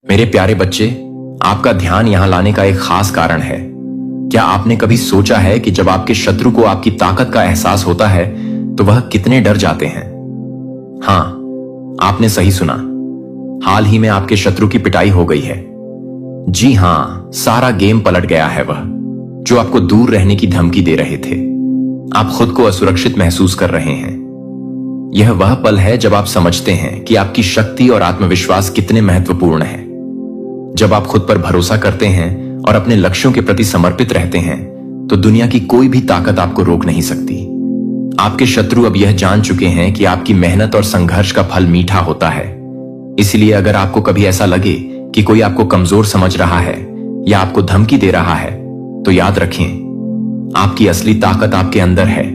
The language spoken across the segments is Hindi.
मेरे प्यारे बच्चे, आपका ध्यान यहां लाने का एक खास कारण है। क्या आपने कभी सोचा है कि जब आपके शत्रु को आपकी ताकत का एहसास होता है तो वह कितने डर जाते हैं? हाँ, आपने सही सुना। हाल ही में आपके शत्रु की पिटाई हो गई है। जी हाँ, सारा गेम पलट गया है। वह जो आपको दूर रहने की धमकी दे रहे थे, आप खुद को असुरक्षित महसूस कर रहे हैं। यह वह पल है जब आप समझते हैं कि आपकी शक्ति और आत्मविश्वास कितने महत्वपूर्ण है। जब आप खुद पर भरोसा करते हैं और अपने लक्ष्यों के प्रति समर्पित रहते हैं तो दुनिया की कोई भी ताकत आपको रोक नहीं सकती। आपके शत्रु अब यह जान चुके हैं कि आपकी मेहनत और संघर्ष का फल मीठा होता है। इसलिए अगर आपको कभी ऐसा लगे कि कोई आपको कमजोर समझ रहा है या आपको धमकी दे रहा है, तो याद रखें, आपकी असली ताकत आपके अंदर है।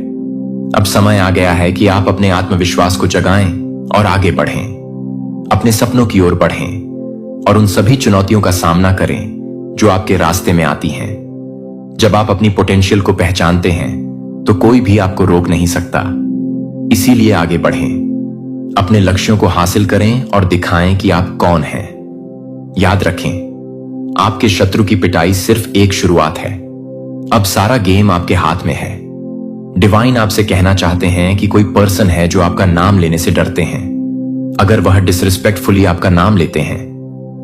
अब समय आ गया है कि आप अपने आत्मविश्वास को जगाएं और आगे बढ़ें, अपने सपनों की ओर बढ़ें और उन सभी चुनौतियों का सामना करें जो आपके रास्ते में आती हैं। जब आप अपनी पोटेंशियल को पहचानते हैं तो कोई भी आपको रोक नहीं सकता। इसीलिए आगे बढ़ें, अपने लक्ष्यों को हासिल करें और दिखाएं कि आप कौन हैं। याद रखें, आपके शत्रु की पिटाई सिर्फ एक शुरुआत है। अब सारा गेम आपके हाथ में है। डिवाइन आपसे कहना चाहते हैं कि कोई पर्सन है जो आपका नाम लेने से डरते हैं। अगर वह डिसरिस्पेक्टफुली आपका नाम लेते हैं,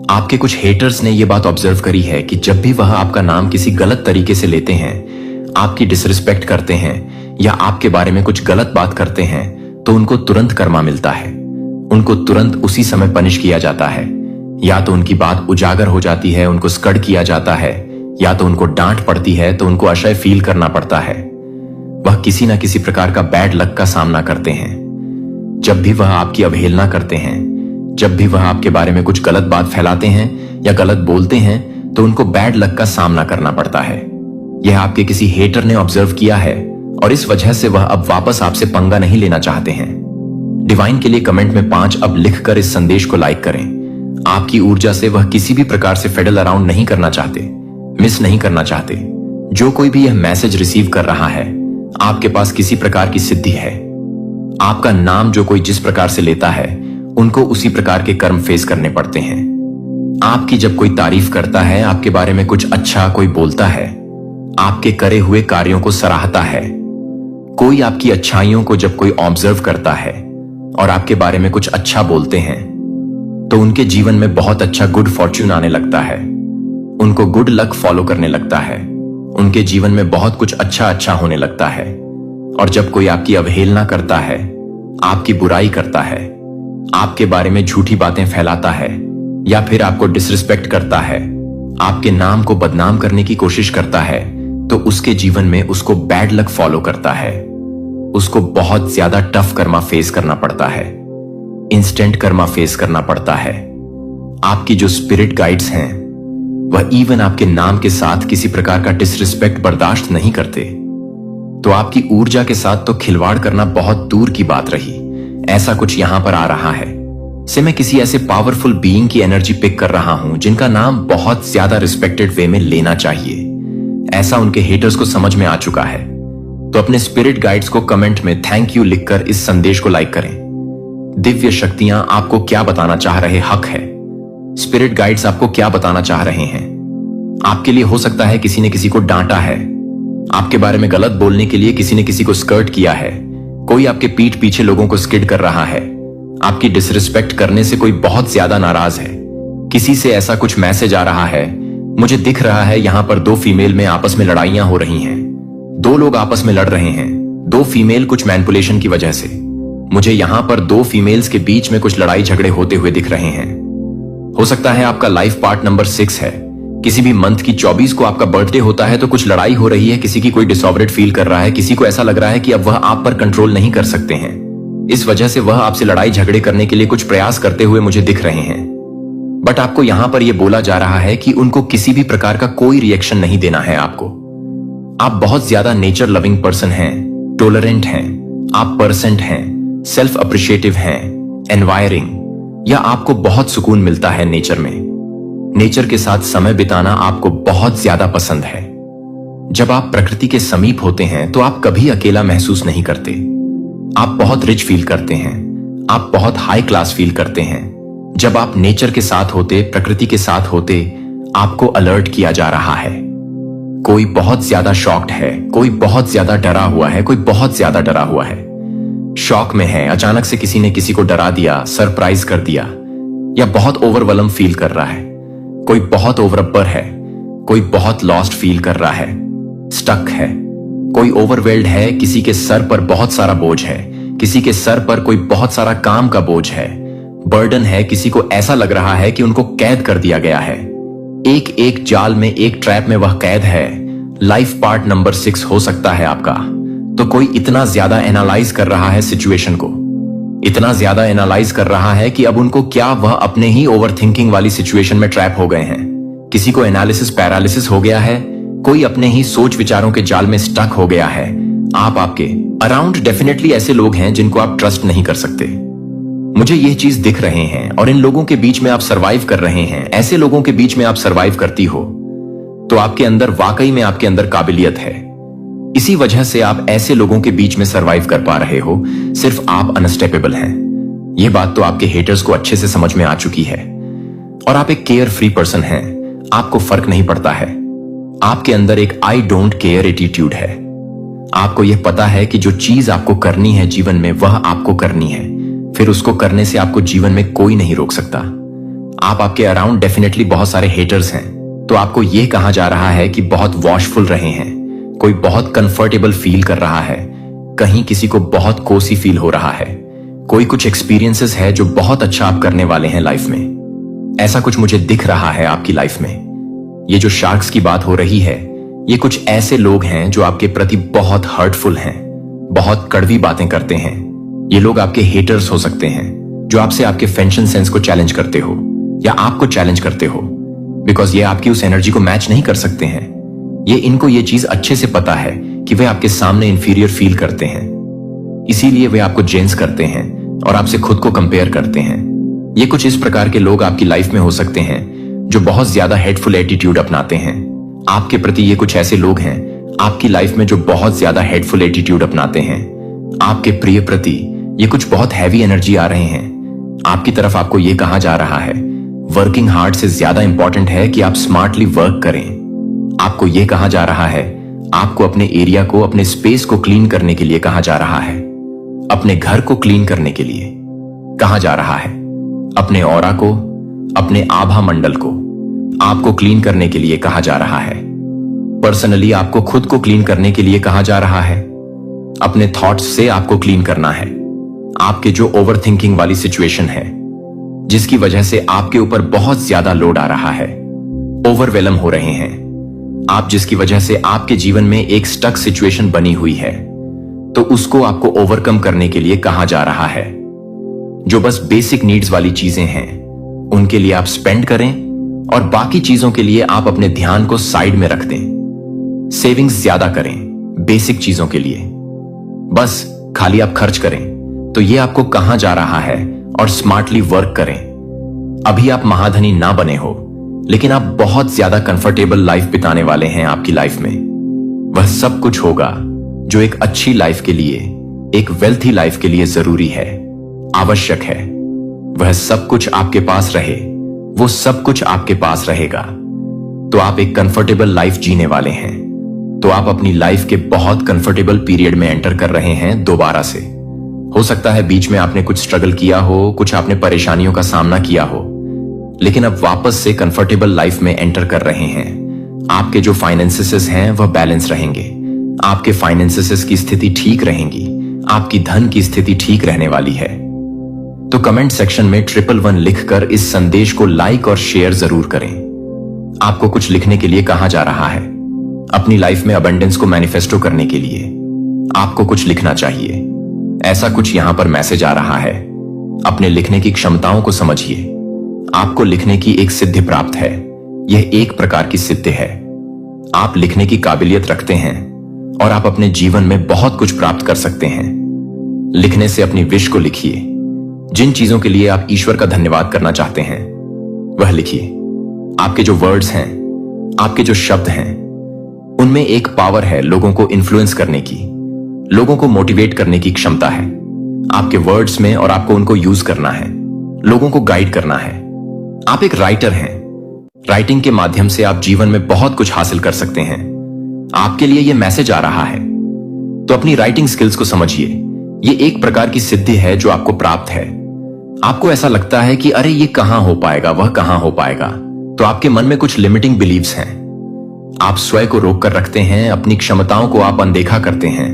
आपके कुछ हेटर्स ने यह बात ऑब्जर्व करी है कि जब भी वह आपका नाम किसी गलत तरीके से लेते हैं, आपकी डिसरिस्पेक्ट करते हैं या आपके बारे में कुछ गलत बात करते हैं, तो उनको तुरंत कर्मा मिलता है। उनको तुरंत उसी समय पनिश किया जाता है। या तो उनकी बात उजागर हो जाती है, उनको स्कड किया जाता है, या तो उनको डांट पड़ती है तो उनको असह्य फील करना पड़ता है। वह किसी ना किसी प्रकार का बैड लक का सामना करते हैं। जब भी वह आपकी अवहेलना करते हैं, जब भी वह आपके बारे में कुछ गलत बात फैलाते हैं या गलत बोलते हैं, तो उनको बैड लक का सामना करना पड़ता है। यह आपके किसी हेटर ने ऑब्जर्व किया है और इस वजह से वह अब वापस आपसे पंगा नहीं लेना चाहते हैं। डिवाइन के लिए कमेंट में 5 अब लिखकर इस संदेश को लाइक करें। आपकी ऊर्जा से वह किसी भी प्रकार से फेडल अराउंड नहीं करना चाहते, मिस नहीं करना चाहते। जो कोई भी यह मैसेज रिसीव कर रहा है, आपके पास किसी प्रकार की सिद्धि है। आपका नाम जो कोई जिस प्रकार से लेता है, उनको उसी प्रकार के कर्म फेस करने पड़ते हैं। आपकी जब कोई तारीफ करता है, आपके बारे में कुछ अच्छा कोई बोलता है, आपके करे हुए कार्यों को सराहता है, कोई आपकी अच्छाइयों को जब कोई ऑब्जर्व करता है और आपके बारे में कुछ अच्छा बोलते हैं, तो उनके जीवन में बहुत अच्छा गुड फॉर्च्यून आने लगता है। उनको गुड लक फॉलो करने लगता है। उनके जीवन में बहुत कुछ अच्छा होने लगता है। और जब कोई आपकी अवहेलना करता है, आपकी बुराई करता है, आपके बारे में झूठी बातें फैलाता है या फिर आपको डिसरिस्पेक्ट करता है, आपके नाम को बदनाम करने की कोशिश करता है, तो उसके जीवन में उसको बैड लक फॉलो करता है। उसको बहुत ज्यादा टफ कर्मा फेस करना पड़ता है, इंस्टेंट कर्मा फेस करना पड़ता है। आपकी जो स्पिरिट गाइड्स हैं, वह इवन आपके नाम के साथ किसी प्रकार का डिसरिस्पेक्ट बर्दाश्त नहीं करते। तो आपकी ऊर्जा के साथ तो खिलवाड़ करना बहुत दूर की बात रही। ऐसा कुछ यहां पर आ रहा है से मैं किसी ऐसे पावरफुल बीइंग की एनर्जी पिक कर रहा हूं जिनका नाम बहुत ज्यादा रिस्पेक्टेड वे में लेना चाहिए। ऐसा उनके हेटर्स को समझ में आ चुका है। तो अपने स्पिरिट गाइड्स को कमेंट में थैंक यू लिखकर इस संदेश को लाइक करें। दिव्य शक्तियां आपको क्या बताना चाह रहे हक है। स्पिरिट गाइड्स आपको क्या बताना चाह रहे हैं। आपके लिए हो सकता है किसी ने किसी को डांटा है, आपके बारे में गलत बोलने के लिए किसी ने किसी को स्कर्ट किया है, कोई आपके पीठ पीछे लोगों को स्किड कर रहा है, आपकी डिसरिस्पेक्ट करने से कोई बहुत ज्यादा नाराज है, किसी से ऐसा कुछ मैसेज आ रहा है। मुझे दिख रहा है यहां पर 2 फीमेल में आपस में लड़ाइयां हो रही हैं। 2 लोग आपस में लड़ रहे हैं, 2 फीमेल कुछ मैनिपुलेशन की वजह से। मुझे यहां पर 2 फीमेल्स के बीच में कुछ लड़ाई झगड़े होते हुए दिख रहे हैं। हो सकता है आपका लाइफ पार्ट नंबर 6 है। किसी भी मंथ की 24 को आपका बर्थडे होता है, तो कुछ लड़ाई हो रही है, किसी की कोई डिसऑर्डर्ड फील कर रहा है, किसी को ऐसा लग रहा है कि अब वह आप पर कंट्रोल नहीं कर सकते हैं। इस वजह से वह आपसे लड़ाई झगड़े करने के लिए कुछ प्रयास करते हुए मुझे दिख रहे हैं। बट आपको यहां पर यह बोला जा रहा है कि उनको किसी भी प्रकार का कोई रिएक्शन नहीं देना है आपको। आप बहुत ज्यादा नेचर लविंग पर्सन हैं, टॉलरेंट हैं, आप परसेंट हैं, सेल्फ अप्रिशिएटिव हैं, एनवायरिंग, या आपको बहुत सुकून मिलता है नेचर में। नेचर के साथ समय बिताना आपको बहुत ज्यादा पसंद है। जब आप प्रकृति के समीप होते हैं तो आप कभी अकेला महसूस नहीं करते। आप बहुत रिच फील करते हैं, आप बहुत हाई क्लास फील करते हैं, जब आप नेचर के साथ होते, प्रकृति के साथ होते, आपको अलर्ट किया जा रहा है। कोई बहुत ज्यादा शॉक्ड है, कोई बहुत ज्यादा डरा हुआ है, कोई बहुत ज्यादा डरा हुआ है, शॉक में है, अचानक से किसी ने किसी को डरा दिया, सरप्राइज कर दिया, या बहुत ओवरवेलम फील कर रहा है। कोई बहुत ओवरअपर है, कोई बहुत लॉस्ट फील कर रहा है, स्टक है, कोई ओवरवेल्ड है, किसी के सर पर बहुत सारा बोझ है, किसी के सर पर कोई बहुत सारा काम का बोझ है, बर्डन है, किसी को ऐसा लग रहा है कि उनको कैद कर दिया गया है। एक एक जाल में, एक ट्रैप में वह कैद है। लाइफ पार्ट नंबर 6 हो सकता है आपका। तो कोई इतना ज्यादा एनालाइज कर रहा है सिचुएशन को, इतना ज्यादा एनालाइज कर रहा है कि अब उनको क्या वह अपने ही ओवरथिंकिंग वाली सिचुएशन में ट्रैप हो गए हैं। किसी को एनालिसिस पैरालिसिस हो गया है, कोई अपने ही सोच विचारों के जाल में स्टक हो गया है। आपके अराउंड डेफिनेटली ऐसे लोग हैं जिनको आप ट्रस्ट नहीं कर सकते। मुझे यह चीज दिख रहे हैं, और इन लोगों के बीच में आप सरवाइव कर रहे हैं। ऐसे लोगों के बीच में आप सरवाइव करती हो तो आपके अंदर वाकई में आपके अंदर काबिलियत है। इसी वजह से आप ऐसे लोगों के बीच में सरवाइव कर पा रहे हो। सिर्फ आप अनस्टेपेबल हैं। यह बात तो आपके हेटर्स को अच्छे से समझ में आ चुकी है। और आप एक केयर फ्री पर्सन हैं। आपको फर्क नहीं पड़ता है। आपके अंदर एक आई डोंट केयर एटीट्यूड है। आपको यह पता है कि जो चीज आपको करनी है जीवन में, वह आपको करनी है। फिर उसको करने से आपको जीवन में कोई नहीं रोक सकता। आपके अराउंड डेफिनेटली बहुत सारे हेटर्स हैं। तो आपको यह कहा जा रहा है कि बहुत वॉशफुल रहे हैं, कोई बहुत कंफर्टेबल फील कर रहा है, कहीं किसी को बहुत कोसी फील हो रहा है, कोई कुछ एक्सपीरियंसेस है जो बहुत अच्छा आप करने वाले हैं लाइफ में। ऐसा कुछ मुझे दिख रहा है आपकी लाइफ में। ये जो शार्क्स की बात हो रही है, ये कुछ ऐसे लोग हैं जो आपके प्रति बहुत हर्टफुल हैं, बहुत कड़वी बातें करते हैं। ये लोग आपके हेटर्स हो सकते हैं, जो आपसे आपके फैशन सेंस को चैलेंज करते हो या आपको चैलेंज करते हो, बिकॉज ये आपकी उस एनर्जी को मैच नहीं कर सकते हैं। इनको ये चीज अच्छे से पता है कि वे आपके सामने इंफीरियर फील करते हैं, इसीलिए वे आपको जेंस करते हैं और आपसे खुद को कंपेयर करते हैं। ये कुछ इस प्रकार के लोग आपकी लाइफ में हो सकते हैं जो बहुत ज्यादा हेटफुल एटीट्यूड अपनाते हैं आपके प्रति। ये कुछ ऐसे लोग हैं आपकी लाइफ में जो बहुत ज्यादा हेटफुल एटीट्यूड अपनाते हैं आपके प्रिय प्रति। ये कुछ बहुत हैवी एनर्जी आ रहे हैं आपकी तरफ। आपको ये कहा जा रहा है वर्किंग हार्ड से ज्यादा इंपॉर्टेंट है कि आप स्मार्टली वर्क करें। आपको यह कहा जा रहा है, आपको अपने एरिया को, अपने स्पेस को क्लीन करने के लिए कहा जा रहा है, अपने घर को क्लीन करने के लिए कहा जा रहा है, अपने ऑरा को, अपने आभा मंडल को आपको क्लीन करने के लिए कहा जा रहा है। पर्सनली आपको खुद को क्लीन करने के लिए कहा जा रहा है। अपने थॉट्स से आपको क्लीन करना है। आपके जो ओवरथिंकिंग वाली सिचुएशन है, जिसकी वजह से आपके ऊपर बहुत ज्यादा लोड आ रहा है, ओवरवेलम हो रहे हैं आप, जिसकी वजह से आपके जीवन में एक स्टक सिचुएशन बनी हुई है, तो उसको आपको ओवरकम करने के लिए कहा जा रहा है। जो बस बेसिक नीड्स वाली चीजें हैं उनके लिए आप स्पेंड करें और बाकी चीजों के लिए आप अपने ध्यान को साइड में रख दें। सेविंग्स ज्यादा करें बेसिक चीजों के लिए, बस खाली आप खर्च करें। तो ये आपको कहा जा रहा है, और स्मार्टली वर्क करें। अभी आप महाधनी ना बने हो, लेकिन आप बहुत ज्यादा कंफर्टेबल लाइफ बिताने वाले हैं आपकी लाइफ में। वह सब कुछ होगा जो एक अच्छी लाइफ के लिए, एक वेल्थी लाइफ के लिए जरूरी है, आवश्यक है। वह सब कुछ आपके पास रहे, वो सब कुछ आपके पास रहेगा। तो आप एक कंफर्टेबल लाइफ जीने वाले हैं। तो आप अपनी लाइफ के बहुत कंफर्टेबल पीरियड में एंटर कर रहे हैं दोबारा से। हो सकता है बीच में आपने कुछ स्ट्रगल किया हो, कुछ आपने परेशानियों का सामना किया हो, लेकिन अब वापस से कंफर्टेबल लाइफ में एंटर कर रहे हैं। आपके जो फाइनेंसेस हैं वह बैलेंस रहेंगे, आपके फाइनेंसेस की स्थिति ठीक रहेंगी, आपकी धन की स्थिति ठीक रहने वाली है। तो कमेंट सेक्शन में 111 लिखकर इस संदेश को लाइक और शेयर जरूर करें। आपको कुछ लिखने के लिए कहा जा रहा है। अपनी लाइफ में अबंडेंस को मैनिफेस्टो करने के लिए आपको कुछ लिखना चाहिए। ऐसा कुछ यहां पर मैसेज आ रहा है। अपने लिखने की क्षमताओं को समझिए। आपको लिखने की एक सिद्धि प्राप्त है। यह एक प्रकार की सिद्धि है। आप लिखने की काबिलियत रखते हैं और आप अपने जीवन में बहुत कुछ प्राप्त कर सकते हैं। लिखने से अपनी विश को लिखिए। जिन चीजों के लिए आप ईश्वर का धन्यवाद करना चाहते हैं वह लिखिए। आपके जो वर्ड्स हैं, आपके जो शब्द हैं, उनमें एक पावर है लोगों को इन्फ्लुएंस करने की, लोगों को मोटिवेट करने की क्षमता है आपके वर्ड्स में, और आपको उनको यूज करना है। लोगों को गाइड करना है। आप एक राइटर हैं। राइटिंग के माध्यम से आप जीवन में बहुत कुछ हासिल कर सकते हैं। आपके लिए यह मैसेज आ रहा है, तो अपनी राइटिंग स्किल्स को समझिए। ये एक प्रकार की सिद्धि है जो आपको प्राप्त है। आपको ऐसा लगता है कि अरे ये कहां हो पाएगा, वह कहां हो पाएगा, तो आपके मन में कुछ लिमिटिंग बिलीव्स हैं। आप स्वयं को रोक कर रखते हैं, अपनी क्षमताओं को आप अनदेखा करते हैं।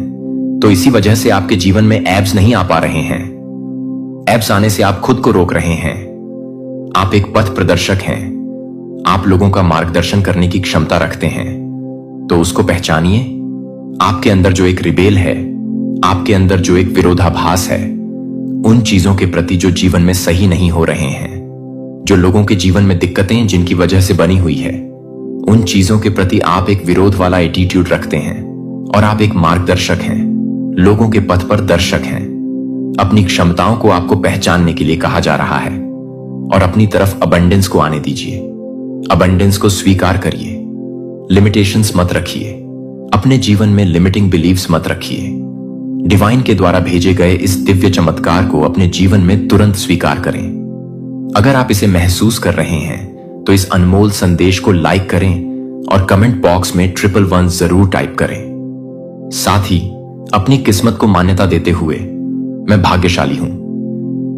तो इसी वजह से आपके जीवन में एब्स नहीं आ पा रहे हैं। एब्स आने से आप खुद को रोक रहे हैं। आप एक पथ प्रदर्शक हैं। आप लोगों का मार्गदर्शन करने की क्षमता रखते हैं, तो उसको पहचानिए। आपके अंदर जो एक रिबेल है, आपके अंदर जो एक विरोधाभास है, उन चीजों के प्रति जो जीवन में सही नहीं हो रहे हैं, जो लोगों के जीवन में दिक्कतें जिनकी वजह से बनी हुई है, उन चीजों के प्रति आप एक विरोध वाला एटीट्यूड रखते हैं और आप एक मार्गदर्शक हैं, लोगों के पथ पर दर्शक हैं। अपनी क्षमताओं को आपको पहचानने के लिए कहा जा रहा है और अपनी तरफ अबंडेंस को आने दीजिए। अबंडेंस को स्वीकार करिए। लिमिटेशंस मत रखिए। अपने जीवन में लिमिटिंग बिलीव्स मत रखिए। डिवाइन के द्वारा भेजे गए इस दिव्य चमत्कार को अपने जीवन में तुरंत स्वीकार करें। अगर आप इसे महसूस कर रहे हैं तो इस अनमोल संदेश को लाइक करें और कमेंट बॉक्स में 111 जरूर टाइप करें। साथ ही अपनी किस्मत को मान्यता देते हुए मैं भाग्यशाली हूं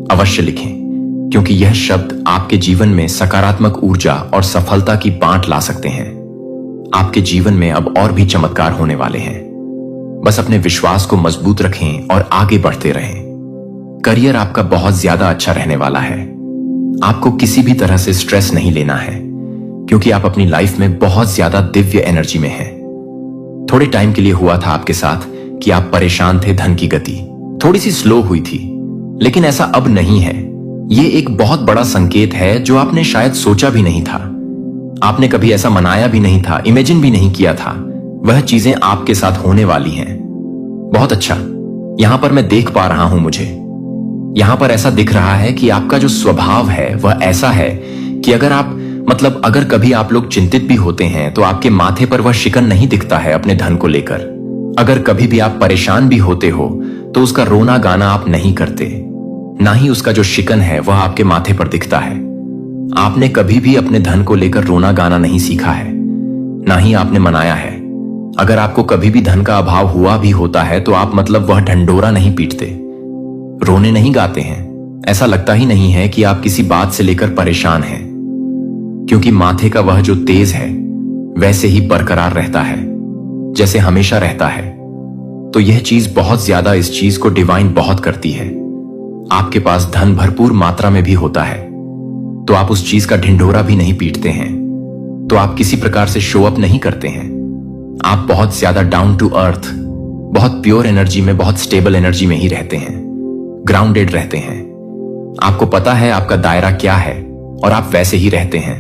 अवश्य लिखें, क्योंकि यह शब्द आपके जीवन में सकारात्मक ऊर्जा और सफलता की बांट ला सकते हैं। आपके जीवन में अब और भी चमत्कार होने वाले हैं। बस अपने विश्वास को मजबूत रखें और आगे बढ़ते रहें। करियर आपका बहुत ज्यादा अच्छा रहने वाला है। आपको किसी भी तरह से स्ट्रेस नहीं लेना है, क्योंकि आप अपनी लाइफ में बहुत ज्यादा दिव्य एनर्जी में हैं। थोड़े टाइम के लिए हुआ था आपके साथ कि आप परेशान थे। धन की गति थोड़ी सी स्लो हुई थी, लेकिन ऐसा अब नहीं है। ये एक बहुत बड़ा संकेत है जो आपने शायद सोचा भी नहीं था। आपने कभी ऐसा मनाया भी नहीं था, इमेजिन भी नहीं किया था। वह चीजें आपके साथ होने वाली हैं। बहुत अच्छा। यहां पर मैं देख पा रहा हूं, मुझे यहां पर ऐसा दिख रहा है कि आपका जो स्वभाव है वह ऐसा है कि अगर कभी आप लोग चिंतित भी होते हैं तो आपके माथे पर वह शिकन नहीं दिखता है अपने धन को लेकर। अगर कभी भी आप परेशान भी होते हो तो उसका रोना गाना आप नहीं करते, ना ही उसका जो शिकन है वह आपके माथे पर दिखता है। आपने कभी भी अपने धन को लेकर रोना गाना नहीं सीखा है, ना ही आपने मनाया है। अगर आपको कभी भी धन का अभाव हुआ भी होता है तो आप वह ढंडोरा नहीं पीटते, रोने नहीं गाते हैं। ऐसा लगता ही नहीं है कि आप किसी बात से लेकर परेशान हैं, क्योंकि माथे का वह जो तेज है वैसे ही बरकरार रहता है जैसे हमेशा रहता है। तो यह चीज बहुत ज्यादा, इस चीज को डिवाइन बहुत करती है। आपके पास धन भरपूर मात्रा में भी होता है तो आप उस चीज का ढिंढोरा भी नहीं पीटते हैं, तो आप किसी प्रकार से शो अप नहीं करते हैं। आप बहुत ज्यादा डाउन टू अर्थ, बहुत प्योर एनर्जी में, बहुत स्टेबल एनर्जी में ही रहते हैं, ग्राउंडेड रहते हैं। आपको पता है आपका दायरा क्या है और आप वैसे ही रहते हैं।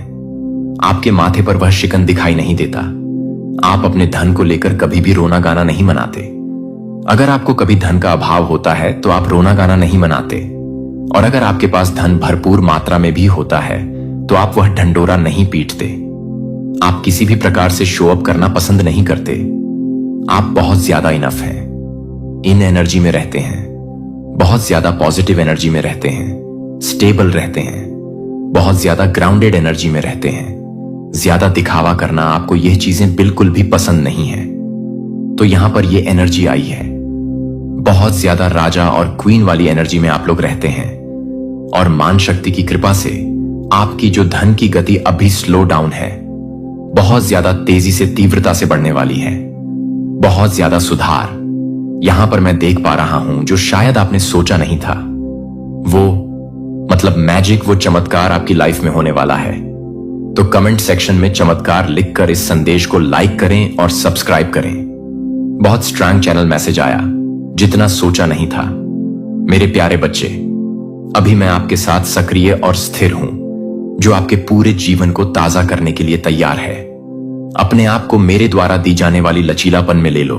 आपके माथे पर वह शिकन दिखाई नहीं देता। आप अपने धन को लेकर कभी भी रोना गाना नहीं मनाते। अगर आपको कभी धन का अभाव होता है तो आप रोना गाना नहीं मनाते, और अगर आपके पास धन भरपूर मात्रा में भी होता है तो आप वह ढंडोरा नहीं पीटते। आप किसी भी प्रकार से शो अप करना पसंद नहीं करते। आप बहुत ज्यादा इनफ हैं, इन एनर्जी में रहते हैं, बहुत ज्यादा पॉजिटिव एनर्जी में रहते हैं, स्टेबल रहते हैं, बहुत ज्यादा ग्राउंडेड एनर्जी में रहते हैं। ज्यादा दिखावा करना, आपको यह चीजें बिल्कुल भी पसंद नहीं है। तो यहां पर यह एनर्जी आई है। बहुत ज्यादा राजा और क्वीन वाली एनर्जी में आप लोग रहते हैं, और मान शक्ति की कृपा से आपकी जो धन की गति अभी स्लो डाउन है, बहुत ज्यादा तेजी से, तीव्रता से बढ़ने वाली है। बहुत ज्यादा सुधार यहां पर मैं देख पा रहा हूं जो शायद आपने सोचा नहीं था। वो मैजिक, वो चमत्कार आपकी लाइफ में होने वाला है। तो कमेंट सेक्शन में चमत्कार लिखकर इस संदेश को लाइक करें और सब्सक्राइब करें। बहुत स्ट्रांग चैनल मैसेज आया, जितना सोचा नहीं था। मेरे प्यारे बच्चे, अभी मैं आपके साथ सक्रिय और स्थिर हूं, जो आपके पूरे जीवन को ताजा करने के लिए तैयार है। अपने आप को मेरे द्वारा दी जाने वाली लचीलापन में ले लो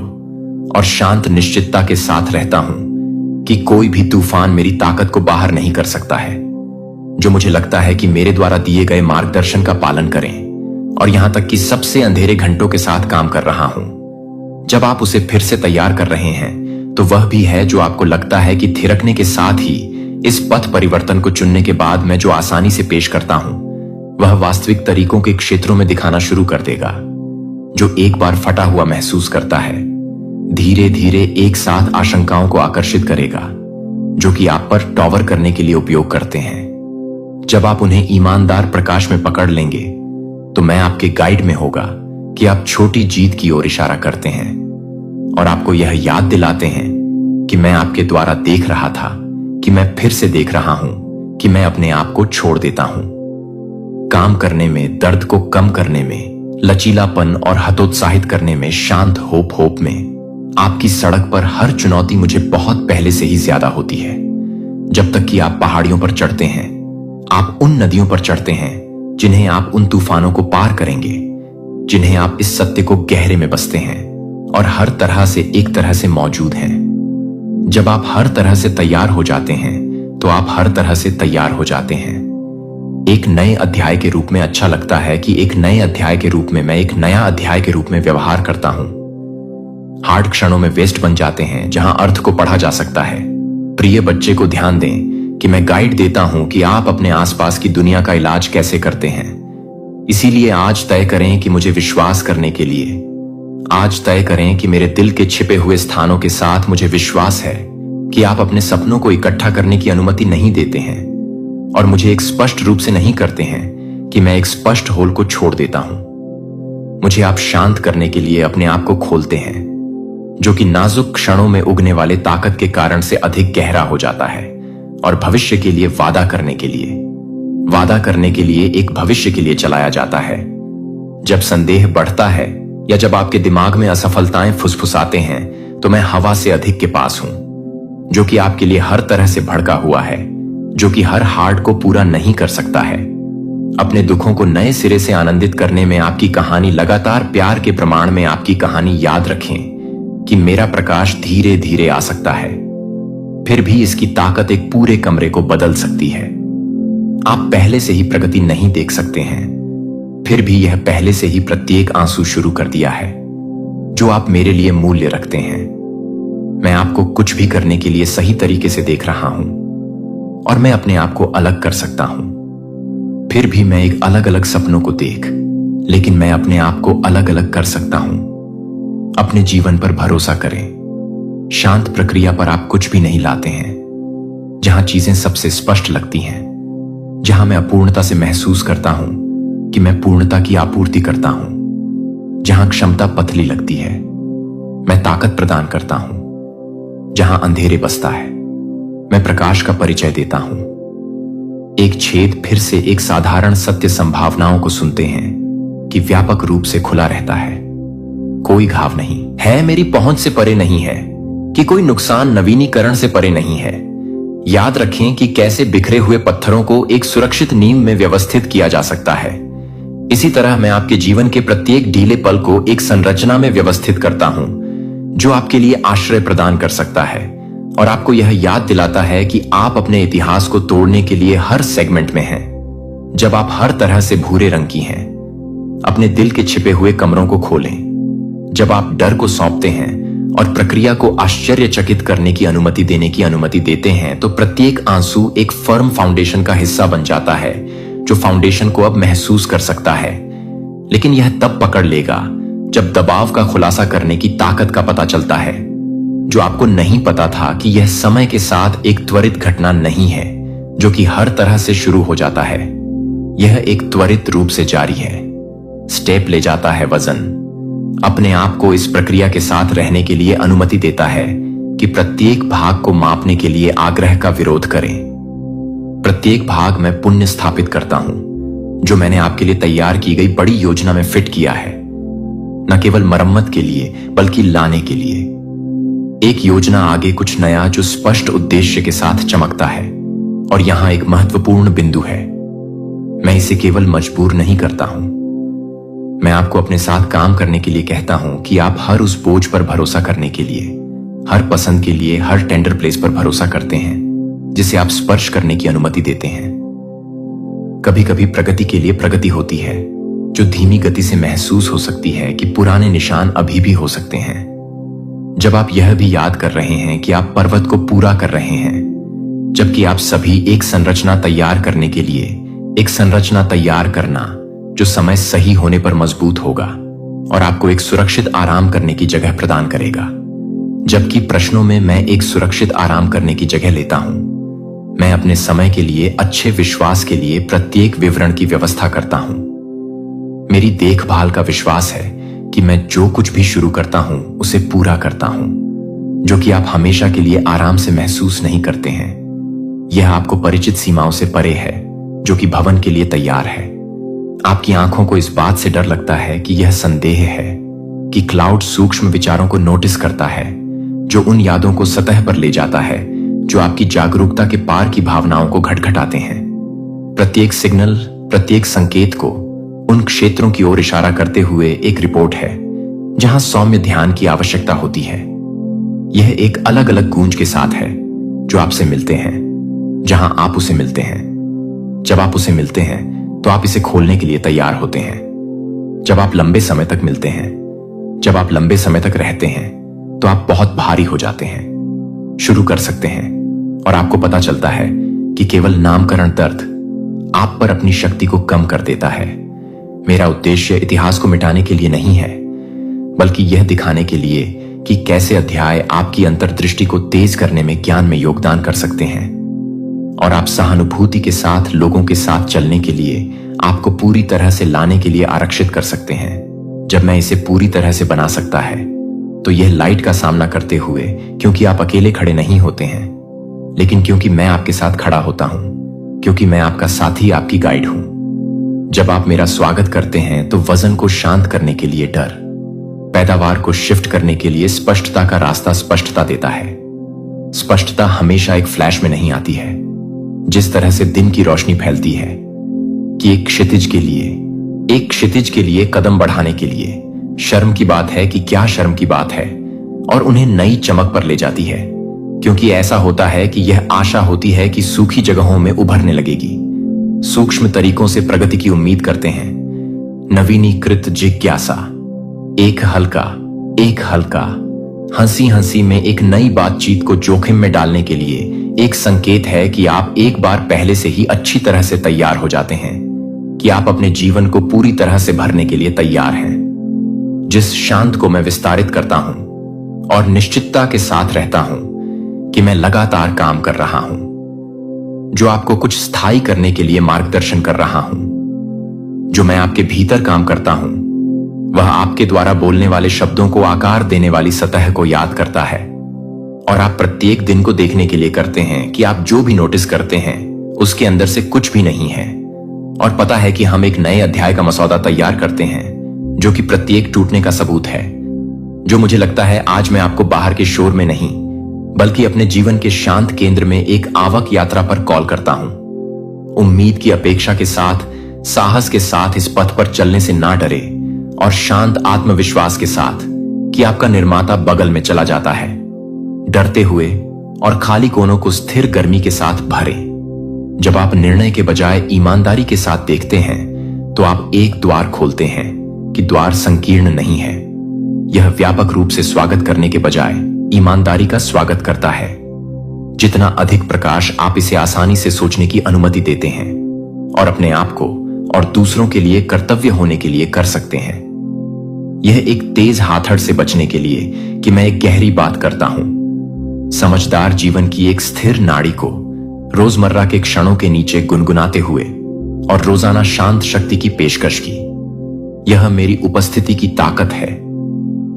और शांत निश्चितता के साथ रहता हूं कि कोई भी तूफान मेरी ताकत को बाहर नहीं कर सकता है। जो मुझे लगता है कि मेरे द्वारा दिए गए मार्गदर्शन का पालन करें, और यहां तक कि सबसे अंधेरे घंटों के साथ काम कर रहा हूं। जब आप उसे फिर से तैयार कर रहे हैं तो वह भी है जो आपको लगता है कि थिरकने के साथ ही इस पथ परिवर्तन को चुनने के बाद मैं जो आसानी से पेश करता हूं वह वास्तविक तरीकों के क्षेत्रों में दिखाना शुरू कर देगा। जो एक बार फटा हुआ महसूस करता है धीरे धीरे एक साथ आशंकाओं को आकर्षित करेगा जो कि आप पर टॉवर करने के लिए उपयोग करते हैं। जब आप उन्हें ईमानदार प्रकाश में पकड़ लेंगे तो मैं आपके गाइड में होगा कि आप छोटी जीत की ओर इशारा करते हैं और आपको यह याद दिलाते हैं कि मैं आपके द्वारा देख रहा था, कि मैं फिर से देख रहा हूं कि मैं अपने आप को छोड़ देता हूं। काम करने में, दर्द को कम करने में, लचीलापन और हतोत्साहित करने में, शांत होप में आपकी सड़क पर हर चुनौती मुझे बहुत पहले से ही ज्यादा होती है। जब तक कि आप पहाड़ियों पर चढ़ते हैं, आप उन नदियों पर चढ़ते हैं जिन्हें आप उन तूफानों को पार करेंगे, जिन्हें आप इस सत्य को गहरे में बसते हैं और हर तरह से एक तरह से मौजूद हैं। जब आप हर तरह से तैयार हो जाते हैं तो आप हर तरह से तैयार हो जाते हैं। एक नए अध्याय के रूप में अच्छा लगता है कि एक नए अध्याय के रूप में मैं एक नया अध्याय के रूप में व्यवहार करता हूं। हार्ड क्षणों में वेस्ट बन जाते हैं जहां अर्थ को पढ़ा जा सकता है। प्रिय बच्चे को ध्यान दें कि मैं गाइड देता हूं कि आप अपने आसपास की दुनिया का इलाज कैसे करते हैं। इसीलिए आज तय करें कि मुझे विश्वास करने के लिए, आज तय करें कि मेरे दिल के छिपे हुए स्थानों के साथ मुझे विश्वास है कि आप अपने सपनों को इकट्ठा करने की अनुमति नहीं देते हैं और मुझे एक स्पष्ट रूप से नहीं करते हैं कि मैं एक स्पष्ट होल को छोड़ देता हूं। मुझे आप शांत करने के लिए अपने आप को खोलते हैं जो कि नाजुक क्षणों में उगने वाले ताकत के कारण से अधिक गहरा हो जाता है और भविष्य के लिए वादा करने के लिए एक भविष्य के लिए चलाया जाता है। जब संदेह बढ़ता है या जब आपके दिमाग में असफलताएं फुसफुसाते हैं तो मैं हवा से अधिक के पास हूं जो कि आपके लिए हर तरह से भड़का हुआ है, जो कि हर हार्ड को पूरा नहीं कर सकता है। अपने दुखों को नए सिरे से आनंदित करने में आपकी कहानी, लगातार प्यार के प्रमाण में आपकी कहानी याद रखें कि मेरा प्रकाश धीरे धीरे आ सकता है, फिर भी इसकी ताकत एक पूरे कमरे को बदल सकती है। आप पहले से ही प्रगति नहीं देख सकते हैं, फिर भी यह पहले से ही प्रत्येक आंसू शुरू कर दिया है जो आप मेरे लिए मूल्य रखते हैं। मैं आपको कुछ भी करने के लिए सही तरीके से देख रहा हूं और मैं अपने आप को अलग कर सकता हूं। फिर भी मैं एक अलग अलग सपनों को देख, लेकिन मैं अपने आप को अलग अलग कर सकता हूं। अपने जीवन पर भरोसा करें। शांत प्रक्रिया पर आप कुछ भी नहीं लाते हैं। जहां चीजें सबसे स्पष्ट लगती हैं, जहां मैं अपूर्णता से महसूस करता हूं कि मैं पूर्णता की आपूर्ति करता हूं, जहां क्षमता पतली लगती है मैं ताकत प्रदान करता हूं, जहां अंधेरे बसता है मैं प्रकाश का परिचय देता हूं। एक छेद फिर से एक साधारण सत्य संभावनाओं को सुनते हैं कि व्यापक रूप से खुला रहता है। कोई घाव नहीं है मेरी पहुंच से परे नहीं है, कि कोई नुकसान नवीनीकरण से परे नहीं है। याद रखें कि कैसे बिखरे हुए पत्थरों को एक सुरक्षित नींव में व्यवस्थित किया जा सकता है। इसी तरह मैं आपके जीवन के प्रत्येक ढीले पल को एक संरचना में व्यवस्थित करता हूं जो आपके लिए आश्रय प्रदान कर सकता है और आपको यह याद दिलाता है कि आप अपने इतिहास को तोड़ने के लिए हर सेगमेंट में हैं। जब आप हर तरह से भूरे रंग की हैं, अपने दिल के छिपे हुए कमरों को खोलें। जब आप डर को सौंपते हैं और प्रक्रिया को आश्चर्यचकित करने की अनुमति देने की अनुमति देते हैं तो प्रत्येक आंसू एक फर्म फाउंडेशन का हिस्सा बन जाता है जो फाउंडेशन को अब महसूस कर सकता है। लेकिन यह तब पकड़ लेगा जब दबाव का खुलासा करने की ताकत का पता चलता है, जो आपको नहीं पता था कि यह समय के साथ एक त्वरित घटना नहीं है जो कि हर तरह से शुरू हो जाता है। यह एक त्वरित रूप से जारी है, स्टेप ले जाता है वजन। अपने आप को इस प्रक्रिया के साथ रहने के लिए अनुमति देता है कि प्रत्येक भाग को मापने के लिए आग्रह का विरोध करें। प्रत्येक भाग में पुण्य स्थापित करता हूं जो मैंने आपके लिए तैयार की गई बड़ी योजना में फिट किया है, न केवल मरम्मत के लिए बल्कि लाने के लिए। एक योजना आगे कुछ नया जो स्पष्ट उद्देश्य के साथ चमकता है। और यहां एक महत्वपूर्ण बिंदु है, मैं इसे केवल मजबूर नहीं करता हूं, मैं आपको अपने साथ काम करने के लिए कहता हूं कि आप हर उस बोझ पर भरोसा करने के लिए, हर पसंद के लिए, हर टेंडर प्लेस पर भरोसा करते हैं जिसे आप स्पर्श करने की अनुमति देते हैं। कभी कभी प्रगति के लिए प्रगति होती है जो धीमी गति से महसूस हो सकती है कि पुराने निशान अभी भी हो सकते हैं। जब आप यह भी याद कर रहे हैं कि आप पर्वत को पूरा कर रहे हैं, जबकि आप सभी एक संरचना तैयार करने के लिए एक संरचना तैयार करना जो समय सही होने पर मजबूत होगा और आपको एक सुरक्षित आराम करने की जगह प्रदान करेगा। जबकि प्रश्नों में मैं एक सुरक्षित आराम करने की जगह लेता हूं, मैं अपने समय के लिए अच्छे विश्वास के लिए प्रत्येक विवरण की व्यवस्था करता हूं। मेरी देखभाल का विश्वास है कि मैं जो कुछ भी शुरू करता हूं उसे पूरा करता हूं, जो कि आप हमेशा के लिए आराम से महसूस नहीं करते हैं। यह आपको परिचित सीमाओं से परे है, जो कि भवन के लिए तैयार है। आपकी आंखों को इस बात से डर लगता है कि यह संदेह है कि क्लाउड सूक्ष्म विचारों को नोटिस करता है, जो उन यादों को सतह पर ले जाता है जो आपकी जागरूकता के पार की भावनाओं को घटघटाते हैं। प्रत्येक सिग्नल, प्रत्येक संकेत को उन क्षेत्रों की ओर इशारा करते हुए एक रिपोर्ट है जहां सौम्य ध्यान की आवश्यकता होती है। यह एक अलग अलग गूंज के साथ है जो आपसे मिलते हैं, जहां आप उसे मिलते हैं। जब आप उसे मिलते हैं तो आप इसे खोलने के लिए तैयार होते हैं। जब आप लंबे समय तक मिलते हैं, जब आप लंबे समय तक रहते हैं, तो आप बहुत भारी हो जाते हैं, शुरू कर सकते हैं, और आपको पता चलता है कि केवल नामकरण दर्द आप पर अपनी शक्ति को कम कर देता है। मेरा उद्देश्य इतिहास को मिटाने के लिए नहीं है, बल्कि यह दिखाने के लिए कि कैसे अध्याय आपकी अंतर्दृष्टि को तेज करने में ज्ञान में योगदान कर सकते हैं, और आप सहानुभूति के साथ लोगों के साथ चलने के लिए आपको पूरी तरह से लाने के लिए आरक्षित कर सकते हैं। जब मैं इसे पूरी तरह से बना सकता है तो यह लाइट का सामना करते हुए, क्योंकि आप अकेले खड़े नहीं होते हैं, लेकिन क्योंकि मैं आपके साथ खड़ा होता हूं, क्योंकि मैं आपका साथी, आपकी गाइड हूं। जब आप मेरा स्वागत करते हैं तो वजन को शांत करने के लिए डर, पैदावार को शिफ्ट करने के लिए स्पष्टता का रास्ता स्पष्टता देता है। स्पष्टता हमेशा एक फ्लैश में नहीं आती है, जिस तरह से दिन की रोशनी फैलती है कि एक क्षितिज के लिए कदम बढ़ाने के लिए शर्म की बात है कि क्या शर्म की बात है, और उन्हें नई चमक पर ले जाती है, क्योंकि ऐसा होता है कि यह आशा होती है कि सूखी जगहों में उभरने लगेगी। सूक्ष्म तरीकों से प्रगति की उम्मीद करते हैं। नवीनीकृत जिज्ञासा, एक हल्का हंसी हंसी में एक नई बातचीत को जोखिम में डालने के लिए एक संकेत है कि आप एक बार पहले से ही अच्छी तरह से तैयार हो जाते हैं, कि आप अपने जीवन को पूरी तरह से भरने के लिए तैयार हैं। जिस शांत को मैं विस्तारित करता हूं और निश्चितता के साथ रहता हूं कि मैं लगातार काम कर रहा हूं, जो आपको कुछ स्थायी करने के लिए मार्गदर्शन कर रहा हूं। जो मैं आपके भीतर काम करता हूं वह आपके द्वारा बोलने वाले शब्दों को आकार देने वाली सतह को याद करता है, और आप प्रत्येक दिन को देखने के लिए करते हैं कि आप जो भी नोटिस करते हैं उसके अंदर से कुछ भी नहीं है, और पता है कि हम एक नए अध्याय का मसौदा तैयार करते हैं जो कि प्रत्येक टूटने का सबूत है। जो मुझे लगता है आज मैं आपको बाहर के शोर में नहीं, बल्कि अपने जीवन के शांत केंद्र में एक आवक यात्रा पर कॉल करता हूं। उम्मीद की अपेक्षा के साथ, साहस के साथ इस पथ पर चलने से ना डरे, और शांत आत्मविश्वास के साथ कि आपका निर्माता बगल में चला जाता है। डरते हुए और खाली कोनों को स्थिर गर्मी के साथ भरे। जब आप निर्णय के बजाय ईमानदारी के साथ देखते हैं तो आप एक द्वार खोलते हैं कि द्वार संकीर्ण नहीं है। यह व्यापक रूप से स्वागत करने के बजाय ईमानदारी का स्वागत करता है। जितना अधिक प्रकाश आप इसे आसानी से सोचने की अनुमति देते हैं और अपने आप को और दूसरों के लिए कर्तव्य होने के लिए कर सकते हैं। यह एक तेज हाथड़ से बचने के लिए कि मैं एक गहरी बात करता हूं। समझदार जीवन की एक स्थिर नाड़ी को रोजमर्रा के क्षणों के नीचे गुनगुनाते हुए और रोजाना शांत शक्ति की पेशकश की। यह मेरी उपस्थिति की ताकत है।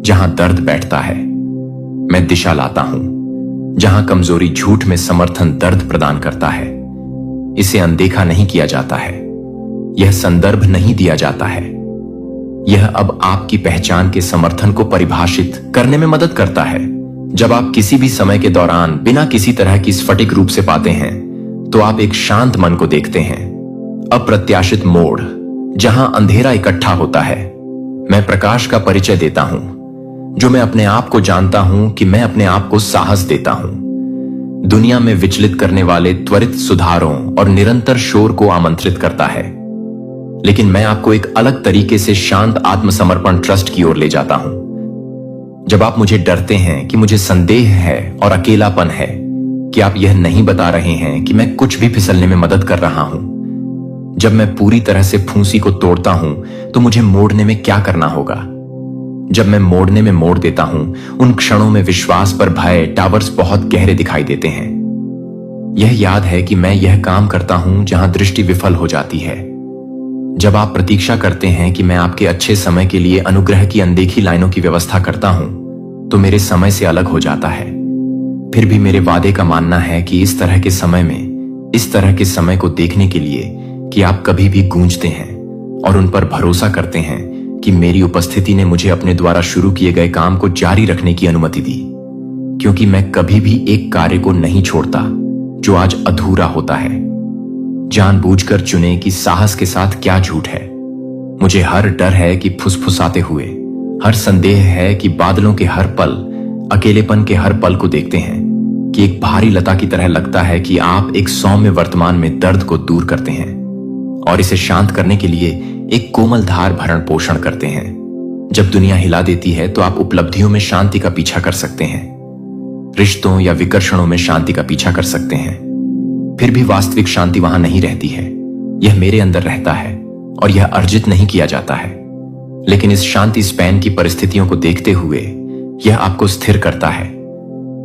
जहां दर्द बैठता है मैं दिशा लाता हूं, जहां कमजोरी झूठ में समर्थन दर्द प्रदान करता है। इसे अनदेखा नहीं किया जाता है, यह संदर्भ नहीं दिया जाता है। यह अब आपकी पहचान के समर्थन को परिभाषित करने में मदद करता है। जब आप किसी भी समय के दौरान बिना किसी तरह की स्फटिक रूप से पाते हैं तो आप एक शांत मन को देखते हैं। अप्रत्याशित मोड़, जहां अंधेरा इकट्ठा होता है, मैं प्रकाश का परिचय देता हूं। जो मैं अपने आप को जानता हूं कि मैं अपने आप को साहस देता हूं। दुनिया में विचलित करने वाले त्वरित सुधारों और निरंतर शोर को आमंत्रित करता है, लेकिन मैं आपको एक अलग तरीके से शांत आत्मसमर्पण ट्रस्ट की ओर ले जाता हूं। जब आप मुझे डरते हैं कि मुझे संदेह है और अकेलापन है कि आप यह नहीं बता रहे हैं कि मैं कुछ भी फिसलने में मदद कर रहा हूं। जब मैं पूरी तरह से फूंसी को तोड़ता हूं तो मुझे मोड़ने में क्या करना होगा? जब मैं मोड़ने में मोड़ देता हूं, उन क्षणों में विश्वास पर भय टावर्स बहुत गहरे दिखाई देते हैं। यह याद है कि मैं यह काम करता हूं जहां दृष्टि विफल हो जाती है। जब आप प्रतीक्षा करते हैं कि मैं आपके अच्छे समय के लिए अनुग्रह की अनदेखी लाइनों की व्यवस्था करता हूं, तो मेरे समय से अलग हो जाता है। फिर भी मेरे वादे का मानना है कि इस तरह के समय में, इस तरह के समय को देखने के लिए कि आप कभी भी गूंजते हैं और उन पर भरोसा करते हैं कि मेरी उपस्थिति ने मुझे अपने द्वारा शुरू किए गए काम को जारी रखने की अनुमति दी, क्योंकि मैं कभी भी एक कार्य को नहीं छोड़ता जो आज अधूरा होता है। जानबूझकर चुने कि साहस के साथ क्या झूठ है। मुझे हर डर है कि फुसफुसाते हुए, हर संदेह है कि बादलों के हर पल, अकेलेपन के हर पल को देखते हैं कि एक भारी लता की तरह लगता है कि आप एक सौम्य वर्तमान में दर्द को दूर करते हैं और इसे शांत करने के लिए एक कोमल धार भरण पोषण करते हैं। जब दुनिया हिला देती है तो आप उपलब्धियों में शांति का पीछा कर सकते हैं, रिश्तों या विकर्षणों में शांति का पीछा कर सकते हैं। फिर भी वास्तविक शांति वहां नहीं रहती है। यह मेरे अंदर रहता है और यह अर्जित नहीं किया जाता है। लेकिन इस शांति स्पैन की परिस्थितियों को देखते हुए यह आपको स्थिर करता है।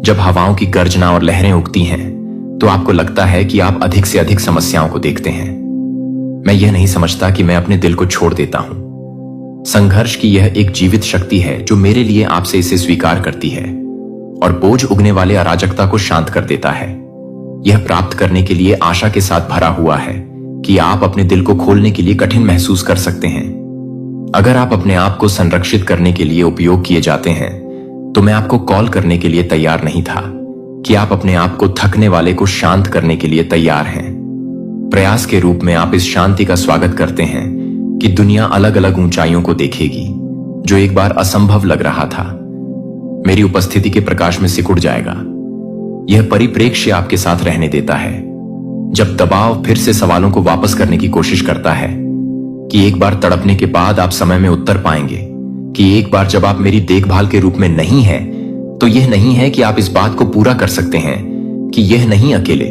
जब हवाओं की गर्जना और लहरें उगती हैं, तो आपको लगता है कि आप अधिक से अधिक समस्याओं को देखते हैं। मैं यह नहीं समझता कि मैं अपने दिल को छोड़ देता हूं। संघर्ष की यह एक जीवित शक्ति है जो मेरे लिए आपसे इसे स्वीकार करती है और बोझ उगने वाले अराजकता को शांत कर देता है। यह प्राप्त करने के लिए आशा के साथ भरा हुआ है कि आप अपने दिल को खोलने के लिए कठिन महसूस कर सकते हैं। अगर आप अपने आप को संरक्षित करने के लिए उपयोग किए जाते हैं, तो मैं आपको कॉल करने के लिए तैयार नहीं था कि आप अपने आप को थकने वाले को शांत करने के लिए तैयार हैं। प्रयास के रूप में आप इस शांति का स्वागत करते हैं कि दुनिया अलग अलग ऊंचाइयों को देखेगी जो एक बार असंभव लग रहा था। मेरी उपस्थिति के प्रकाश में सिकुड़ जाएगा। यह परिप्रेक्ष्य आपके साथ रहने देता है। जब दबाव फिर से सवालों को वापस करने की कोशिश करता है कि एक बार तड़पने के बाद आप समय में उत्तर पाएंगे, कि एक बार जब आप मेरी देखभाल के रूप में नहीं हैं, तो यह नहीं है कि आप इस बात को पूरा कर सकते हैं कि यह नहीं अकेले।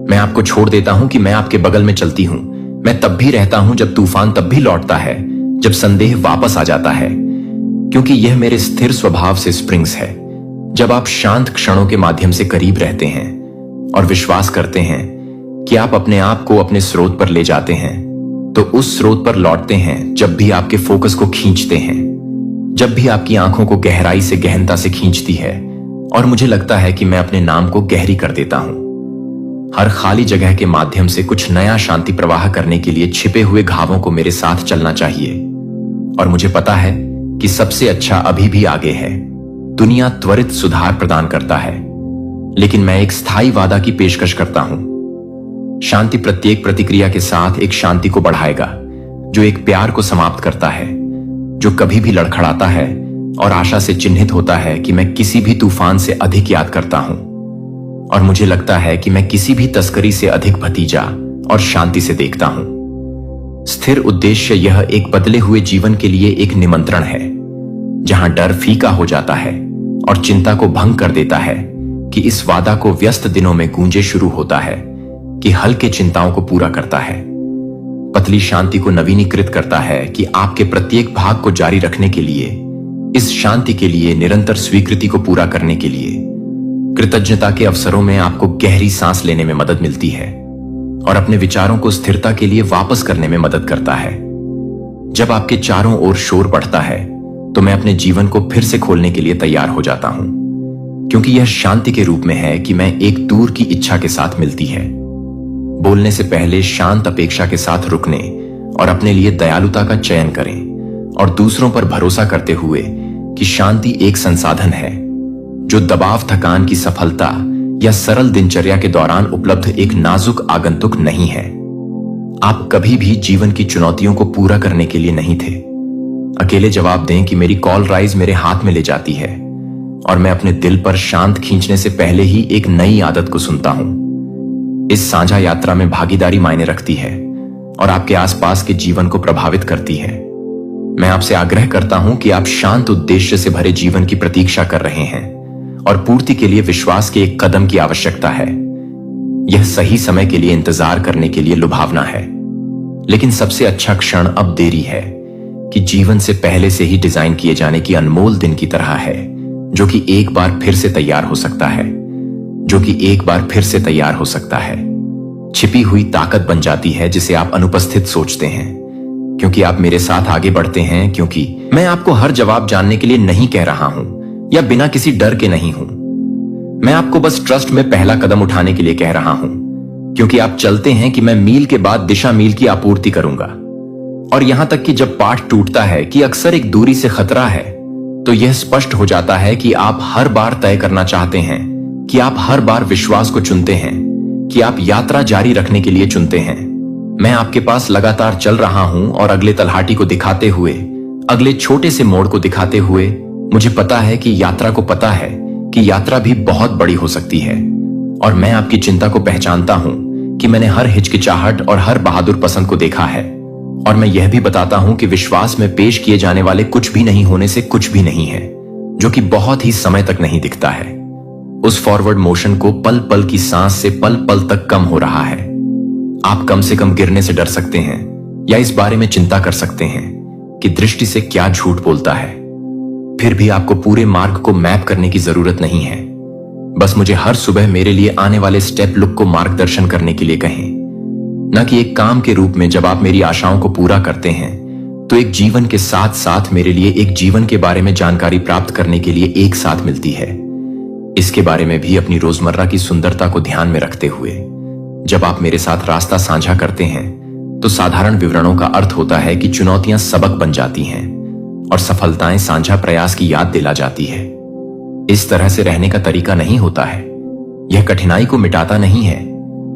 मैं आपको छोड़ देता हूं कि मैं आपके बगल में चलती हूं। मैं तब भी रहता हूं जब तूफान तब भी लौटता है, जब संदेह वापस आ जाता है, क्योंकि यह मेरे स्थिर स्वभाव से स्प्रिंग्स है। जब आप शांत क्षणों के माध्यम से करीब रहते हैं और विश्वास करते हैं कि आप अपने आप को अपने स्रोत पर ले जाते हैं, तो उस स्रोत पर लौटते हैं जब भी आपके फोकस को खींचते हैं, जब भी आपकी आंखों को गहराई से गहनता से खींचती है और मुझे लगता है कि मैं अपने नाम को गहरी कर देता हूं। हर खाली जगह के माध्यम से कुछ नया शांति प्रवाह करने के लिए छिपे हुए घावों को मेरे साथ चलना चाहिए और मुझे पता है कि सबसे अच्छा अभी भी आगे है। दुनिया त्वरित सुधार प्रदान करता है, लेकिन मैं एक स्थायी वादा की पेशकश करता हूं। शांति प्रत्येक प्रतिक्रिया के साथ एक शांति को बढ़ाएगा जो एक प्यार को समाप्त करता है, जो कभी भी लड़खड़ाता है और आशा से चिन्हित होता है कि मैं किसी भी तूफान से अधिक याद करता हूं और मुझे लगता है कि मैं किसी भी तस्करी से अधिक भतीजा और शांति से देखता हूं। स्थिर उद्देश्य यह एक बदले हुए जीवन के लिए एक निमंत्रण है, जहां डर फीका हो जाता है और चिंता को भंग कर देता है कि इस वादा को व्यस्त दिनों में गूंजे शुरू होता है कि हल्के चिंताओं को पूरा करता है। पतली शांति को नवीनीकृत करता है कि आपके प्रत्येक भाग को जारी रखने के लिए, इस शांति के लिए निरंतर स्वीकृति को पूरा करने के लिए, कृतज्ञता के अवसरों में आपको गहरी सांस लेने में मदद मिलती है और अपने विचारों को स्थिरता के लिए वापस करने में मदद करता है। जब आपके चारों ओर शोर बढ़ता है, तो मैं अपने जीवन को फिर से खोलने के लिए तैयार हो जाता हूं, क्योंकि यह शांति के रूप में है कि मैं एक दूर की इच्छा के साथ मिलती है। बोलने से पहले शांत अपेक्षा के साथ रुकने और अपने लिए दयालुता का चयन करें और दूसरों पर भरोसा करते हुए कि शांति एक संसाधन है जो दबाव, थकान की सफलता या सरल दिनचर्या के दौरान उपलब्ध एक नाजुक आगंतुक नहीं है। आप कभी भी जीवन की चुनौतियों को पूरा करने के लिए नहीं थे। अकेले जवाब दें कि मेरी कॉल राइज मेरे हाथ में ले जाती है और मैं अपने दिल पर शांत खींचने से पहले ही एक नई आदत को सुनता हूं। इस साझा यात्रा में भागीदारी मायने रखती है और आपके आसपास के जीवन को प्रभावित करती है। मैं आपसे आग्रह करता हूं कि आप शांत उद्देश्य से भरे जीवन की प्रतीक्षा कर रहे हैं और पूर्ति के लिए विश्वास के एक कदम की आवश्यकता है। यह सही समय के लिए इंतजार करने के लिए लुभावना है, लेकिन सबसे अच्छा क्षण अब देरी है कि जीवन से पहले से ही डिजाइन किए जाने की अनमोल दिन की तरह है, जो कि एक बार फिर से तैयार हो सकता है, जो कि एक बार फिर से तैयार हो सकता है। छिपी हुई ताकत बन जाती है जिसे आप अनुपस्थित सोचते हैं, क्योंकि आप मेरे साथ आगे बढ़ते हैं, क्योंकि मैं आपको हर जवाब जानने के लिए नहीं कह रहा हूं या बिना किसी डर के नहीं हूं। मैं आपको बस ट्रस्ट में पहला कदम उठाने के लिए कह रहा हूं, क्योंकि आप चलते हैं कि मैं मील के बाद दिशा मील की आपूर्ति करूंगा। और यहां तक कि जब पाठ टूटता है कि अक्सर एक दूरी से खतरा है, तो यह स्पष्ट हो जाता है कि आप हर बार तय करना चाहते हैं, कि आप हर बार विश्वास को चुनते हैं, कि आप यात्रा जारी रखने के लिए चुनते हैं। मैं आपके पास लगातार चल रहा हूं और अगले तलहाटी को दिखाते हुए, अगले छोटे से मोड़ को दिखाते हुए, मुझे पता है कि यात्रा को पता है कि यात्रा भी बहुत बड़ी हो सकती है। और मैं आपकी चिंता को पहचानता हूं कि मैंने हर हिचकिचाहट और हर बहादुर पसंद को देखा है। और मैं यह भी बताता हूं कि विश्वास में पेश किए जाने वाले कुछ भी नहीं होने से कुछ भी नहीं है, जो कि बहुत ही समय तक नहीं दिखता है। उस फॉरवर्ड मोशन को पल पल की सांस से पल पल तक कम हो रहा है। आप कम से कम गिरने से डर सकते हैं या इस बारे में चिंता कर सकते हैं कि दृष्टि से क्या झूठ बोलता है। फिर भी आपको पूरे मार्ग को मैप करने की जरूरत नहीं है। बस मुझे हर सुबह मेरे लिए आने वाले स्टेप लुक को मार्गदर्शन करने के लिए कहें, न कि एक काम के रूप में। जब आप मेरी आशाओं को पूरा करते हैं, तो एक जीवन के साथ साथ मेरे लिए एक जीवन के बारे में जानकारी प्राप्त करने के लिए एक साथ मिलती है। इसके बारे में भी अपनी रोजमर्रा की सुंदरता को ध्यान में रखते हुए। जब आप मेरे साथ रास्ता साझा करते हैं, तो साधारण विवरणों का अर्थ होता है कि चुनौतियां सबक बन जाती हैं और सफलताएं साझा प्रयास की याद दिला जाती है। इस तरह से रहने का तरीका नहीं होता है। यह कठिनाई को मिटाता नहीं है,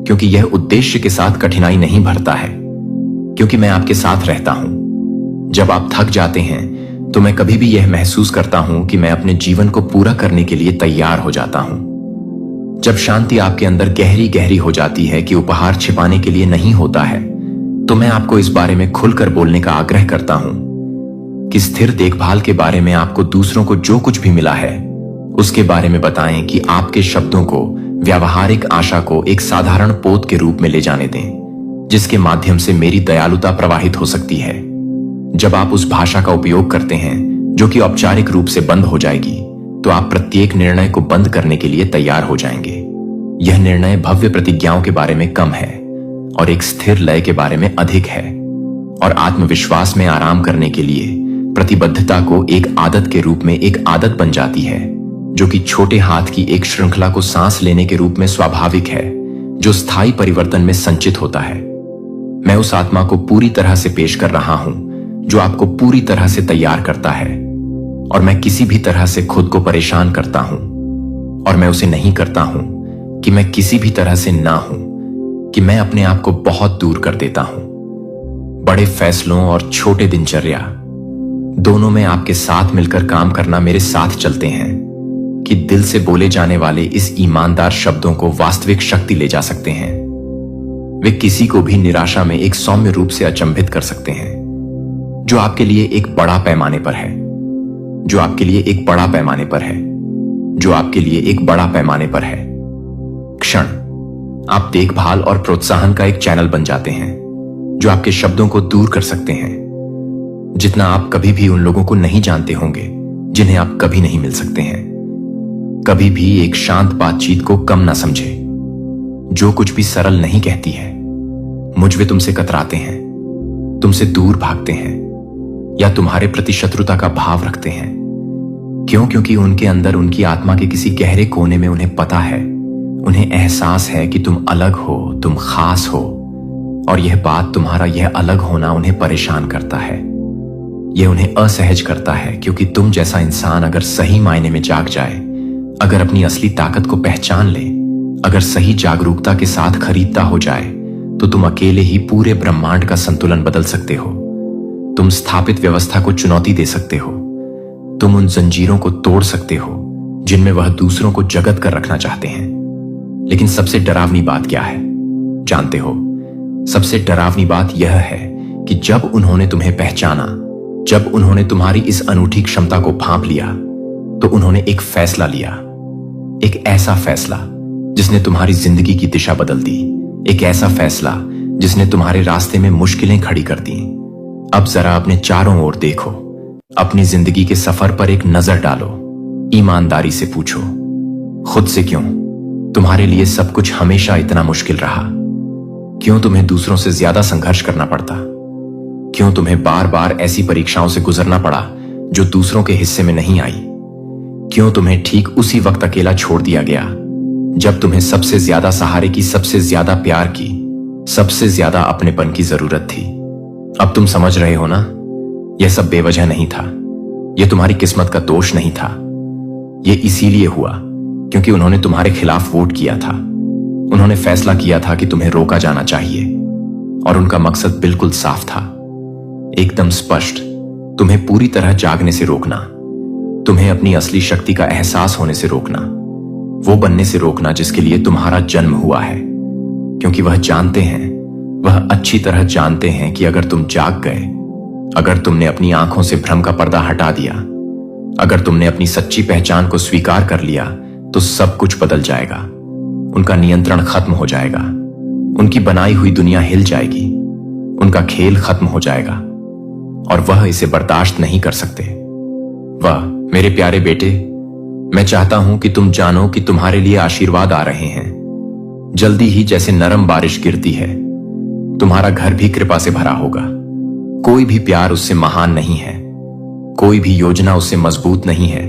क्योंकि यह उद्देश्य के साथ कठिनाई नहीं भरता है, क्योंकि मैं आपके साथ रहता हूं। जब आप थक जाते हैं, तो मैं कभी भी यह महसूस करता हूं कि मैं अपने जीवन को पूरा करने के लिए तैयार हो जाता हूं। जब शांति आपके अंदर गहरी गहरी हो जाती है कि उपहार छिपाने के लिए नहीं होता है, तो मैं आपको इस बारे में खुलकर बोलने का आग्रह करता हूं कि स्थिर देखभाल के बारे में आपको दूसरों को जो कुछ भी मिला है, उसके बारे में बताएं कि आपके शब्दों को, व्यावहारिक आशा को एक साधारण पोत के रूप में ले जाने दें, जिसके माध्यम से मेरी दयालुता प्रवाहित हो सकती है। जब आप उस भाषा का उपयोग करते हैं जो कि औपचारिक रूप से बंद हो जाएगी, तो आप प्रत्येक निर्णय को बंद करने के लिए तैयार हो जाएंगे। यह निर्णय भव्य प्रतिज्ञाओं के बारे में कम है और एक स्थिर लय के बारे में अधिक है, और आत्मविश्वास में आराम करने के लिए प्रतिबद्धता को एक आदत के रूप में एक आदत बन जाती है, जो कि छोटे हाथ की एक श्रृंखला को सांस लेने के रूप में स्वाभाविक है, जो स्थायी परिवर्तन में संचित होता है। मैं उस आत्मा को पूरी तरह से पेश कर रहा हूं जो आपको पूरी तरह से तैयार करता है, और मैं किसी भी तरह से खुद को परेशान करता हूं, और मैं उसे नहीं करता हूं कि मैं किसी भी तरह से ना हूं, कि मैं अपने आप को बहुत दूर कर देता हूं। बड़े फैसलों और छोटे दिनचर्या दोनों में आपके साथ मिलकर काम करना मेरे साथ चलते हैं कि दिल से बोले जाने वाले इस ईमानदार शब्दों को वास्तविक शक्ति ले जा सकते हैं। वे किसी को भी निराशा में एक सौम्य रूप से अचंभित कर सकते हैं, जो आपके लिए एक बड़ा पैमाने पर है, जो आपके लिए एक बड़ा पैमाने पर है, जो आपके लिए एक बड़ा पैमाने पर है। क्षण आप देखभाल और प्रोत्साहन का एक चैनल बन जाते हैं, जो आपके शब्दों को दूर कर सकते हैं, जितना आप कभी भी उन लोगों को नहीं जानते होंगे जिन्हें आप कभी नहीं मिल सकते हैं। कभी भी एक शांत बातचीत को कम ना समझे, जो कुछ भी सरल नहीं कहती है। मुझ वे तुमसे कतराते हैं, तुमसे दूर भागते हैं, या तुम्हारे प्रति शत्रुता का भाव रखते हैं। क्यों? क्योंकि उनके अंदर, उनकी आत्मा के किसी गहरे कोने में उन्हें पता है, उन्हें एहसास है कि तुम अलग हो, तुम खास हो, और यह बात, तुम्हारा यह अलग होना उन्हें परेशान करता है। यह उन्हें असहज करता है, क्योंकि तुम जैसा इंसान अगर सही मायने में जाग जाए, अगर अपनी असली ताकत को पहचान ले, अगर सही जागरूकता के साथ खरीदता हो जाए, तो तुम अकेले ही पूरे ब्रह्मांड का संतुलन बदल सकते हो। तुम स्थापित व्यवस्था को चुनौती दे सकते हो। तुम उन जंजीरों को तोड़ सकते हो जिनमें वह दूसरों को जकड़ कर रखना चाहते हैं। लेकिन सबसे डरावनी बात क्या है, जानते हो? सबसे डरावनी बात यह है कि जब उन्होंने तुम्हें पहचाना, जब उन्होंने तुम्हारी इस अनूठी क्षमता को भांप लिया, तो उन्होंने एक फैसला लिया, एक ऐसा फैसला जिसने तुम्हारी जिंदगी की दिशा बदल दी, एक ऐसा फैसला जिसने तुम्हारे रास्ते में मुश्किलें खड़ी कर दी। अब जरा अपने चारों ओर देखो, अपनी जिंदगी के सफर पर एक नजर डालो, ईमानदारी से पूछो खुद से, क्यों तुम्हारे लिए सब कुछ हमेशा इतना मुश्किल रहा? क्यों तुम्हें दूसरों से ज्यादा संघर्ष करना पड़ता? क्यों तुम्हें बार बार ऐसी परीक्षाओं से गुजरना पड़ा जो दूसरों के हिस्से में नहीं आई? क्यों तुम्हें ठीक उसी वक्त अकेला छोड़ दिया गया जब तुम्हें सबसे ज्यादा सहारे की, सबसे ज्यादा प्यार की, सबसे ज्यादा अपनेपन की जरूरत थी? अब तुम समझ रहे हो ना, यह सब बेवजह नहीं था, यह तुम्हारी किस्मत का दोष नहीं था। यह इसीलिए हुआ क्योंकि उन्होंने तुम्हारे खिलाफ वोट किया था। उन्होंने फैसला किया था कि तुम्हें रोका जाना चाहिए, और उनका मकसद बिल्कुल साफ था, एकदम स्पष्ट, तुम्हें पूरी तरह जागने से रोकना, तुम्हें अपनी असली शक्ति का एहसास होने से रोकना, वो बनने से रोकना जिसके लिए तुम्हारा जन्म हुआ है। क्योंकि वह जानते हैं, वह अच्छी तरह जानते हैं कि अगर तुम जाग गए, अगर तुमने अपनी आंखों से भ्रम का पर्दा हटा दिया, अगर तुमने अपनी सच्ची पहचान को स्वीकार कर लिया, तो सब कुछ बदल जाएगा। उनका नियंत्रण खत्म हो जाएगा, उनकी बनाई हुई दुनिया हिल जाएगी, उनका खेल खत्म हो जाएगा, और वह इसे बर्दाश्त नहीं कर सकते। वह, मेरे प्यारे बेटे, मैं चाहता हूं कि तुम जानो कि तुम्हारे लिए आशीर्वाद आ रहे हैं। जल्दी ही जैसे नरम बारिश गिरती है, तुम्हारा घर भी कृपा से भरा होगा। कोई भी प्यार उससे महान नहीं है, कोई भी योजना उससे मजबूत नहीं है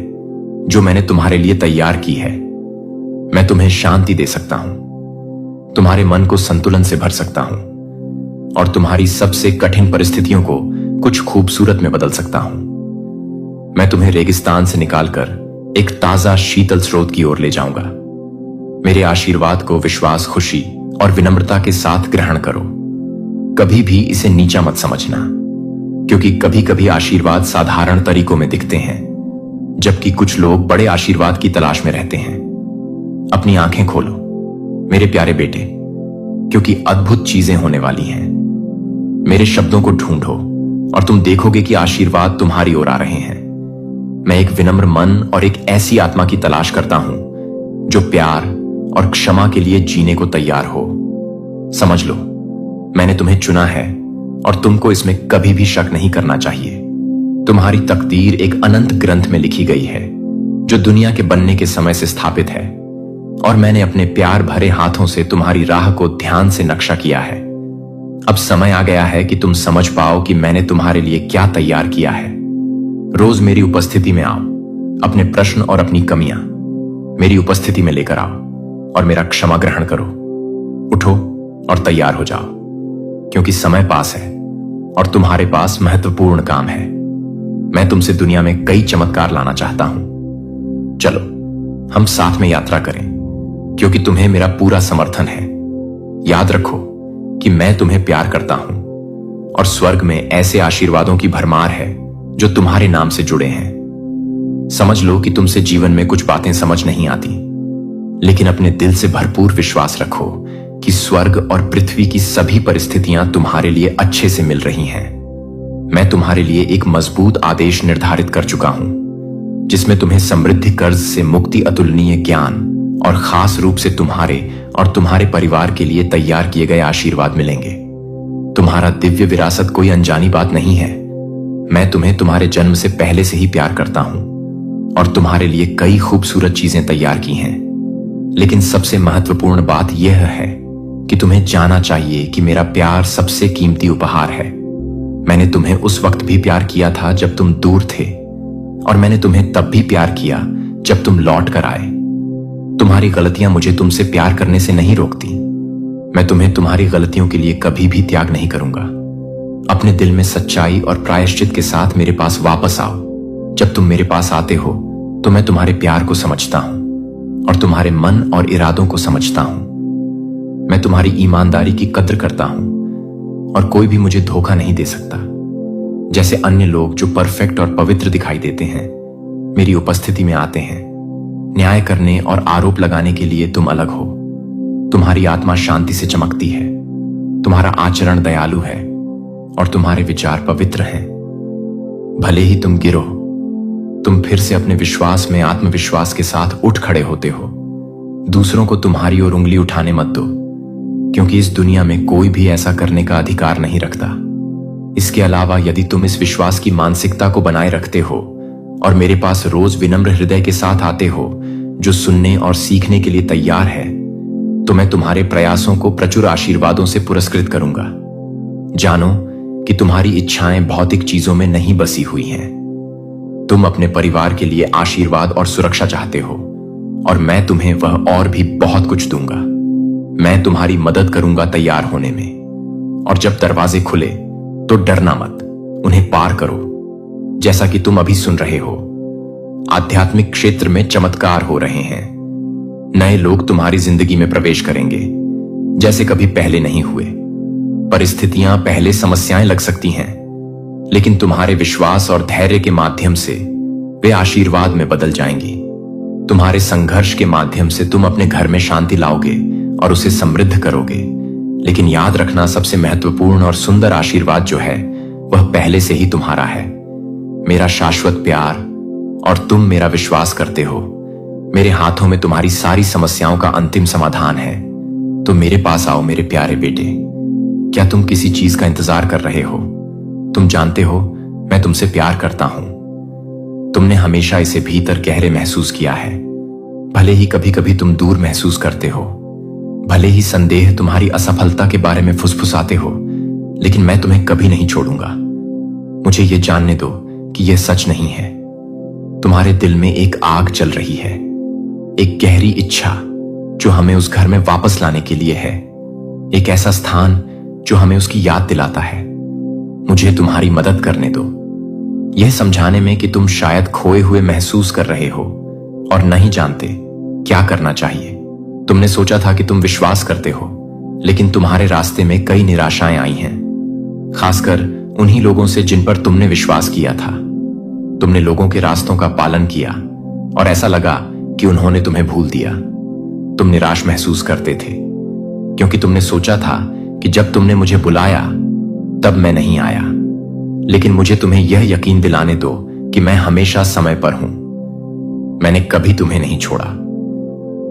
जो मैंने तुम्हारे लिए तैयार की है। मैं तुम्हें शांति दे सकता हूं, तुम्हारे मन को संतुलन से भर सकता हूं, और तुम्हारी सबसे कठिन परिस्थितियों को कुछ खूबसूरत में बदल सकता हूं। मैं तुम्हें रेगिस्तान से निकालकर एक ताजा शीतल स्रोत की ओर ले जाऊंगा। मेरे आशीर्वाद को विश्वास, खुशी और विनम्रता के साथ ग्रहण करो। कभी भी इसे नीचा मत समझना, क्योंकि कभी कभी आशीर्वाद साधारण तरीकों में दिखते हैं, जबकि कुछ लोग बड़े आशीर्वाद की तलाश में रहते हैं। अपनी आंखें खोलो मेरे प्यारे बेटे, क्योंकि अद्भुत चीजें होने वाली हैं। मेरे शब्दों को ढूंढो और तुम देखोगे कि आशीर्वाद तुम्हारी ओर आ रहे हैं। मैं एक विनम्र मन और एक ऐसी आत्मा की तलाश करता हूं जो प्यार और क्षमा के लिए जीने को तैयार हो। समझ लो, मैंने तुम्हें चुना है और तुमको इसमें कभी भी शक नहीं करना चाहिए। तुम्हारी तकदीर एक अनंत ग्रंथ में लिखी गई है जो दुनिया के बनने के समय से स्थापित है, और मैंने अपने प्यार भरे हाथों से तुम्हारी राह को ध्यान से नक्शा किया है। अब समय आ गया है कि तुम समझ पाओ कि मैंने तुम्हारे लिए क्या तैयार किया है। रोज मेरी उपस्थिति में आओ, अपने प्रश्न और अपनी कमियां मेरी उपस्थिति में लेकर आओ और मेरा क्षमा ग्रहण करो। उठो और तैयार हो जाओ, क्योंकि समय पास है और तुम्हारे पास महत्वपूर्ण काम है। मैं तुमसे दुनिया में कई चमत्कार लाना चाहता हूं। चलो हम साथ में यात्रा करें, क्योंकि तुम्हें मेरा पूरा समर्थन है। याद रखो कि मैं तुम्हें प्यार करता हूं, और स्वर्ग में ऐसे आशीर्वादों की भरमार है जो तुम्हारे नाम से जुड़े हैं। समझ लो कि तुमसे जीवन में कुछ बातें समझ नहीं आती, लेकिन अपने दिल से भरपूर विश्वास रखो कि स्वर्ग और पृथ्वी की सभी परिस्थितियां तुम्हारे लिए अच्छे से मिल रही हैं। मैं तुम्हारे लिए एक मजबूत आदेश निर्धारित कर चुका हूं, जिसमें तुम्हें समृद्धि कर्ज से मुक्ति, अतुलनीय ज्ञान और खास रूप से तुम्हारे और तुम्हारे परिवार के लिए तैयार किए गए आशीर्वाद मिलेंगे। तुम्हारा दिव्य विरासत कोई अनजानी बात नहीं है। मैं तुम्हें तुम्हारे जन्म से पहले से ही प्यार करता हूं और तुम्हारे लिए कई खूबसूरत चीजें तैयार की हैं। लेकिन सबसे महत्वपूर्ण बात यह है कि तुम्हें जाना चाहिए कि मेरा प्यार सबसे कीमती उपहार है। मैंने तुम्हें उस वक्त भी प्यार किया था जब तुम दूर थे, और मैंने तुम्हें तब भी प्यार किया जब तुम लौट कर आए। तुम्हारी गलतियां मुझे तुमसे प्यार करने से नहीं रोकती। मैं तुम्हें तुम्हारी गलतियों के लिए कभी भी त्याग नहीं करूंगा। अपने दिल में सच्चाई और प्रायश्चित के साथ मेरे पास वापस आओ। जब तुम मेरे पास आते हो तो मैं तुम्हारे प्यार को समझता हूं और तुम्हारे मन और इरादों को समझता हूं। मैं तुम्हारी ईमानदारी की कद्र करता हूं, और कोई भी मुझे धोखा नहीं दे सकता। जैसे अन्य लोग जो परफेक्ट और पवित्र दिखाई देते हैं, मेरी उपस्थिति में आते हैं न्याय करने और आरोप लगाने के लिए, तुम अलग हो। तुम्हारी आत्मा शांति से चमकती है, तुम्हारा आचरण दयालु है और तुम्हारे विचार पवित्र हैं। भले ही तुम गिरो, तुम फिर से अपने विश्वास में आत्मविश्वास के साथ उठ खड़े होते हो। दूसरों को तुम्हारी ओर उंगली उठाने मत दो, क्योंकि इस दुनिया में कोई भी ऐसा करने का अधिकार नहीं रखता। इसके अलावा यदि तुम इस विश्वास की मानसिकता को बनाए रखते हो और मेरे पास रोज विनम्र हृदय के साथ आते हो, जो सुनने और सीखने के लिए तैयार है, तो मैं तुम्हारे प्रयासों को प्रचुर आशीर्वादों से पुरस्कृत करूंगा। जानो कि तुम्हारी इच्छाएं भौतिक चीजों में नहीं बसी हुई हैं। तुम अपने परिवार के लिए आशीर्वाद और सुरक्षा चाहते हो, और मैं तुम्हें वह और भी बहुत कुछ दूंगा। मैं तुम्हारी मदद करूंगा तैयार होने में, और जब दरवाजे खुले तो डरना मत, उन्हें पार करो। जैसा कि तुम अभी सुन रहे हो, आध्यात्मिक क्षेत्र में चमत्कार हो रहे हैं। नए लोग तुम्हारी जिंदगी में प्रवेश करेंगे जैसे कभी पहले नहीं हुए। परिस्थितियां पहले समस्याएं लग सकती हैं, लेकिन तुम्हारे विश्वास और धैर्य के माध्यम से वे आशीर्वाद में बदल जाएंगी। तुम्हारे संघर्ष के माध्यम से तुम अपने घर में शांति लाओगे और उसे समृद्ध करोगे। लेकिन याद रखना, सबसे महत्वपूर्ण और सुंदर आशीर्वाद जो है वह पहले से ही तुम्हारा है। मेरा शाश्वत प्यार, और तुम मेरा विश्वास करते हो। मेरे हाथों में तुम्हारी सारी समस्याओं का अंतिम समाधान है। तो मेरे पास आओ मेरे प्यारे बेटे। क्या तुम किसी चीज का इंतजार कर रहे हो? तुम जानते हो मैं तुमसे प्यार करता हूं। तुमने हमेशा इसे भीतर गहरे महसूस किया है। भले ही कभी कभी तुम दूर महसूस करते हो, भले ही संदेह तुम्हारी असफलता के बारे में फुसफुसाते हो, लेकिन मैं तुम्हें कभी नहीं छोड़ूंगा। मुझे यह जानने दो कि यह सच नहीं है। तुम्हारे दिल में एक आग जल रही है, एक गहरी इच्छा जो हमें उस घर में वापस लाने के लिए है, एक ऐसा स्थान जो हमें उसकी याद दिलाता है। मुझे तुम्हारी मदद करने दो, यह समझाने में कि तुम शायद खोए हुए महसूस कर रहे हो और नहीं जानते क्या करना चाहिए। तुमने सोचा था कि तुम विश्वास करते हो, लेकिन तुम्हारे रास्ते में कई निराशाएं आई हैं, खासकर उन्हीं लोगों से जिन पर तुमने विश्वास किया था। तुमने लोगों के रास्तों का पालन किया और ऐसा लगा कि उन्होंने तुम्हें भूल दिया। तुम निराश महसूस करते थे, क्योंकि तुमने सोचा था कि जब तुमने मुझे बुलाया तब मैं नहीं आया। लेकिन मुझे तुम्हें यह यकीन दिलाने दो कि मैं हमेशा समय पर हूं। मैंने कभी तुम्हें नहीं छोड़ा।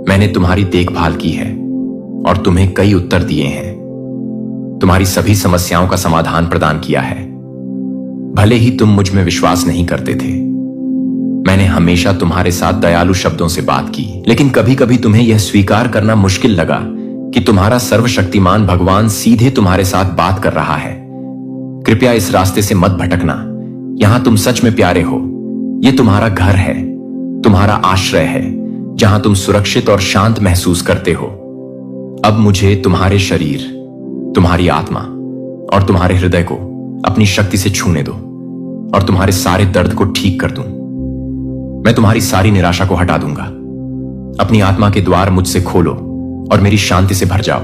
मैंने तुम्हारी देखभाल की है और तुम्हें कई उत्तर दिए हैं। तुम्हारी सभी समस्याओं का समाधान प्रदान किया है। भले ही तुम मुझ में विश्वास नहीं करते थे, मैंने हमेशा तुम्हारे साथ दयालु शब्दों से बात की। लेकिन कभी कभी तुम्हें यह स्वीकार करना मुश्किल लगा कि तुम्हारा सर्वशक्तिमान भगवान सीधे तुम्हारे साथ बात कर रहा है। कृपया इस रास्ते से मत भटकना। यहां तुम सच में प्यारे हो। यह तुम्हारा घर है, तुम्हारा आश्रय है, जहां तुम सुरक्षित और शांत महसूस करते हो। अब मुझे तुम्हारे शरीर, तुम्हारी आत्मा और तुम्हारे हृदय को अपनी शक्ति से छूने दो और तुम्हारे सारे दर्द को ठीक कर दूं। मैं तुम्हारी सारी निराशा को हटा दूंगा। अपनी आत्मा के द्वार मुझसे खोलो और मेरी शांति से भर जाओ।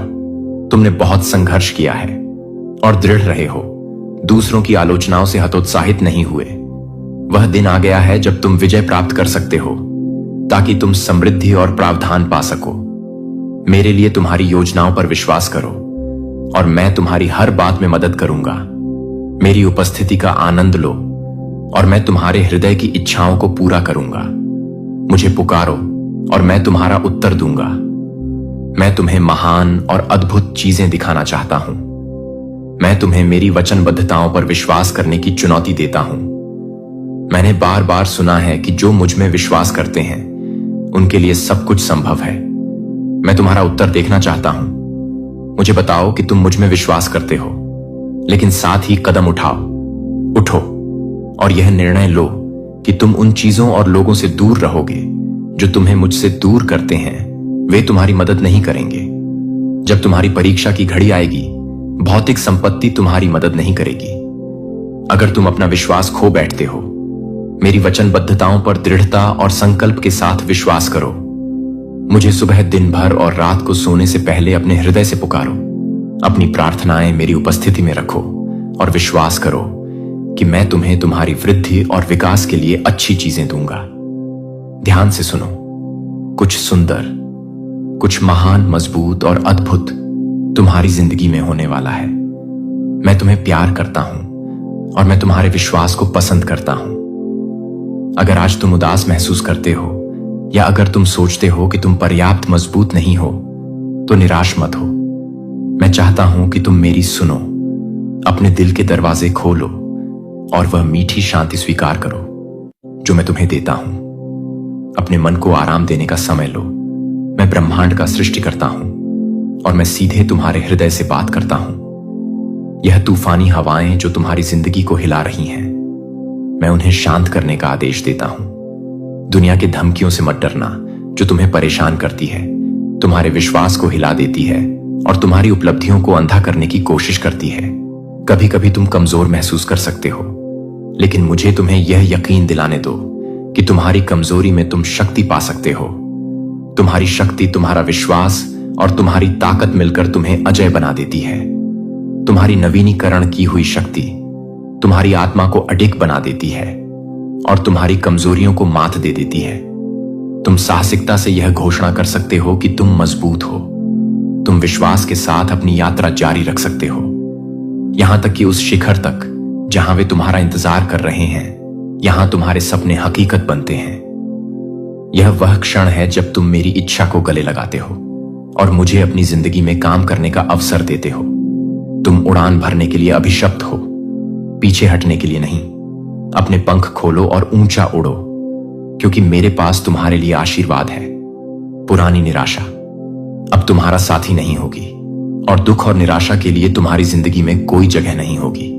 तुमने बहुत संघर्ष किया है और दृढ़ रहे हो। दूसरों की आलोचनाओं से हतोत्साहित नहीं हुए। वह दिन आ गया है जब तुम विजय प्राप्त कर सकते हो, ताकि तुम समृद्धि और प्रावधान पा सको। मेरे लिए तुम्हारी योजनाओं पर विश्वास करो और मैं तुम्हारी हर बात में मदद करूंगा। मेरी उपस्थिति का आनंद लो और मैं तुम्हारे हृदय की इच्छाओं को पूरा करूंगा। मुझे पुकारो और मैं तुम्हारा उत्तर दूंगा। मैं तुम्हें महान और अद्भुत चीजें दिखाना चाहता हूं। मैं तुम्हें मेरी वचनबद्धताओं पर विश्वास करने की चुनौती देता हूं। मैंने बार बार सुना है कि जो मुझ में विश्वास करते हैं उनके लिए सब कुछ संभव है। मैं तुम्हारा उत्तर देखना चाहता हूं। मुझे बताओ कि तुम मुझ में विश्वास करते हो, लेकिन साथ ही कदम उठो और यह निर्णय लो कि तुम उन चीजों और लोगों से दूर रहोगे जो तुम्हें मुझसे दूर करते हैं। वे तुम्हारी मदद नहीं करेंगे। जब तुम्हारी परीक्षा की घड़ी आएगी, भौतिक संपत्ति तुम्हारी मदद नहीं करेगी। अगर तुम अपना विश्वास खो बैठते हो, मेरी वचनबद्धताओं पर दृढ़ता और संकल्प के साथ विश्वास करो। मुझे सुबह, दिन भर और रात को सोने से पहले अपने हृदय से पुकारो। अपनी प्रार्थनाएं मेरी उपस्थिति में रखो और विश्वास करो कि मैं तुम्हें तुम्हारी वृद्धि और विकास के लिए अच्छी चीजें दूंगा। ध्यान से सुनो। कुछ सुंदर, कुछ महान, मजबूत और अद्भुत तुम्हारी जिंदगी में होने वाला है। मैं तुम्हें प्यार करता हूं और मैं तुम्हारे विश्वास को पसंद करता हूं। अगर आज तुम उदास महसूस करते हो, या अगर तुम सोचते हो कि तुम पर्याप्त मजबूत नहीं हो तो निराश मत हो। मैं चाहता हूं कि तुम मेरी सुनो, अपने दिल के दरवाजे खोलो और वह मीठी शांति स्वीकार करो जो मैं तुम्हें देता हूं। अपने मन को आराम देने का समय लो। मैं ब्रह्मांड का सृष्टि करता हूं और मैं सीधे तुम्हारे हृदय से बात करता हूं। यह तूफानी हवाएं जो तुम्हारी जिंदगी को हिला रही हैं, मैं उन्हें शांत करने का आदेश देता हूं। दुनिया की धमकियों से मत डरना जो तुम्हें परेशान करती है, तुम्हारे विश्वास को हिला देती है और तुम्हारी उपलब्धियों को अंधा करने की कोशिश करती है। कभी कभी तुम कमजोर महसूस कर सकते हो, लेकिन मुझे तुम्हें यह यकीन दिलाने दो कि तुम्हारी कमजोरी में तुम शक्ति पा सकते हो। तुम्हारी शक्ति, तुम्हारा विश्वास और तुम्हारी ताकत मिलकर तुम्हें अजय बना देती है। तुम्हारी नवीनीकरण की हुई शक्ति तुम्हारी आत्मा को अडिग बना देती है और तुम्हारी कमजोरियों को मात दे देती है। तुम साहसिकता से यह घोषणा कर सकते हो कि तुम मजबूत हो। तुम विश्वास के साथ अपनी यात्रा जारी रख सकते हो, यहां तक कि उस शिखर तक जहां वे तुम्हारा इंतजार कर रहे हैं। यहां तुम्हारे सपने हकीकत बनते हैं। यह वह क्षण है जब तुम मेरी इच्छा को गले लगाते हो और मुझे अपनी जिंदगी में काम करने का अवसर देते हो। तुम उड़ान भरने के लिए अभिशप्त हो, पीछे हटने के लिए नहीं। अपने पंख खोलो और ऊंचा उड़ो, क्योंकि मेरे पास तुम्हारे लिए आशीर्वाद है। पुरानी निराशा अब तुम्हारा साथी नहीं होगी और दुख और निराशा के लिए तुम्हारी जिंदगी में कोई जगह नहीं होगी।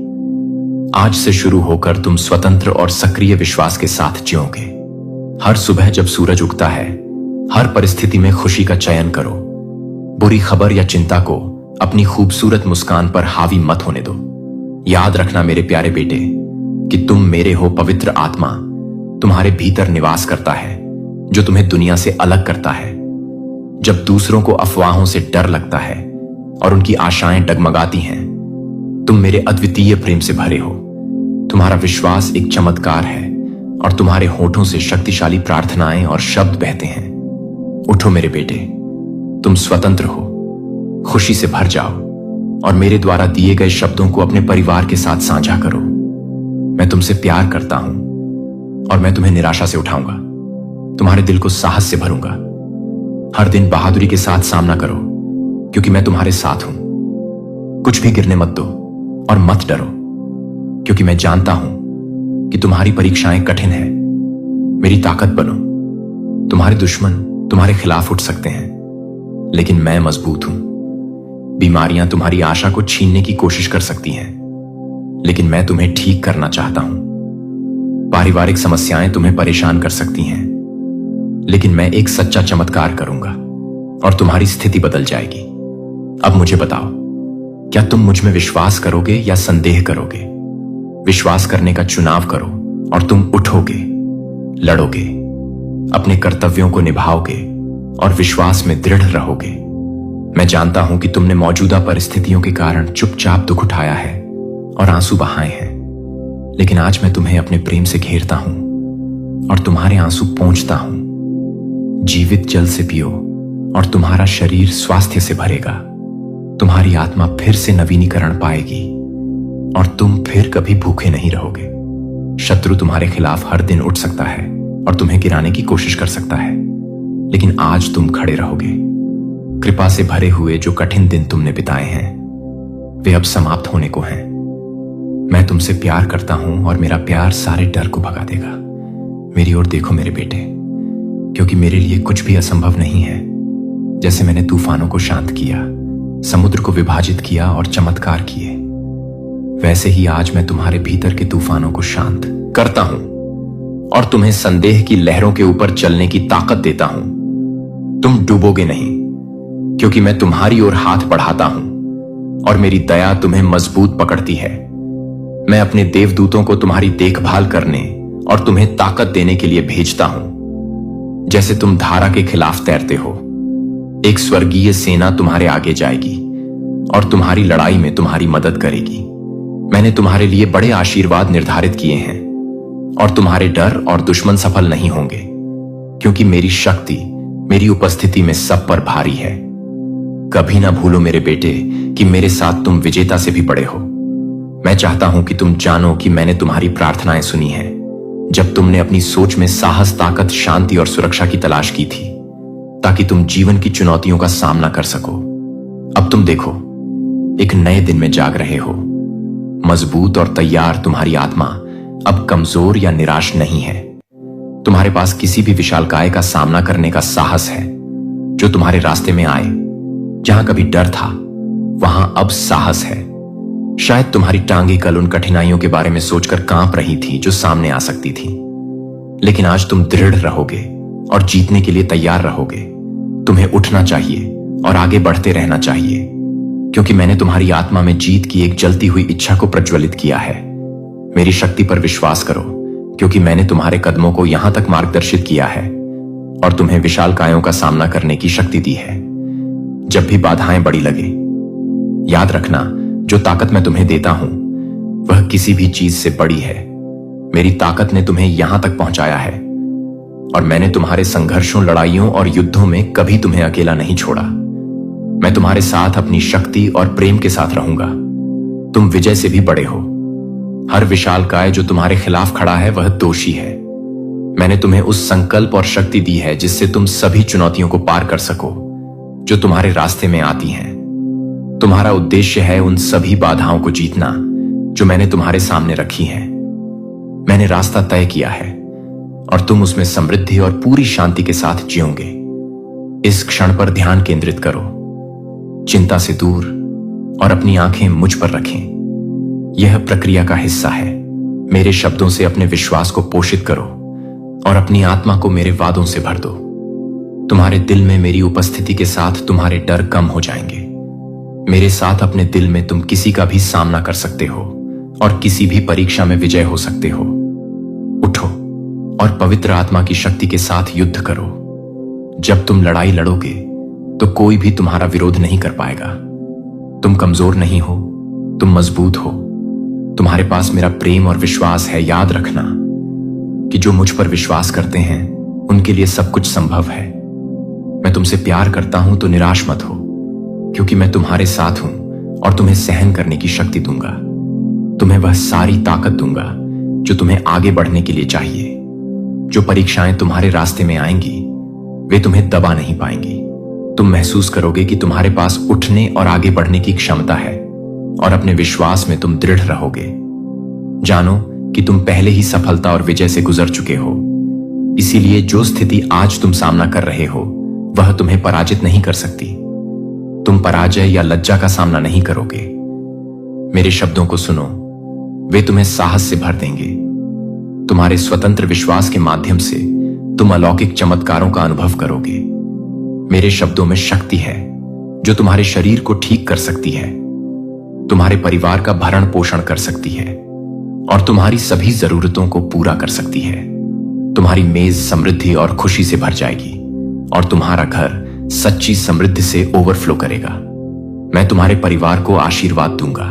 आज से शुरू होकर तुम स्वतंत्र और सक्रिय विश्वास के साथ जियोगे। हर सुबह जब सूरज उगता है, हर परिस्थिति में खुशी का चयन करो। बुरी खबर या चिंता को अपनी खूबसूरत मुस्कान पर हावी मत होने दो। याद रखना मेरे प्यारे बेटे कि तुम मेरे हो। पवित्र आत्मा तुम्हारे भीतर निवास करता है, जो तुम्हें दुनिया से अलग करता है। जब दूसरों को अफवाहों से डर लगता है और उनकी आशाएं डगमगाती हैं, तुम मेरे अद्वितीय प्रेम से भरे हो। तुम्हारा विश्वास एक चमत्कार है और तुम्हारे होठों से शक्तिशाली प्रार्थनाएं और शब्द बहते हैं। उठो मेरे बेटे, तुम स्वतंत्र हो। खुशी से भर जाओ और मेरे द्वारा दिए गए शब्दों को अपने परिवार के साथ साझा करो। मैं तुमसे प्यार करता हूं और मैं तुम्हें निराशा से उठाऊंगा। तुम्हारे दिल को साहस से भरूंगा। हर दिन बहादुरी के साथ सामना करो, क्योंकि मैं तुम्हारे साथ हूं। कुछ भी गिरने मत दो और मत डरो, क्योंकि मैं जानता हूं कि तुम्हारी परीक्षाएं कठिन है। मेरी ताकत बनो। तुम्हारे दुश्मन तुम्हारे खिलाफ उठ सकते हैं, लेकिन मैं मजबूत हूं। बीमारियां तुम्हारी आशा को छीनने की कोशिश कर सकती हैं, लेकिन मैं तुम्हें ठीक करना चाहता हूं। पारिवारिक समस्याएं तुम्हें परेशान कर सकती हैं, लेकिन मैं एक सच्चा चमत्कार करूंगा और तुम्हारी स्थिति बदल जाएगी। अब मुझे बताओ, क्या तुम मुझ में विश्वास करोगे या संदेह करोगे? विश्वास करने का चुनाव करो और तुम उठोगे, लड़ोगे, अपने कर्तव्यों को निभाओगे और विश्वास में दृढ़ रहोगे। मैं जानता हूं कि तुमने मौजूदा परिस्थितियों के कारण चुपचाप दुख उठाया है और आंसू बहाए हैं, लेकिन आज मैं तुम्हें अपने प्रेम से घेरता हूं और तुम्हारे आंसू पोंछता हूं। जीवित जल से पियो और तुम्हारा शरीर स्वास्थ्य से भरेगा। तुम्हारी आत्मा फिर से नवीनीकरण पाएगी और तुम फिर कभी भूखे नहीं रहोगे। शत्रु तुम्हारे खिलाफ हर दिन उठ सकता है और तुम्हें गिराने की कोशिश कर सकता है, लेकिन आज तुम खड़े रहोगे। कृपा से भरे हुए जो कठिन दिन तुमने बिताए हैं, वे अब समाप्त होने को हैं। मैं तुमसे प्यार करता हूं और मेरा प्यार सारे डर को भगा देगा। मेरी ओर देखो मेरे बेटे, क्योंकि मेरे लिए कुछ भी असंभव नहीं है। जैसे मैंने तूफानों को शांत किया, समुद्र को विभाजित किया और चमत्कार किए, वैसे ही आज मैं तुम्हारे भीतर के तूफानों को शांत करता हूं और तुम्हें संदेह की लहरों के ऊपर चलने की ताकत देता हूं। तुम डूबोगे नहीं, क्योंकि मैं तुम्हारी ओर हाथ बढ़ाता हूं और मेरी दया तुम्हें मजबूत पकड़ती है। मैं अपने देवदूतों को तुम्हारी देखभाल करने और तुम्हें ताकत देने के लिए भेजता हूं। जैसे तुम धारा के खिलाफ तैरते हो, एक स्वर्गीय सेना तुम्हारे आगे जाएगी और तुम्हारी लड़ाई में तुम्हारी मदद करेगी। मैंने तुम्हारे लिए बड़े आशीर्वाद निर्धारित किए हैं और तुम्हारे डर और दुश्मन सफल नहीं होंगे, क्योंकि मेरी शक्ति मेरी उपस्थिति में सब पर भारी है। कभी ना भूलो मेरे बेटे कि मेरे साथ तुम विजेता से भी बड़े हो। मैं चाहता हूं कि तुम जानो कि मैंने तुम्हारी प्रार्थनाएं सुनी हैं। जब तुमने अपनी सोच में साहस, ताकत, शांति और सुरक्षा की तलाश की थी ताकि तुम जीवन की चुनौतियों का सामना कर सको। अब तुम देखो, एक नए दिन में जाग रहे हो। मजबूत और तैयार तुम्हारी आत्मा अब कमजोर या निराश नहीं है। तुम्हारे पास किसी भी विशालकाय का सामना करने का साहस है। जो तुम्हारे रास्ते में आए, जहां कभी डर था वहां अब साहस है। शायद तुम्हारी टांगे कल उन कठिनाइयों के बारे में सोचकर कांप रही थी जो सामने आ सकती थी, लेकिन आज तुम दृढ़ रहोगे और जीतने के लिए तैयार रहोगे। तुम्हें उठना चाहिए और आगे बढ़ते रहना चाहिए, क्योंकि मैंने तुम्हारी आत्मा में जीत की एक जलती हुई इच्छा को प्रज्वलित किया है। मेरी शक्ति पर विश्वास करो, क्योंकि मैंने तुम्हारे कदमों को यहां तक मार्गदर्शित किया है और तुम्हें विशालकायों का सामना करने की शक्ति दी है। जब भी बाधाएं बड़ी लगे, याद रखना, जो ताकत मैं तुम्हें देता हूं वह किसी भी चीज से बड़ी है। मेरी ताकत ने तुम्हें यहां तक पहुंचाया है और मैंने तुम्हारे संघर्षों, लड़ाइयों और युद्धों में कभी तुम्हें अकेला नहीं छोड़ा। मैं तुम्हारे साथ अपनी शक्ति और प्रेम के साथ रहूंगा। तुम विजय से भी बड़े हो। हर विशालकाय जो तुम्हारे खिलाफ खड़ा है वह दोषी है। मैंने तुम्हें उस संकल्प और शक्ति दी है जिससे तुम सभी चुनौतियों को पार कर सको जो तुम्हारे रास्ते में आती हैं। तुम्हारा उद्देश्य है उन सभी बाधाओं को जीतना जो मैंने तुम्हारे सामने रखी हैं। मैंने रास्ता तय किया है और तुम उसमें समृद्धि और पूरी शांति के साथ जियोगे। इस क्षण पर ध्यान केंद्रित करो, चिंता से दूर, और अपनी आंखें मुझ पर रखें। यह प्रक्रिया का हिस्सा है। मेरे शब्दों से अपने विश्वास को पोषित करो और अपनी आत्मा को मेरे वादों से भर दो। तुम्हारे दिल में मेरी उपस्थिति के साथ तुम्हारे डर कम हो जाएंगे। मेरे साथ अपने दिल में तुम किसी का भी सामना कर सकते हो और किसी भी परीक्षा में विजय हो सकते हो। उठो और पवित्र आत्मा की शक्ति के साथ युद्ध करो। जब तुम लड़ाई लड़ोगे तो कोई भी तुम्हारा विरोध नहीं कर पाएगा। तुम कमजोर नहीं हो, तुम मजबूत हो। तुम्हारे पास मेरा प्रेम और विश्वास है। याद रखना कि जो मुझ पर विश्वास करते हैं उनके लिए सब कुछ संभव है। मैं तुमसे प्यार करता हूं, तो निराश मत हो, क्योंकि मैं तुम्हारे साथ हूं और तुम्हें सहन करने की शक्ति दूंगा। तुम्हें वह सारी ताकत दूंगा जो तुम्हें आगे बढ़ने के लिए चाहिए। जो परीक्षाएं तुम्हारे रास्ते में आएंगी वे तुम्हें दबा नहीं पाएंगी। तुम महसूस करोगे कि तुम्हारे पास उठने और आगे बढ़ने की क्षमता है और अपने विश्वास में तुम दृढ़ रहोगे। जानो कि तुम पहले ही सफलता और विजय से गुजर चुके हो। इसीलिए जो स्थिति आज तुम सामना कर रहे हो वह तुम्हें पराजित नहीं कर सकती। तुम पराजय या लज्जा का सामना नहीं करोगे। मेरे शब्दों को सुनो, वे तुम्हें साहस से भर देंगे। तुम्हारे स्वतंत्र विश्वास के माध्यम से तुम अलौकिक चमत्कारों का अनुभव करोगे। मेरे शब्दों में शक्ति है जो तुम्हारे शरीर को ठीक कर सकती है, तुम्हारे परिवार का भरण पोषण कर सकती है और तुम्हारी सभी जरूरतों को पूरा कर सकती है। तुम्हारी मेज समृद्धि और खुशी से भर जाएगी और तुम्हारा घर सच्ची समृद्धि से ओवरफ्लो करेगा। मैं तुम्हारे परिवार को आशीर्वाद दूंगा।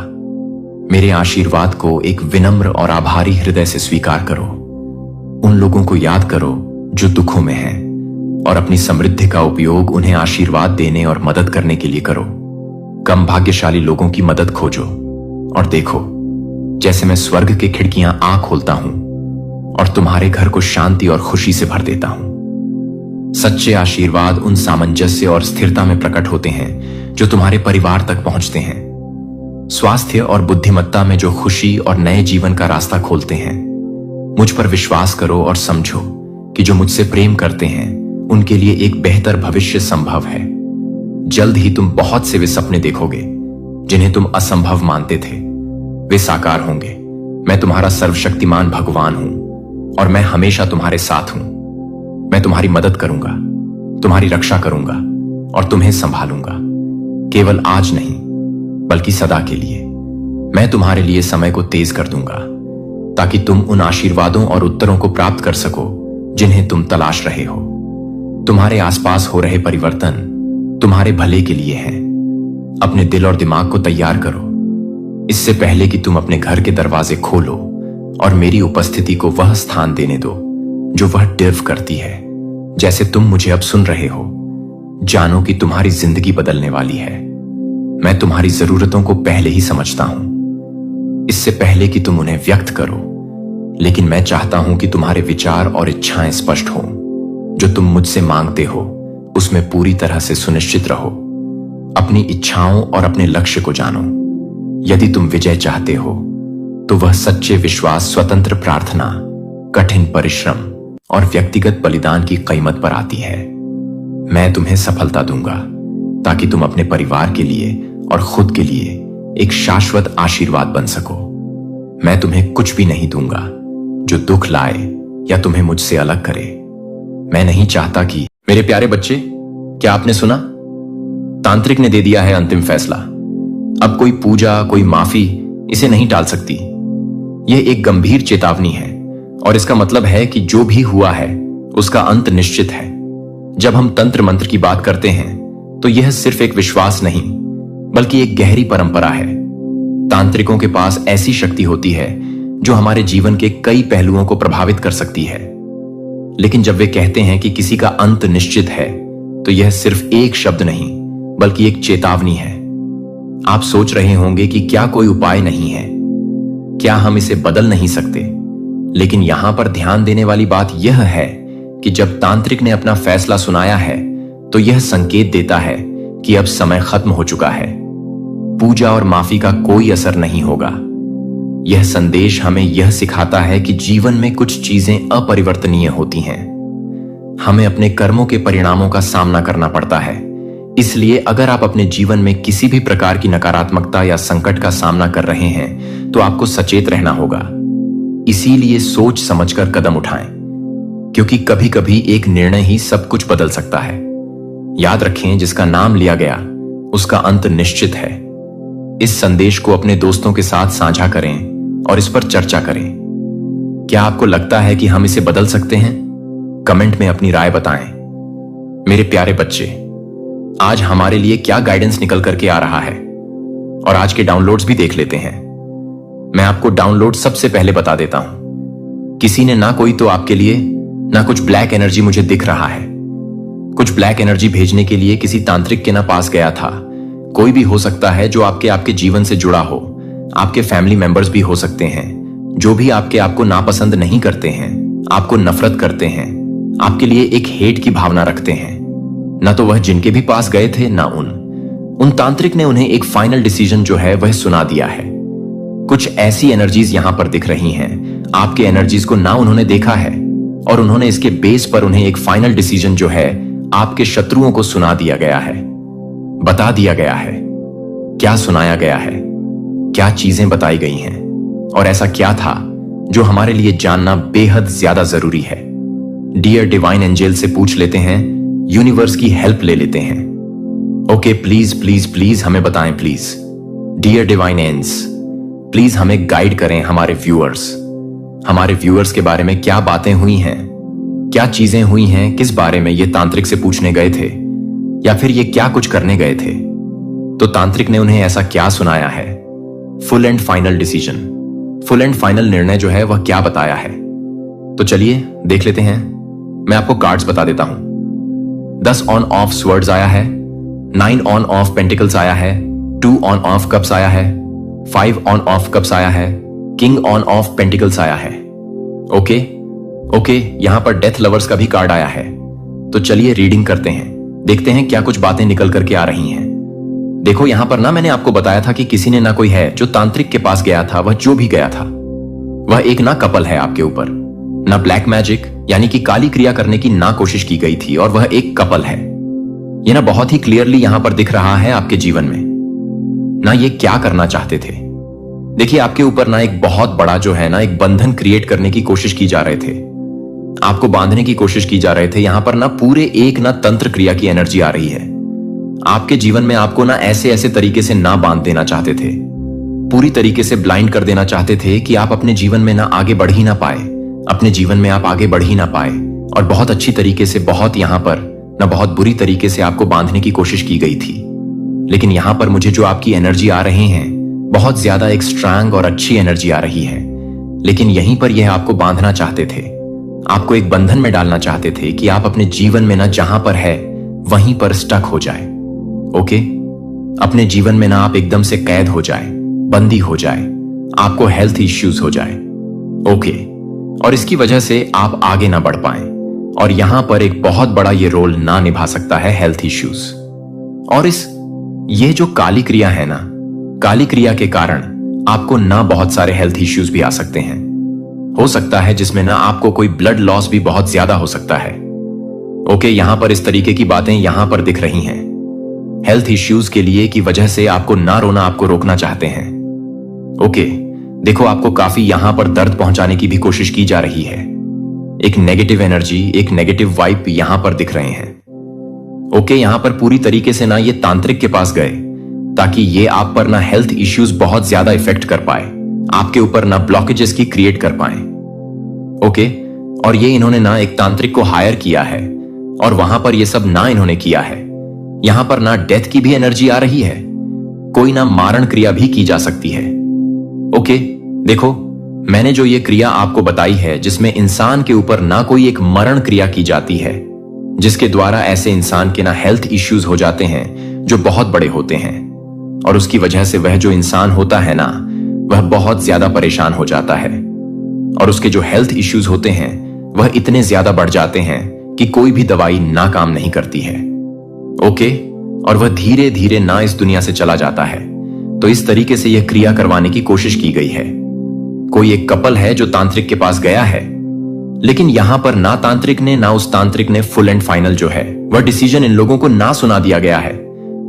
मेरे आशीर्वाद को एक विनम्र और आभारी हृदय से स्वीकार करो। उन लोगों को याद करो जो दुखों में हैं और अपनी समृद्धि का उपयोग उन्हें आशीर्वाद देने और मदद करने के लिए करो। कम भाग्यशाली लोगों की मदद खोजो और देखो जैसे मैं स्वर्ग की खिड़कियां खोलता हूं और तुम्हारे घर को शांति और खुशी से भर देता हूं। सच्चे आशीर्वाद उन सामंजस्य और स्थिरता में प्रकट होते हैं जो तुम्हारे परिवार तक पहुंचते हैं। स्वास्थ्य और बुद्धिमत्ता में जो खुशी और नए जीवन का रास्ता खोलते हैं। मुझ पर विश्वास करो और समझो कि जो मुझसे प्रेम करते हैं उनके लिए एक बेहतर भविष्य संभव है। जल्द ही तुम बहुत से वे सपने देखोगे जिन्हें तुम असंभव मानते थे, वे साकार होंगे। मैं तुम्हारा सर्वशक्तिमान भगवान हूं और मैं हमेशा तुम्हारे साथ हूं। मैं तुम्हारी मदद करूंगा, तुम्हारी रक्षा करूंगा और तुम्हें संभालूंगा, केवल आज नहीं बल्कि सदा के लिए। मैं तुम्हारे लिए समय को तेज कर दूंगा ताकि तुम उन आशीर्वादों और उत्तरों को प्राप्त कर सको जिन्हें तुम तलाश रहे हो। तुम्हारे आसपास हो रहे परिवर्तन तुम्हारे भले के लिए हैं। अपने दिल और दिमाग को तैयार करो इससे पहले कि तुम अपने घर के दरवाजे खोलो और मेरी उपस्थिति को वह स्थान देने दो जो वह डिर्व करती है। जैसे तुम मुझे अब सुन रहे हो, जानो कि तुम्हारी जिंदगी बदलने वाली है। मैं तुम्हारी जरूरतों को पहले ही समझता हूं, इससे पहले कि तुम उन्हें व्यक्त करो। लेकिन मैं चाहता हूं कि तुम्हारे विचार और इच्छाएं स्पष्ट हों। जो तुम मुझसे मांगते हो उसमें पूरी तरह से सुनिश्चित रहो। अपनी इच्छाओं और अपने लक्ष्य को जानो। यदि तुम विजय चाहते हो तो वह सच्चे विश्वास, स्वतंत्र प्रार्थना, कठिन परिश्रम और व्यक्तिगत बलिदान की कीमत पर आती है। मैं तुम्हें सफलता दूंगा ताकि तुम अपने परिवार के लिए और खुद के लिए एक शाश्वत आशीर्वाद बन सको। मैं तुम्हें कुछ भी नहीं दूंगा जो दुख लाए या तुम्हें मुझसे अलग करे। मैं नहीं चाहता कि मेरे प्यारे बच्चे, क्या आपने सुना? तांत्रिक ने दे दिया है अंतिम फैसला। अब कोई पूजा, कोई माफी इसे नहीं टाल सकती। यह एक गंभीर चेतावनी है और इसका मतलब है कि जो भी हुआ है उसका अंत निश्चित है। जब हम तंत्र मंत्र की बात करते हैं तो यह सिर्फ एक विश्वास नहीं बल्कि एक गहरी परंपरा है। तांत्रिकों के पास ऐसी शक्ति होती है जो हमारे जीवन के कई पहलुओं को प्रभावित कर सकती है। लेकिन जब वे कहते हैं कि किसी का अंत निश्चित है तो यह सिर्फ एक शब्द नहीं बल्कि एक चेतावनी है। आप सोच रहे होंगे कि क्या कोई उपाय नहीं है, क्या हम इसे बदल नहीं सकते? लेकिन यहां पर ध्यान देने वाली बात यह है कि जब तांत्रिक ने अपना फैसला सुनाया है तो यह संकेत देता है कि अब समय खत्म हो चुका है। पूजा और माफी का कोई असर नहीं होगा। यह संदेश हमें यह सिखाता है कि जीवन में कुछ चीजें अपरिवर्तनीय होती हैं। हमें अपने कर्मों के परिणामों का सामना करना पड़ता है। इसलिए अगर आप अपने जीवन में किसी भी प्रकार की नकारात्मकता या संकट का सामना कर रहे हैं तो आपको सचेत रहना होगा। इसीलिए सोच समझकर कदम उठाएं, क्योंकि कभी कभी एक निर्णय ही सब कुछ बदल सकता है। याद रखें, जिसका नाम लिया गया उसका अंत निश्चित है। इस संदेश को अपने दोस्तों के साथ साझा करें और इस पर चर्चा करें। क्या आपको लगता है कि हम इसे बदल सकते हैं? कमेंट में अपनी राय बताएं। मेरे प्यारे बच्चे, आज हमारे लिए क्या गाइडेंस निकल करके आ रहा है, और आज के डाउनलोड्स भी देख लेते हैं। मैं आपको डाउनलोड सबसे पहले बता देता हूं। किसी ने ना कोई तो आपके लिए ना कुछ ब्लैक एनर्जी मुझे दिख रहा है। कुछ ब्लैक एनर्जी भेजने के लिए किसी तांत्रिक के ना पास गया था। कोई भी हो सकता है जो आपके जीवन से जुड़ा हो। आपके फैमिली मेंबर्स भी हो सकते हैं जो भी आपको नापसंद नहीं करते हैं, आपको नफरत करते हैं, आपके लिए एक हेट की भावना रखते हैं। ना तो वह जिनके भी पास गए थे ना उन तांत्रिक ने उन्हें एक फाइनल डिसीजन जो है वह सुना दिया है। कुछ ऐसी एनर्जीज यहां पर दिख रही हैं, आपके एनर्जीज को ना उन्होंने देखा है और उन्होंने इसके बेस पर उन्हें एक फाइनल डिसीजन जो है आपके शत्रुओं को सुना दिया गया है, बता दिया गया है। क्या सुनाया गया है, क्या चीजें बताई गई हैं और ऐसा क्या था जो हमारे लिए जानना बेहद ज्यादा जरूरी है। डियर डिवाइन एंजल से पूछ लेते हैं, यूनिवर्स की हेल्प ले लेते हैं। ओके, प्लीज प्लीज प्लीज हमें बताएं please. Dear divine angels, please हमें गाइड करें। हमारे व्यूअर्स के बारे में क्या बातें हुई हैं, क्या चीजें हुई हैं, किस बारे में ये तांत्रिक से पूछने गए थे या फिर ये क्या कुछ करने गए थे। तो तांत्रिक ने उन्हें ऐसा क्या सुनाया है? Full and final decision, full and final निर्णय जो है वह क्या बताया है। तो चलिए देख लेते हैं। मैं आपको कार्ड्स बता देता हूं। 10 ऑन ऑफ स्वर्ड्स आया है, 9 ऑन ऑफ पेंटिकल्स आया है, 2 ऑन ऑफ कप्स आया है, 5 ऑन ऑफ कप्स आया है, किंग ऑन ऑफ पेंटिकल्स आया है। ओके, यहां पर डेथ लवर्स का भी कार्ड आया है। तो चलिए रीडिंग करते हैं, देखते हैं क्या कुछ बातें निकल करके आ रही हैं। देखो, यहां पर ना मैंने आपको बताया था कि किसी ने ना कोई है जो तांत्रिक के पास गया था। वह जो भी गया था वह एक ना कपल है आपके ऊपर, ना ब्लैक मैजिक यानी कि काली क्रिया करने की ना कोशिश की गई थी, और वह एक कपल है। यह ना बहुत ही क्लियरली यहां पर दिख रहा है आपके जीवन में। ना ये क्या करना चाहते थे। देखिए, आपके ऊपर ना एक बहुत बड़ा जो है ना एक बंधन क्रिएट करने की कोशिश की जा रहे थे, आपको बांधने की कोशिश की जा रहे थे। यहां पर ना पूरे एक ना तंत्र क्रिया की एनर्जी आ रही है आपके जीवन में। आपको ना ऐसे ऐसे तरीके से ना बांध देना चाहते थे, पूरी तरीके से ब्लाइंड कर देना चाहते थे कि आप अपने जीवन में ना आगे बढ़ ही ना पाए, अपने जीवन में आप आगे बढ़ ही ना पाए। और बहुत अच्छी तरीके से, बहुत यहां पर ना बहुत बुरी तरीके से आपको बांधने की कोशिश की गई थी। लेकिन यहां पर मुझे जो आपकी एनर्जी आ रही है, बहुत ज्यादा एक स्ट्रांग और अच्छी एनर्जी आ रही है। लेकिन यहीं पर यह आपको बांधना चाहते थे, आपको एक बंधन में डालना चाहते थे कि आप अपने जीवन में ना जहां पर है वहीं पर स्टक हो जाए। ओके, अपने जीवन में ना आप एकदम से कैद हो जाए, बंदी हो जाए, आपको हेल्थ इश्यूज हो जाए। ओके, और इसकी वजह से आप आगे ना बढ़ पाएं। और यहां पर एक बहुत बड़ा ये रोल ना निभा सकता है हेल्थ इश्यूज। और ये जो काली क्रिया है ना, काली क्रिया के कारण आपको ना बहुत सारे हेल्थ इश्यूज भी आ सकते हैं। हो सकता है जिसमें ना आपको कोई ब्लड लॉस भी बहुत ज्यादा हो सकता है। ओके, यहां पर इस तरीके की बातें यहां पर दिख रही हैं। हेल्थ इश्यूज के लिए की वजह से आपको ना रोना आपको रोकना चाहते हैं। ओके, देखो आपको काफी यहां पर दर्द पहुंचाने की भी कोशिश की जा रही है। एक नेगेटिव एनर्जी, एक नेगेटिव वाइब यहां पर दिख रहे हैं। ओके, यहां पर पूरी तरीके से ना ये तांत्रिक के पास गए ताकि ये आप पर ना हेल्थ इश्यूज बहुत ज्यादा इफेक्ट कर पाए, आपके ऊपर ना ब्लॉकेजेस की क्रिएट कर पाए। ओके, और ये इन्होंने ना एक तांत्रिक को हायर किया है और वहां पर ये सब ना इन्होंने किया है। यहां पर ना डेथ की भी एनर्जी आ रही है, कोई ना मारण क्रिया भी की जा सकती है। ओके, देखो मैंने जो ये क्रिया आपको बताई है जिसमें इंसान के ऊपर ना कोई एक मरण क्रिया की जाती है, जिसके द्वारा ऐसे इंसान के ना हेल्थ इश्यूज हो जाते हैं जो बहुत बड़े होते हैं, और उसकी वजह से वह जो इंसान होता है ना वह बहुत ज्यादा परेशान हो जाता है, और उसके जो हेल्थ इश्यूज होते हैं वह इतने ज्यादा बढ़ जाते हैं कि कोई भी दवाई ना काम नहीं करती है। ओके, और वह धीरे धीरे ना इस दुनिया से चला जाता है। तो इस तरीके से यह क्रिया करवाने की कोशिश की गई है। कोई एक कपल है जो तांत्रिक के पास गया है, लेकिन यहां पर ना तांत्रिक ने ना उस तांत्रिक ने फुल एंड फाइनल जो है वह डिसीजन इन लोगों को ना सुना दिया गया है।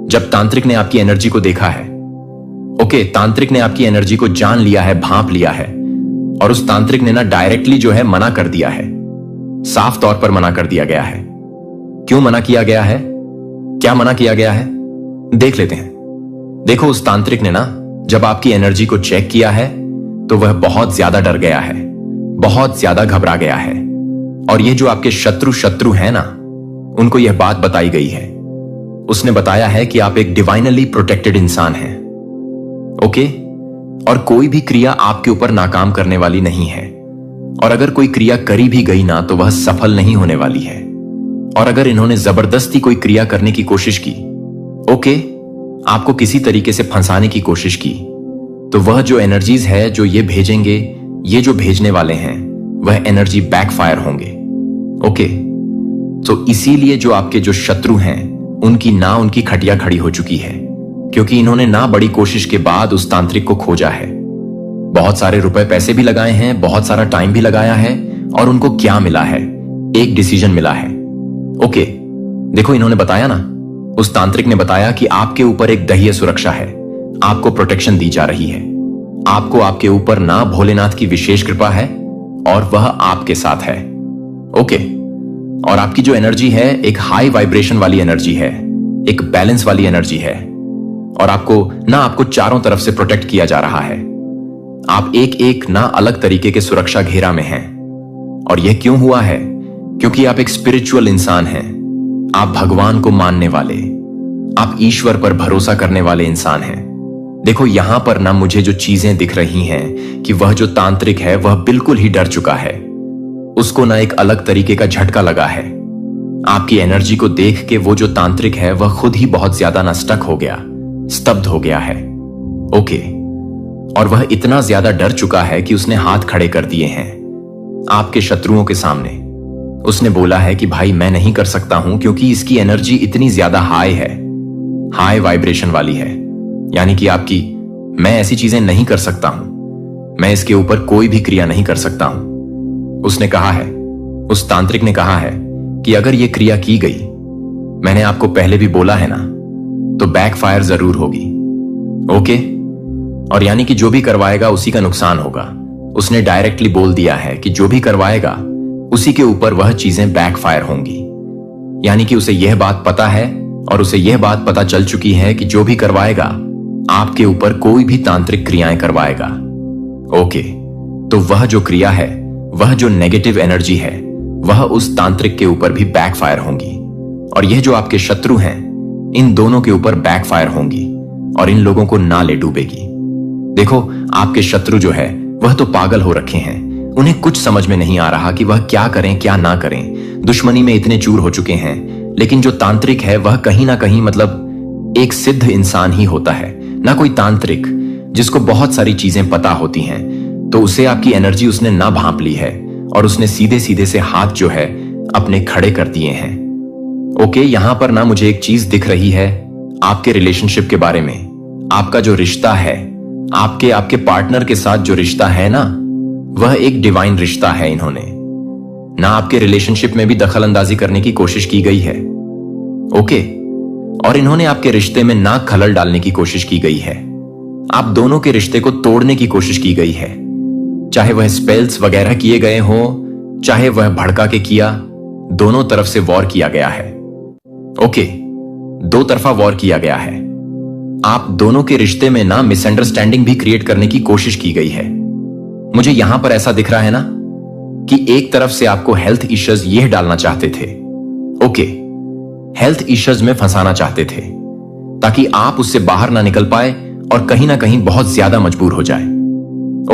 जब तांत्रिक ने आपकी एनर्जी को देखा है, ओके, तांत्रिक ने आपकी एनर्जी को जान लिया है, भांप लिया है, और उस तांत्रिक ने ना डायरेक्टली जो है मना कर दिया है, साफ तौर पर मना कर दिया गया है। क्यों मना किया गया है, क्या मना किया गया है, देख लेते हैं। देखो, उस तांत्रिक ने ना जब आपकी एनर्जी को चेक किया है तो वह बहुत ज्यादा डर गया है, बहुत ज्यादा घबरा गया है, और ये जो आपके शत्रु हैं ना, उनको यह बात बताई गई है। उसने बताया है कि आप एक डिवाइनली प्रोटेक्टेड इंसान हैं। ओके, और कोई भी क्रिया आपके ऊपर नाकाम करने वाली नहीं है, और अगर कोई क्रिया करी भी गई ना तो वह सफल नहीं होने वाली है। और अगर इन्होंने जबरदस्ती कोई क्रिया करने की कोशिश की, ओके, आपको किसी तरीके से फंसाने की कोशिश की, तो वह जो एनर्जीज है जो ये भेजेंगे, ये जो भेजने वाले हैं वह एनर्जी बैकफायर होंगे। ओके, तो इसीलिए जो आपके जो शत्रु हैं उनकी खटिया खड़ी हो चुकी है, क्योंकि इन्होंने ना बड़ी कोशिश के बाद उस तांत्रिक को खोजा है। बहुत सारे रुपए पैसे भी लगाए हैं, बहुत सारा टाइम भी लगाया है, और उनको क्या मिला है, एक डिसीजन मिला है। ओके, देखो इन्होंने बताया ना, उस तांत्रिक ने बताया कि आपके ऊपर एक दह्य सुरक्षा है, आपको प्रोटेक्शन दी जा रही है, आपको आपके ऊपर ना भोलेनाथ की विशेष कृपा है और वह आपके साथ है। ओके, और आपकी जो एनर्जी है एक हाई वाइब्रेशन वाली एनर्जी है, एक बैलेंस वाली एनर्जी है, और आपको चारों तरफ से प्रोटेक्ट किया जा रहा है। आप एक ना अलग तरीके के सुरक्षा घेरा में हैं। और यह क्यों हुआ है? क्योंकि आप एक स्पिरिचुअल इंसान हैं, आप भगवान को मानने वाले, आप ईश्वर पर भरोसा करने वाले इंसान हैं। देखो यहां पर ना मुझे जो चीजें दिख रही हैं कि वह जो तांत्रिक है वह बिल्कुल ही डर चुका है, उसको ना एक अलग तरीके का झटका लगा है। आपकी एनर्जी को देख के वो जो तांत्रिक है वह खुद ही बहुत ज्यादा ना स्टक हो गया, स्तब्ध हो गया है। ओके, और वह इतना ज्यादा डर चुका है कि उसने हाथ खड़े कर दिए हैं आपके शत्रुओं के सामने। उसने बोला है कि भाई मैं नहीं कर सकता हूं, क्योंकि इसकी एनर्जी इतनी ज्यादा हाई है, हाई वाइब्रेशन वाली है, यानी कि आपकी, मैं ऐसी चीजें नहीं कर सकता हूं, मैं इसके ऊपर कोई भी क्रिया नहीं कर सकता हूं। उसने कहा है, उस तांत्रिक ने कहा है कि अगर यह क्रिया की गई, मैंने आपको पहले भी बोला है ना, तो बैकफायर जरूर होगी। ओके, और यानी कि जो भी करवाएगा उसी का नुकसान होगा। उसने डायरेक्टली बोल दिया है कि जो भी करवाएगा उसी के ऊपर वह चीजें बैकफायर होंगी, यानी कि उसे यह बात पता है और उसे यह बात पता चल चुकी है कि जो भी करवाएगा आपके ऊपर कोई भी तांत्रिक क्रियाएं करवाएगा। ओके, तो वह जो क्रिया है, वह जो नेगेटिव एनर्जी है, वह उस तांत्रिक के ऊपर भी बैकफायर होंगी, और यह जो आपके शत्रु हैं इन दोनों के ऊपर बैकफायर होंगी और इन लोगों को ना ले डूबेगी। देखो आपके शत्रु जो है वह तो पागल हो रखे हैं, उन्हें कुछ समझ में नहीं आ रहा कि वह क्या करें क्या ना करें, दुश्मनी में इतने चूर हो चुके हैं। लेकिन जो तांत्रिक है वह कहीं ना कहीं मतलब एक सिद्ध इंसान ही होता है, ना कोई तांत्रिक जिसको बहुत सारी चीजें पता होती हैं। तो उसे आपकी एनर्जी उसने ना भांप ली है और उसने सीधे सीधे से हाथ जो है अपने खड़े कर दिए हैं। ओके, यहां पर ना मुझे एक चीज दिख रही है आपके रिलेशनशिप के बारे में। आपका जो रिश्ता है, आपके पार्टनर के साथ जो रिश्ता है ना, वह एक डिवाइन रिश्ता है। इन्होंने ना आपके रिलेशनशिप में भी दखल अंदाजी करने की कोशिश की गई है। ओके, और इन्होंने आपके रिश्ते में ना खलल डालने की कोशिश की गई है। आप दोनों के रिश्ते को तोड़ने की कोशिश की गई है, चाहे वह स्पेल्स वगैरह किए गए हो, चाहे वह भड़का के किया। दोनों तरफ से वॉर किया गया है। ओके, दो तरफा वॉर किया गया है। आप दोनों के रिश्ते में ना मिसअंडरस्टैंडिंग भी क्रिएट करने की कोशिश की गई है। मुझे यहां पर ऐसा दिख रहा है ना कि एक तरफ से आपको हेल्थ इश्यूज यह डालना चाहते थे। ओके, हेल्थ इश्यूज में फंसाना चाहते थे ताकि आप उससे बाहर ना निकल पाए और कहीं ना कहीं बहुत ज्यादा मजबूर हो जाए।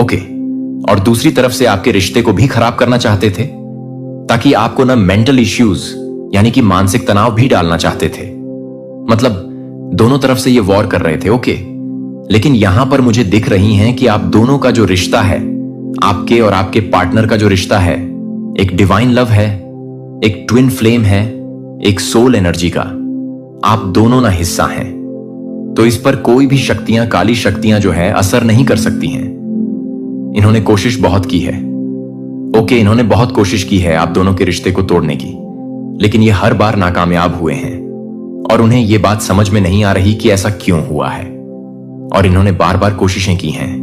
ओके, और दूसरी तरफ से आपके रिश्ते को भी खराब करना चाहते थे ताकि आपको ना मेंटल इश्यूज यानी कि मानसिक तनाव भी डालना चाहते थे। मतलब दोनों तरफ से ये वॉर कर रहे थे। ओके, लेकिन यहां पर मुझे दिख रही हैं कि आप दोनों का जो रिश्ता है, आपके और आपके पार्टनर का जो रिश्ता है, एक डिवाइन लव है, एक ट्विन फ्लेम है, एक सोल एनर्जी का। आप दोनों ना हिस्सा हैं, तो इस पर कोई भी शक्तियां, काली शक्तियां जो है असर नहीं कर सकती हैं। इन्होंने कोशिश बहुत की है। ओके, इन्होंने बहुत कोशिश की है आप दोनों के रिश्ते को तोड़ने की, लेकिन ये हर बार नाकामयाब हुए हैं और उन्हें यह बात समझ में नहीं आ रही कि ऐसा क्यों हुआ है। और इन्होंने बार बार कोशिशें की हैं।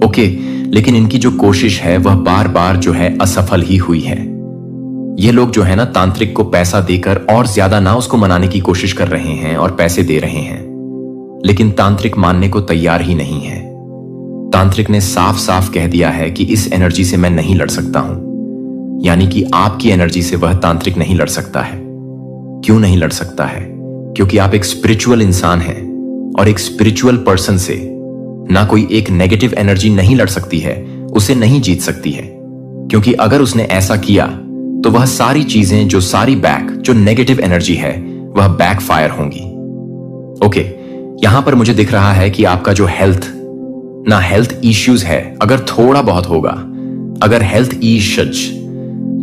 ओके, लेकिन इनकी जो कोशिश है वह बार बार जो है असफल ही हुई है। ये लोग जो है ना तांत्रिक को पैसा देकर और ज्यादा ना उसको मनाने की कोशिश कर रहे हैं और पैसे दे रहे हैं, लेकिन तांत्रिक मानने को तैयार ही नहीं है। तांत्रिक ने साफ साफ कह दिया है कि इस एनर्जी से मैं नहीं लड़ सकता हूं, यानी कि आपकी एनर्जी से वह तांत्रिक नहीं लड़ सकता है। क्यों नहीं लड़ सकता है? क्योंकि आप एक स्पिरिचुअल इंसान हैं और एक स्पिरिचुअल पर्सन से ना कोई एक नेगेटिव एनर्जी नहीं लड़ सकती है, उसे नहीं जीत सकती है। क्योंकि अगर उसने ऐसा किया तो वह सारी चीजें जो नेगेटिव एनर्जी है वह बैकफायर होंगी। ओके, यहां पर मुझे दिख रहा है कि आपका जो हेल्थ इश्यूज है, अगर थोड़ा बहुत होगा, अगर हेल्थ इश्यूज,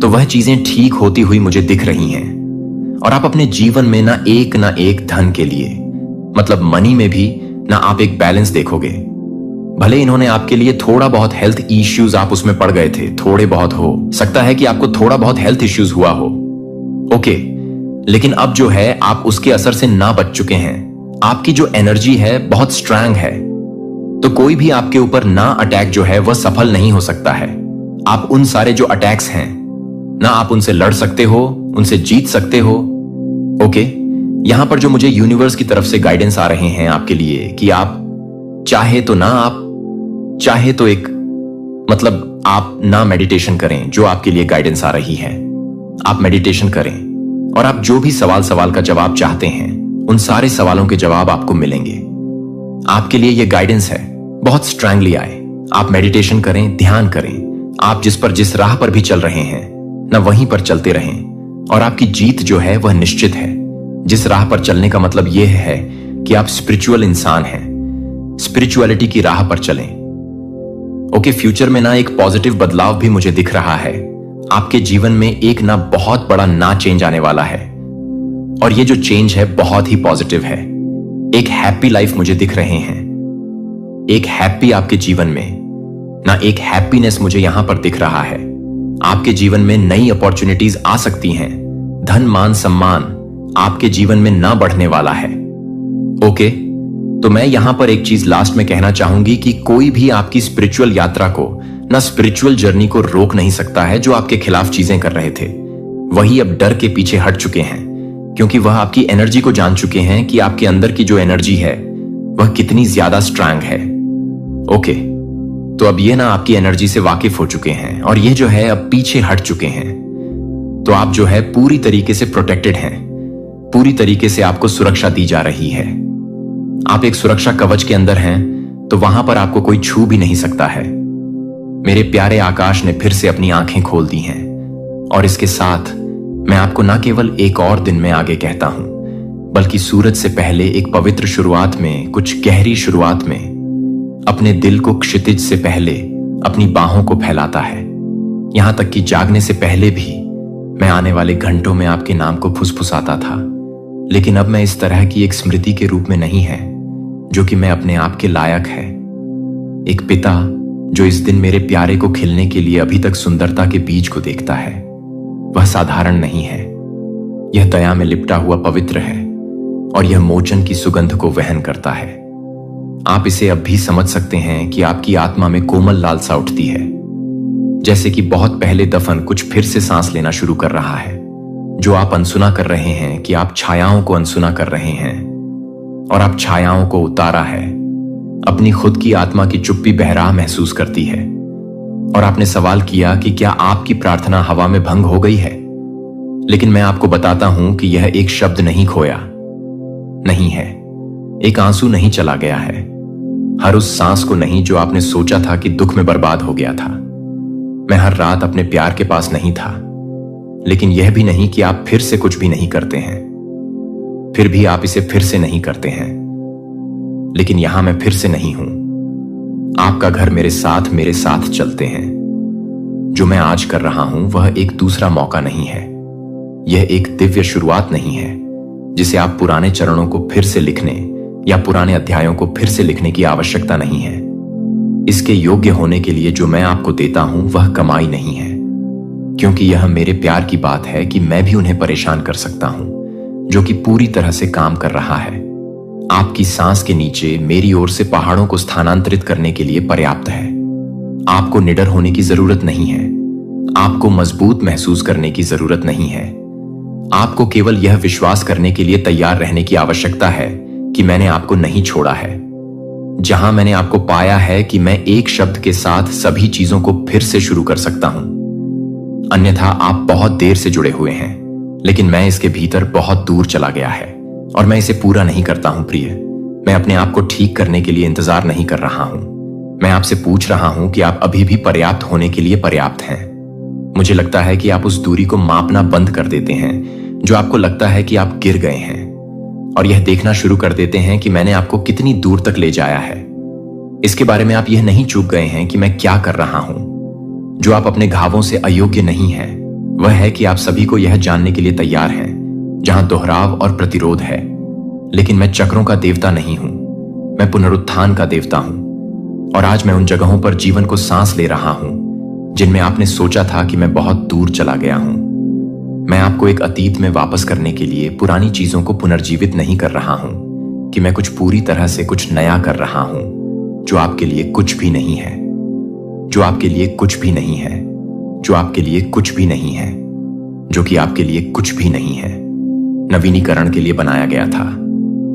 तो वह चीजें ठीक होती हुई मुझे दिख रही हैं। और आप अपने जीवन में ना एक धन के लिए, मतलब मनी में भी ना आप एक बैलेंस देखोगे। भले इन्होंने आपके लिए थोड़ा बहुत हेल्थ इश्यूज, आप उसमें पड़ गए थे, थोड़े बहुत हो सकता है कि आपको थोड़ा बहुत हेल्थ इश्यूज हुआ हो। ओके, लेकिन अब जो है आप उसके असर से ना बच चुके हैं। आपकी जो एनर्जी है बहुत स्ट्रांग है, तो कोई भी आपके ऊपर ना अटैक जो है वह सफल नहीं हो सकता है। आप उन सारे जो अटैक्स हैं ना, आप उनसे लड़ सकते हो, उनसे जीत सकते हो। ओके, यहां पर जो मुझे यूनिवर्स की तरफ से गाइडेंस आ रहे हैं आपके लिए कि आप चाहे तो ना, आप चाहे तो एक मतलब आप ना मेडिटेशन करें, जो आपके लिए गाइडेंस आ रही है। आप मेडिटेशन करें और आप जो भी सवाल का जवाब चाहते हैं, उन सारे सवालों के जवाब आपको मिलेंगे। आपके लिए यह गाइडेंस है, बहुत स्ट्रांगली आए। आप मेडिटेशन करें, ध्यान करें। आप जिस राह पर भी चल रहे हैं ना, वहीं पर चलते रहें और आपकी जीत जो है वह निश्चित है। जिस राह पर चलने का मतलब यह है कि आप स्पिरिचुअल इंसान हैं, स्पिरिचुअलिटी की राह पर चलें। ओके, फ्यूचर में ना एक पॉजिटिव बदलाव भी मुझे दिख रहा है। आपके जीवन में एक ना बहुत बड़ा ना चेंज आने वाला है और ये जो चेंज है बहुत ही पॉजिटिव है। एक हैप्पी लाइफ मुझे दिख रहे हैं, एक हैप्पी आपके जीवन में ना, एक हैप्पीनेस मुझे यहां पर दिख रहा है। आपके जीवन में नई अपॉर्चुनिटीज आ सकती हैं। धन मान सम्मान आपके जीवन में ना बढ़ने वाला है। ओके, तो मैं यहां पर एक चीज लास्ट में कहना चाहूंगी कि कोई भी आपकी स्पिरिचुअल यात्रा को ना, स्पिरिचुअल जर्नी को रोक नहीं सकता है। जो आपके खिलाफ चीजें कर रहे थे वही अब डर के पीछे हट चुके हैं, क्योंकि वह आपकी एनर्जी को जान चुके हैं कि आपके अंदर की जो एनर्जी है वह कितनी ज्यादा स्ट्रांग है। ओके, तो अब ये ना आपकी एनर्जी से वाकिफ हो चुके हैं और ये जो है अब पीछे हट चुके हैं। तो आप जो है पूरी तरीके से प्रोटेक्टेड हैं, पूरी तरीके से आपको सुरक्षा दी जा रही है। आप एक सुरक्षा कवच के अंदर हैं, तो वहां पर आपको कोई छू भी नहीं सकता है। मेरे प्यारे आकाश ने फिर से अपनी आंखें खोल दी हैं और इसके साथ मैं आपको ना केवल एक और दिन में आगे कहता हूं, बल्कि सूरज से पहले एक पवित्र शुरुआत में, कुछ गहरी शुरुआत में, अपने दिल को क्षितिज से पहले अपनी बाहों को फैलाता है। यहां तक कि जागने से पहले भी मैं आने वाले घंटों में आपके नाम को फुसफुसाता था। लेकिन अब मैं इस तरह की एक स्मृति के रूप में नहीं है जो कि मैं अपने आप के लायक है। एक पिता जो इस दिन मेरे प्यारे को खिलने के लिए अभी तक सुंदरता के बीज को देखता है, वह साधारण नहीं है। यह दया में लिपटा हुआ पवित्र है और यह मोचन की सुगंध को वहन करता है। आप इसे अब भी समझ सकते हैं कि आपकी आत्मा में कोमल लालसा उठती है, जैसे कि बहुत पहले दफन कुछ फिर से सांस लेना शुरू कर रहा है। जो आप अनसुना कर रहे हैं कि आप छायाओं को अनसुना कर रहे हैं और आप छायाओं को उतारा है। अपनी खुद की आत्मा की चुप्पी बहराह महसूस करती है। और आपने सवाल किया कि क्या आपकी प्रार्थना हवा में भंग हो गई है। लेकिन मैं आपको बताता हूं कि यह एक शब्द नहीं खोया नहीं है, एक आंसू नहीं चला गया है, हर उस सांस को नहीं जो आपने सोचा था कि दुख में बर्बाद हो गया था। मैं हर रात अपने प्यार के पास नहीं था, लेकिन यह भी नहीं कि आप फिर से कुछ भी नहीं करते हैं। फिर भी आप इसे फिर से नहीं करते हैं, लेकिन यहां मैं फिर से नहीं हूं। आपका घर मेरे साथ चलते हैं। जो मैं आज कर रहा हूं वह एक दूसरा मौका नहीं है। यह एक दिव्य शुरुआत नहीं है जिसे आप पुराने चरणों को फिर से लिखने या पुराने अध्यायों को फिर से लिखने की आवश्यकता नहीं है। इसके योग्य होने के लिए जो मैं आपको देता हूं वह कमाई नहीं है, क्योंकि यह मेरे प्यार की बात है कि मैं भी उन्हें परेशान कर सकता हूं, जो कि पूरी तरह से काम कर रहा है। आपकी सांस के नीचे मेरी ओर से पहाड़ों को स्थानांतरित करने के लिए पर्याप्त है। आपको निडर होने की जरूरत नहीं है, आपको मजबूत महसूस करने की जरूरत नहीं है। आपको केवल यह विश्वास करने के लिए तैयार रहने की आवश्यकता है कि मैंने आपको नहीं छोड़ा है। जहां मैंने आपको पाया है कि मैं एक शब्द के साथ सभी चीजों को फिर से शुरू कर सकता हूं। अन्यथा आप बहुत देर से जुड़े हुए हैं, लेकिन मैं इसके भीतर बहुत दूर चला गया है और मैं इसे पूरा नहीं करता हूं प्रिय। मैं अपने आप को ठीक करने के लिए इंतजार नहीं कर रहा हूं। मैं आपसे पूछ रहा हूं कि आप अभी भी पर्याप्त होने के लिए पर्याप्त हैं। मुझे लगता है कि आप उस दूरी को मापना बंद कर देते हैं जो आपको लगता है कि आप गिर गए हैं, और यह देखना शुरू कर देते हैं कि मैंने आपको कितनी दूर तक ले जाया है। इसके बारे में आप यह नहीं चूक गए हैं कि मैं क्या कर रहा हूं। जो आप अपने घावों से अयोग्य नहीं है वह है कि आप सभी को यह जानने के लिए तैयार हैं जहां दोहराव और प्रतिरोध है। लेकिन मैं चक्रों का देवता नहीं हूं, मैं पुनरुत्थान का देवता हूं। और आज मैं उन जगहों पर जीवन को सांस ले रहा हूं जिनमें आपने सोचा था कि मैं बहुत दूर चला गया हूं। मैं आपको एक अतीत में वापस करने के लिए पुरानी चीजों को पुनर्जीवित नहीं कर रहा हूं कि मैं कुछ पूरी तरह से कुछ नया कर रहा हूं जो आपके लिए कुछ भी नहीं है, जो आपके लिए कुछ भी नहीं है, जो आपके लिए कुछ भी नहीं है, जो कि आपके लिए कुछ भी नहीं है। नवीनीकरण के लिए बनाया गया था,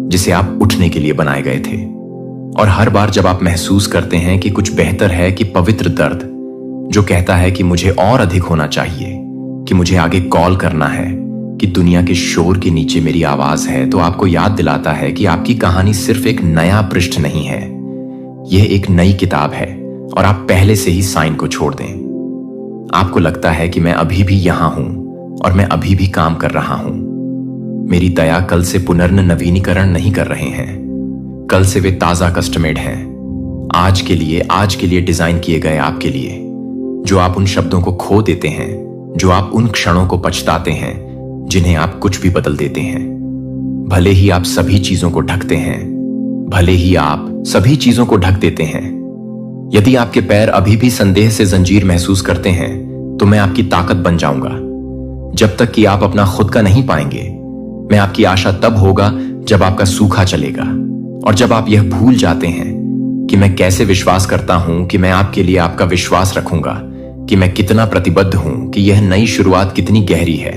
जिसे आप उठने के लिए बनाए गए थे। और हर बार जब आप महसूस करते हैं कि कुछ बेहतर है कि पवित्र दर्द जो कहता है कि मुझे और अधिक होना चाहिए, कि मुझे आगे कॉल करना है, कि दुनिया के शोर के नीचे मेरी आवाज है, तो आपको याद दिलाता है कि आपकी कहानी सिर्फ एक नया पृष्ठ नहीं है, यह एक नई किताब है और आप पहले से ही साइन को छोड़ दें। आपको लगता है कि मैं अभी भी यहां हूं और मैं अभी भी काम कर रहा हूं। मेरी दया कल से पुनर्नवीनीकरण नहीं कर रहे हैं, कल से वे ताजा कस्टमेड हैं, आज के लिए डिजाइन किए गए आपके लिए। जो आप उन शब्दों को खो देते हैं, जो आप उन क्षणों को पछताते हैं जिन्हें आप कुछ भी बदल देते हैं। भले ही आप सभी चीजों को ढकते हैं, भले ही आप सभी चीजों को ढक देते हैं। यदि आपके पैर अभी भी संदेह से जंजीर महसूस करते हैं तो मैं आपकी ताकत बन जाऊंगा। जब तक कि आप अपना खुद का नहीं पाएंगे, मैं आपकी आशा तब होगा जब आपका सूखा चलेगा और जब आप यह भूल जाते हैं कि मैं कैसे विश्वास करता हूं, कि मैं आपके लिए आपका विश्वास रखूंगा, कि मैं कितना प्रतिबद्ध हूं, कि यह नई शुरुआत कितनी गहरी है।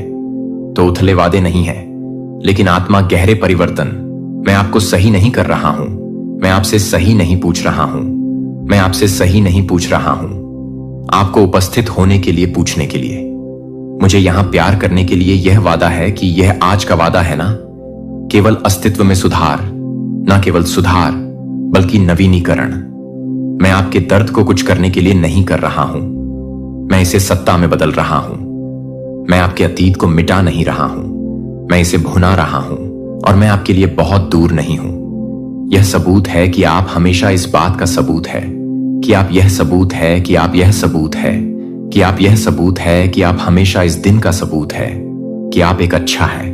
तो उथले वादे नहीं है, लेकिन आत्मा गहरे परिवर्तन। मैं आपको सही नहीं कर रहा हूं, मैं आपसे सही नहीं पूछ रहा हूं, मैं आपसे सही नहीं पूछ रहा हूं, आपको उपस्थित होने के लिए पूछने के लिए। मुझे यहां प्यार करने के लिए यह वादा है कि यह आज का वादा है ना, केवल अस्तित्व में सुधार, ना केवल सुधार बल्कि नवीनीकरण। मैं आपके दर्द को कुछ करने के लिए नहीं कर रहा हूं, मैं इसे सत्ता में बदल रहा हूं। मैं आपके अतीत को मिटा नहीं रहा हूं, मैं इसे भुना रहा हूं और मैं आपके लिए बहुत दूर नहीं हूं। यह सबूत है कि आप हमेशा इस बात का सबूत है कि आप यह सबूत है कि आप यह सबूत है कि आप यह सबूत है कि आप हमेशा इस दिन का सबूत है कि आप एक अच्छा है,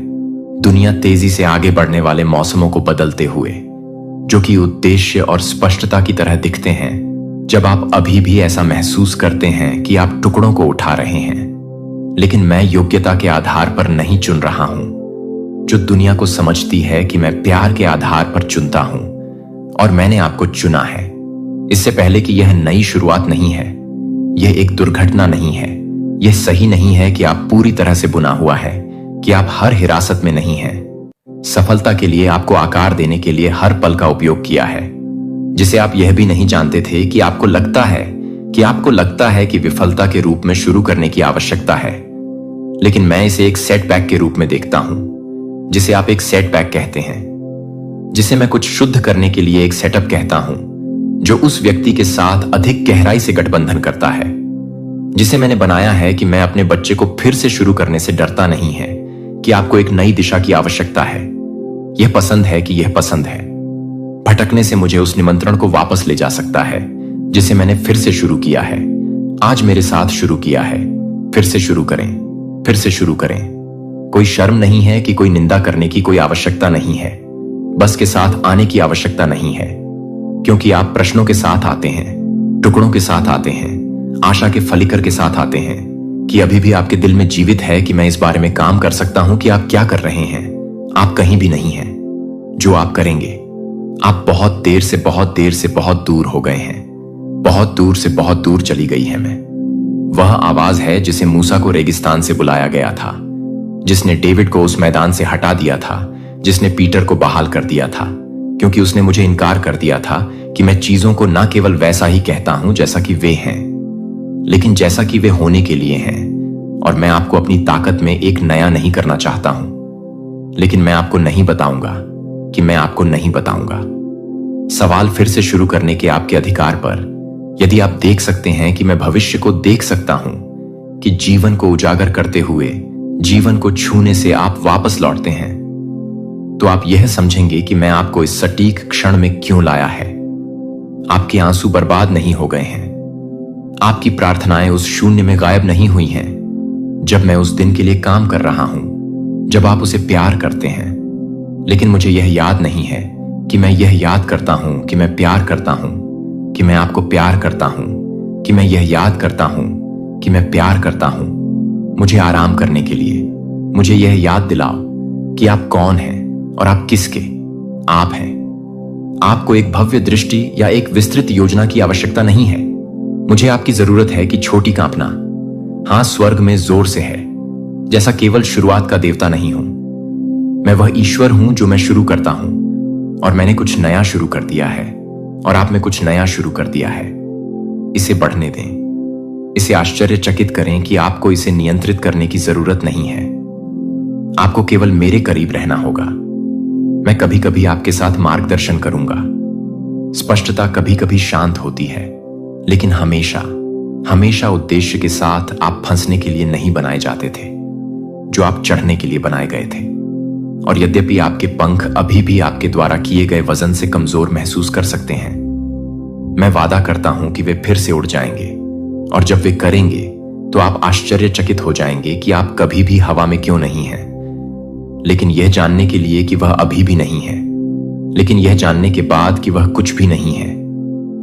दुनिया तेजी से आगे बढ़ने वाले मौसमों को बदलते हुए, जो कि उद्देश्य और स्पष्टता की तरह दिखते हैं जब आप अभी भी ऐसा महसूस करते हैं कि आप टुकड़ों को उठा रहे हैं। लेकिन मैं योग्यता के आधार पर नहीं चुन रहा हूं, जो दुनिया को समझती है कि मैं प्यार के आधार पर चुनता हूं, और मैंने आपको चुना है। इससे पहले कि यह नई शुरुआत नहीं है, यह एक दुर्घटना नहीं है, यह सही नहीं है कि आप पूरी तरह से बुना हुआ है, कि आप हर हिरासत में नहीं हैं। सफलता के लिए आपको आकार देने के लिए हर पल का उपयोग किया है, जिसे आप यह भी नहीं जानते थे कि आपको लगता है कि विफलता के रूप में शुरू करने की आवश्यकता है। लेकिन मैं इसे एक सेटबैक के रूप में देखता हूं, जिसे आप एक सेटबैक कहते हैं, जिसे मैं कुछ शुद्ध करने के लिए एक सेटअप कहता हूं, जो उस व्यक्ति के साथ अधिक गहराई से गठबंधन करता है, जिसे मैंने बनाया है कि मैं अपने बच्चे को फिर से शुरू करने से डरता नहीं है, कि आपको एक नई दिशा की आवश्यकता है। यह पसंद है कि यह पसंद है। भटकने से मुझे उस निमंत्रण को वापस ले जा सकता है, जिसे मैंने फिर से शुरू किया है, आज मेरे साथ शुरू किया है। फिर से शुरू करें, फिर से शुरू करें। कोई शर्म नहीं है कि कोई निंदा करने की कोई आवश्यकता नहीं है, बस के साथ आने की आवश्यकता नहीं है, क्योंकि आप प्रश्नों के साथ आते हैं, टुकड़ों के साथ आते हैं, आशा के फलिकर के साथ आते हैं, कि अभी भी आपके दिल में जीवित है कि मैं इस बारे में काम कर सकता हूं कि आप क्या कर रहे हैं। आप कहीं भी नहीं हैं। जो आप करेंगे, आप बहुत देर से बहुत दूर हो गए हैं, बहुत दूर से बहुत दूर चली गई है मैं। वह आवाज है जिसे मूसा को रेगिस्तान से बुलाया गया था, जिसने डेविड को उस मैदान से हटा दिया था, जिसने पीटर को बहाल कर दिया था, क्योंकि उसने मुझे इनकार कर दिया था कि मैं चीजों को न केवल वैसा ही कहता हूं जैसा कि वे हैं, लेकिन जैसा कि वे होने के लिए हैं। और मैं आपको अपनी ताकत में एक नया नहीं करना चाहता हूं, लेकिन मैं आपको नहीं बताऊंगा कि मैं आपको नहीं बताऊंगा। सवाल फिर से शुरू करने के आपके अधिकार पर, यदि आप देख सकते हैं कि मैं भविष्य को देख सकता हूं, कि जीवन को उजागर करते हुए जीवन को छूने से आप वापस लौटते हैं, तो आप यह समझेंगे कि मैं आपको इस सटीक क्षण में क्यों लाया है। आपके आंसू बर्बाद नहीं हो गए हैं, आपकी प्रार्थनाएं उस शून्य में गायब नहीं हुई हैं, जब मैं उस दिन के लिए काम कर रहा हूं, जब आप उसे प्यार करते हैं। लेकिन मुझे यह याद नहीं है कि मैं यह याद करता हूं कि मैं प्यार करता हूं, कि मैं आपको प्यार करता हूं, कि मैं यह याद करता हूं कि मैं प्यार करता हूं। मुझे आराम करने के लिए मुझे यह याद दिलाओ कि आप कौन हैं और आप किसके आप हैं। आपको एक भव्य दृष्टि या एक विस्तृत योजना की आवश्यकता नहीं है। मुझे आपकी जरूरत है कि छोटी कांपना, हां, स्वर्ग में जोर से है, जैसा केवल शुरुआत का देवता नहीं हूं। मैं वह ईश्वर हूं जो मैं शुरू करता हूं, और मैंने कुछ नया शुरू कर दिया है, और आप में कुछ नया शुरू कर दिया है। इसे बढ़ने दें, इसे आश्चर्यचकित करें कि आपको इसे नियंत्रित करने की जरूरत नहीं है। आपको केवल मेरे करीब रहना होगा। मैं कभी कभी आपके साथ मार्गदर्शन करूंगा। स्पष्टता कभी कभी शांत होती है, लेकिन हमेशा उद्देश्य के साथ आप फंसने के लिए नहीं बनाए जाते थे, जो आप चढ़ने के लिए बनाए गए थे। और यद्यपि आपके पंख अभी भी आपके द्वारा किए गए वजन से कमजोर महसूस कर सकते हैं, मैं वादा करता हूं कि वे फिर से उड़ जाएंगे, और जब वे करेंगे तो आप आश्चर्यचकित हो जाएंगे कि आप कभी भी हवा में क्यों नहीं हैं। लेकिन यह जानने के लिए कि वह अभी भी नहीं है, लेकिन यह जानने के बाद कि वह कुछ भी नहीं है,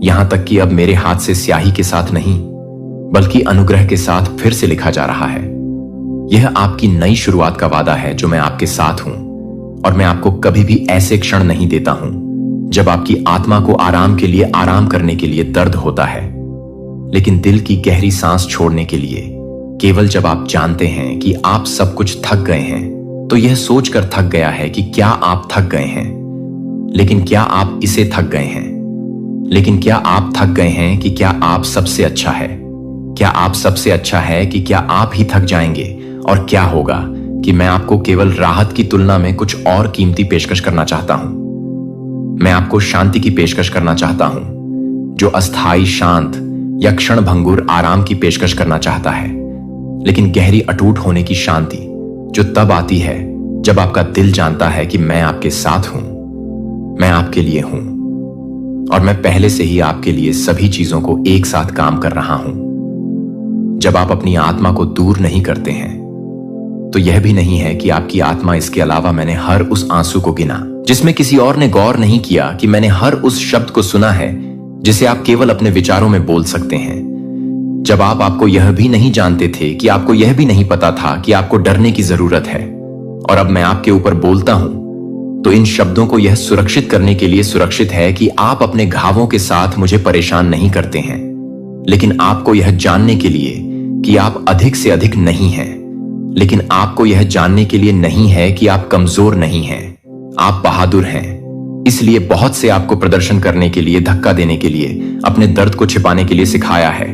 यहां तक कि अब मेरे हाथ से स्याही के साथ नहीं, बल्कि अनुग्रह के साथ फिर से लिखा जा रहा है। यह आपकी नई शुरुआत का वादा है जो मैं आपके साथ हूं, और मैं आपको कभी भी ऐसे क्षण नहीं देता हूं जब आपकी आत्मा को आराम के लिए आराम करने के लिए दर्द होता है, लेकिन दिल की गहरी सांस छोड़ने के लिए, केवल जब आप जानते हैं कि आप सब कुछ थक गए हैं, तो यह सोचकर थक गया है कि क्या आप थक गए हैं, लेकिन क्या आप इसे थक गए हैं, लेकिन क्या आप थक गए हैं कि क्या आप सबसे अच्छा है, क्या आप सबसे अच्छा है कि क्या आप ही थक जाएंगे, और क्या होगा कि मैं आपको केवल राहत की तुलना में कुछ और कीमती पेशकश करना चाहता हूं। मैं आपको शांति की पेशकश करना चाहता हूं, जो अस्थाई शांत या क्षण भंगुर आराम की पेशकश करना चाहता है, लेकिन गहरी अटूट होने की शांति जो तब आती है जब आपका दिल जानता है कि मैं आपके साथ हूं, मैं आपके लिए हूं, और मैं पहले से ही आपके लिए सभी चीजों को एक साथ काम कर रहा हूं। जब आप अपनी आत्मा को दूर नहीं करते हैं, तो यह भी नहीं है कि आपकी आत्मा इसके अलावा मैंने हर उस आंसू को गिना जिसमें किसी और ने गौर नहीं किया कि मैंने हर उस शब्द को सुना है जिसे आप केवल अपने विचारों में बोल सकते हैं। जब आपको यह भी नहीं जानते थे कि आपको यह भी नहीं पता था कि आपको डरने की जरूरत है, और अब मैं आपके ऊपर बोलता हूं तो इन शब्दों को यह सुरक्षित करने के लिए सुरक्षित है कि आप अपने घावों के साथ मुझे परेशान नहीं करते हैं, लेकिन आपको यह जानने के लिए कि आप अधिक से अधिक नहीं हैं। लेकिन आपको यह जानने के लिए नहीं है कि आप कमजोर नहीं हैं, आप बहादुर हैं। इसलिए बहुत से आपको प्रदर्शन करने के लिए, धक्का देने के लिए, अपने दर्द को छिपाने के लिए सिखाया है।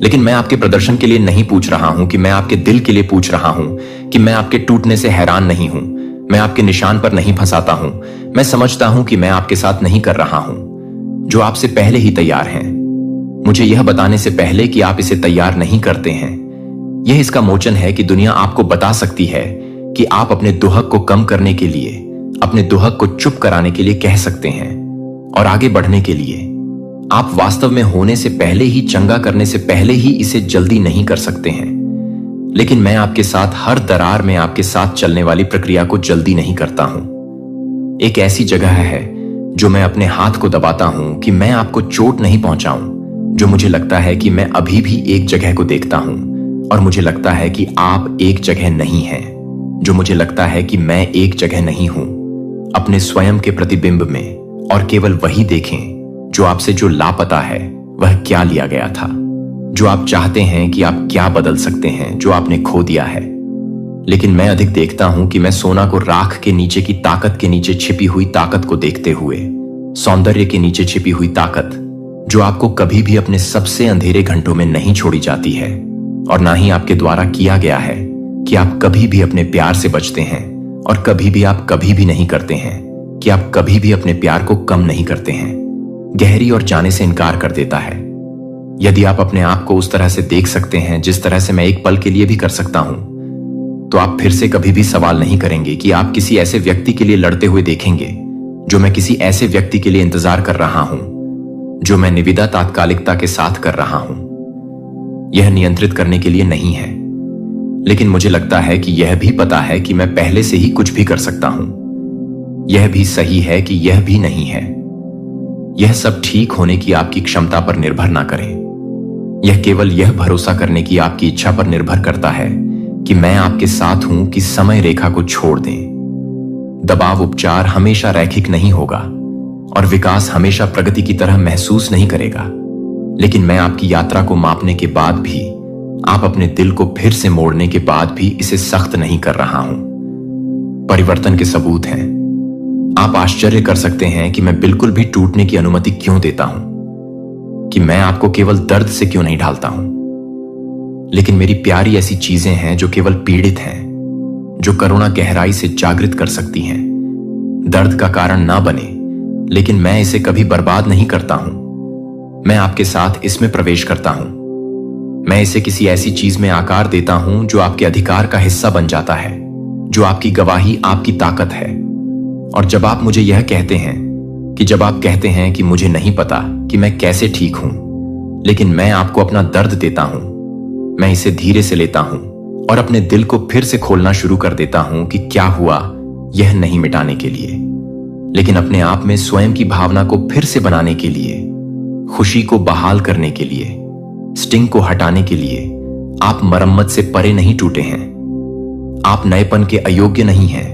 लेकिन मैं आपके प्रदर्शन के लिए नहीं पूछ रहा हूं कि मैं आपके दिल के लिए पूछ रहा हूं कि मैं आपके टूटने से हैरान नहीं हूं, मैं आपके निशान पर नहीं फंसाता हूं। मैं समझता हूं कि मैं आपके साथ नहीं कर रहा हूं जो आपसे पहले ही तैयार हैं, मुझे यह बताने से पहले कि आप इसे तैयार नहीं करते हैं। यह इसका मोचन है कि दुनिया आपको बता सकती है कि आप अपने दुहक को कम करने के लिए, अपने दुहक को चुप कराने के लिए कह सकते हैं, और आगे बढ़ने के लिए आप वास्तव में होने से पहले ही, चंगा करने से पहले ही इसे जल्दी नहीं कर सकते हैं। लेकिन मैं आपके साथ हर दरार में आपके साथ चलने वाली प्रक्रिया को जल्दी नहीं करता हूं। एक ऐसी जगह है जो मैं अपने हाथ को दबाता हूं कि मैं आपको चोट नहीं पहुंचाऊं, जो मुझे लगता है कि मैं अभी भी एक जगह को देखता हूं और मुझे लगता है कि आप एक जगह नहीं हैं, जो मुझे लगता है कि मैं एक जगह नहीं हूं। अपने स्वयं के प्रतिबिंब में, और केवल वही देखें जो आपसे जो लापता है वह क्या लिया गया था, जो आप चाहते हैं कि आप क्या बदल सकते हैं जो आपने खो दिया है। लेकिन मैं अधिक देखता हूं कि मैं सोना को राख के नीचे की ताकत के नीचे छिपी हुई ताकत को देखते हुए, सौंदर्य के नीचे छिपी हुई ताकत जो आपको कभी भी अपने सबसे अंधेरे घंटों में नहीं छोड़ी जाती है, और ना ही आपके द्वारा किया गया है कि आप कभी भी अपने प्यार से बचते हैं, और कभी भी आप कभी भी नहीं करते हैं कि आप कभी भी अपने प्यार को कम नहीं करते हैं, गहरी और जाने से इनकार कर देता है। यदि आप अपने आप को उस तरह से देख सकते हैं जिस तरह से मैं एक पल के लिए भी कर सकता हूं, तो आप फिर से कभी भी सवाल नहीं करेंगे कि आप किसी ऐसे व्यक्ति के लिए लड़ते हुए देखेंगे जो मैं किसी ऐसे व्यक्ति के लिए इंतजार कर रहा हूं, जो मैं निविदा तात्कालिकता के साथ कर रहा हूं। यह नियंत्रित करने के लिए नहीं है, लेकिन मुझे लगता है कि यह भी पता है कि मैं पहले से ही कुछ भी कर सकता हूं। यह भी सही है कि यह भी नहीं है। यह सब ठीक होने की आपकी क्षमता पर निर्भर ना करें। यह केवल यह भरोसा करने की आपकी इच्छा पर निर्भर करता है कि मैं आपके साथ हूं कि समय रेखा को छोड़ दें। दबाव उपचार हमेशा रैखिक नहीं होगा और विकास हमेशा प्रगति की तरह महसूस नहीं करेगा, लेकिन मैं आपकी यात्रा को मापने के बाद भी, आप अपने दिल को फिर से मोड़ने के बाद भी इसे सख्त नहीं कर रहा हूं। परिवर्तन के सबूत हैं। आप आश्चर्य कर सकते हैं कि मैं बिल्कुल भी टूटने की अनुमति क्यों देता हूं, कि मैं आपको केवल दर्द से क्यों नहीं ढालता हूं। लेकिन मेरी प्यारी ऐसी चीजें हैं जो केवल पीड़ित हैं, जो करुणा गहराई से जागृत कर सकती हैं। दर्द का कारण ना बने, लेकिन मैं इसे कभी बर्बाद नहीं करता हूं। मैं आपके साथ इसमें प्रवेश करता हूं। मैं इसे किसी ऐसी चीज में आकार देता हूं जो आपके अधिकार का हिस्सा बन जाता है, जो आपकी गवाही, आपकी ताकत है। और जब आप मुझे यह कहते हैं कि जब आप कहते हैं कि मुझे नहीं पता कि मैं कैसे ठीक हूं, लेकिन मैं आपको अपना दर्द देता हूं, मैं इसे धीरे से लेता हूं और अपने दिल को फिर से खोलना शुरू कर देता हूं कि क्या हुआ, यह नहीं मिटाने के लिए, लेकिन अपने आप में स्वयं की भावना को फिर से बनाने के लिए, खुशी को बहाल करने के लिए, स्टिंग को हटाने के लिए। आप मरम्मत से परे नहीं टूटे हैं। आप नएपन के अयोग्य नहीं हैं।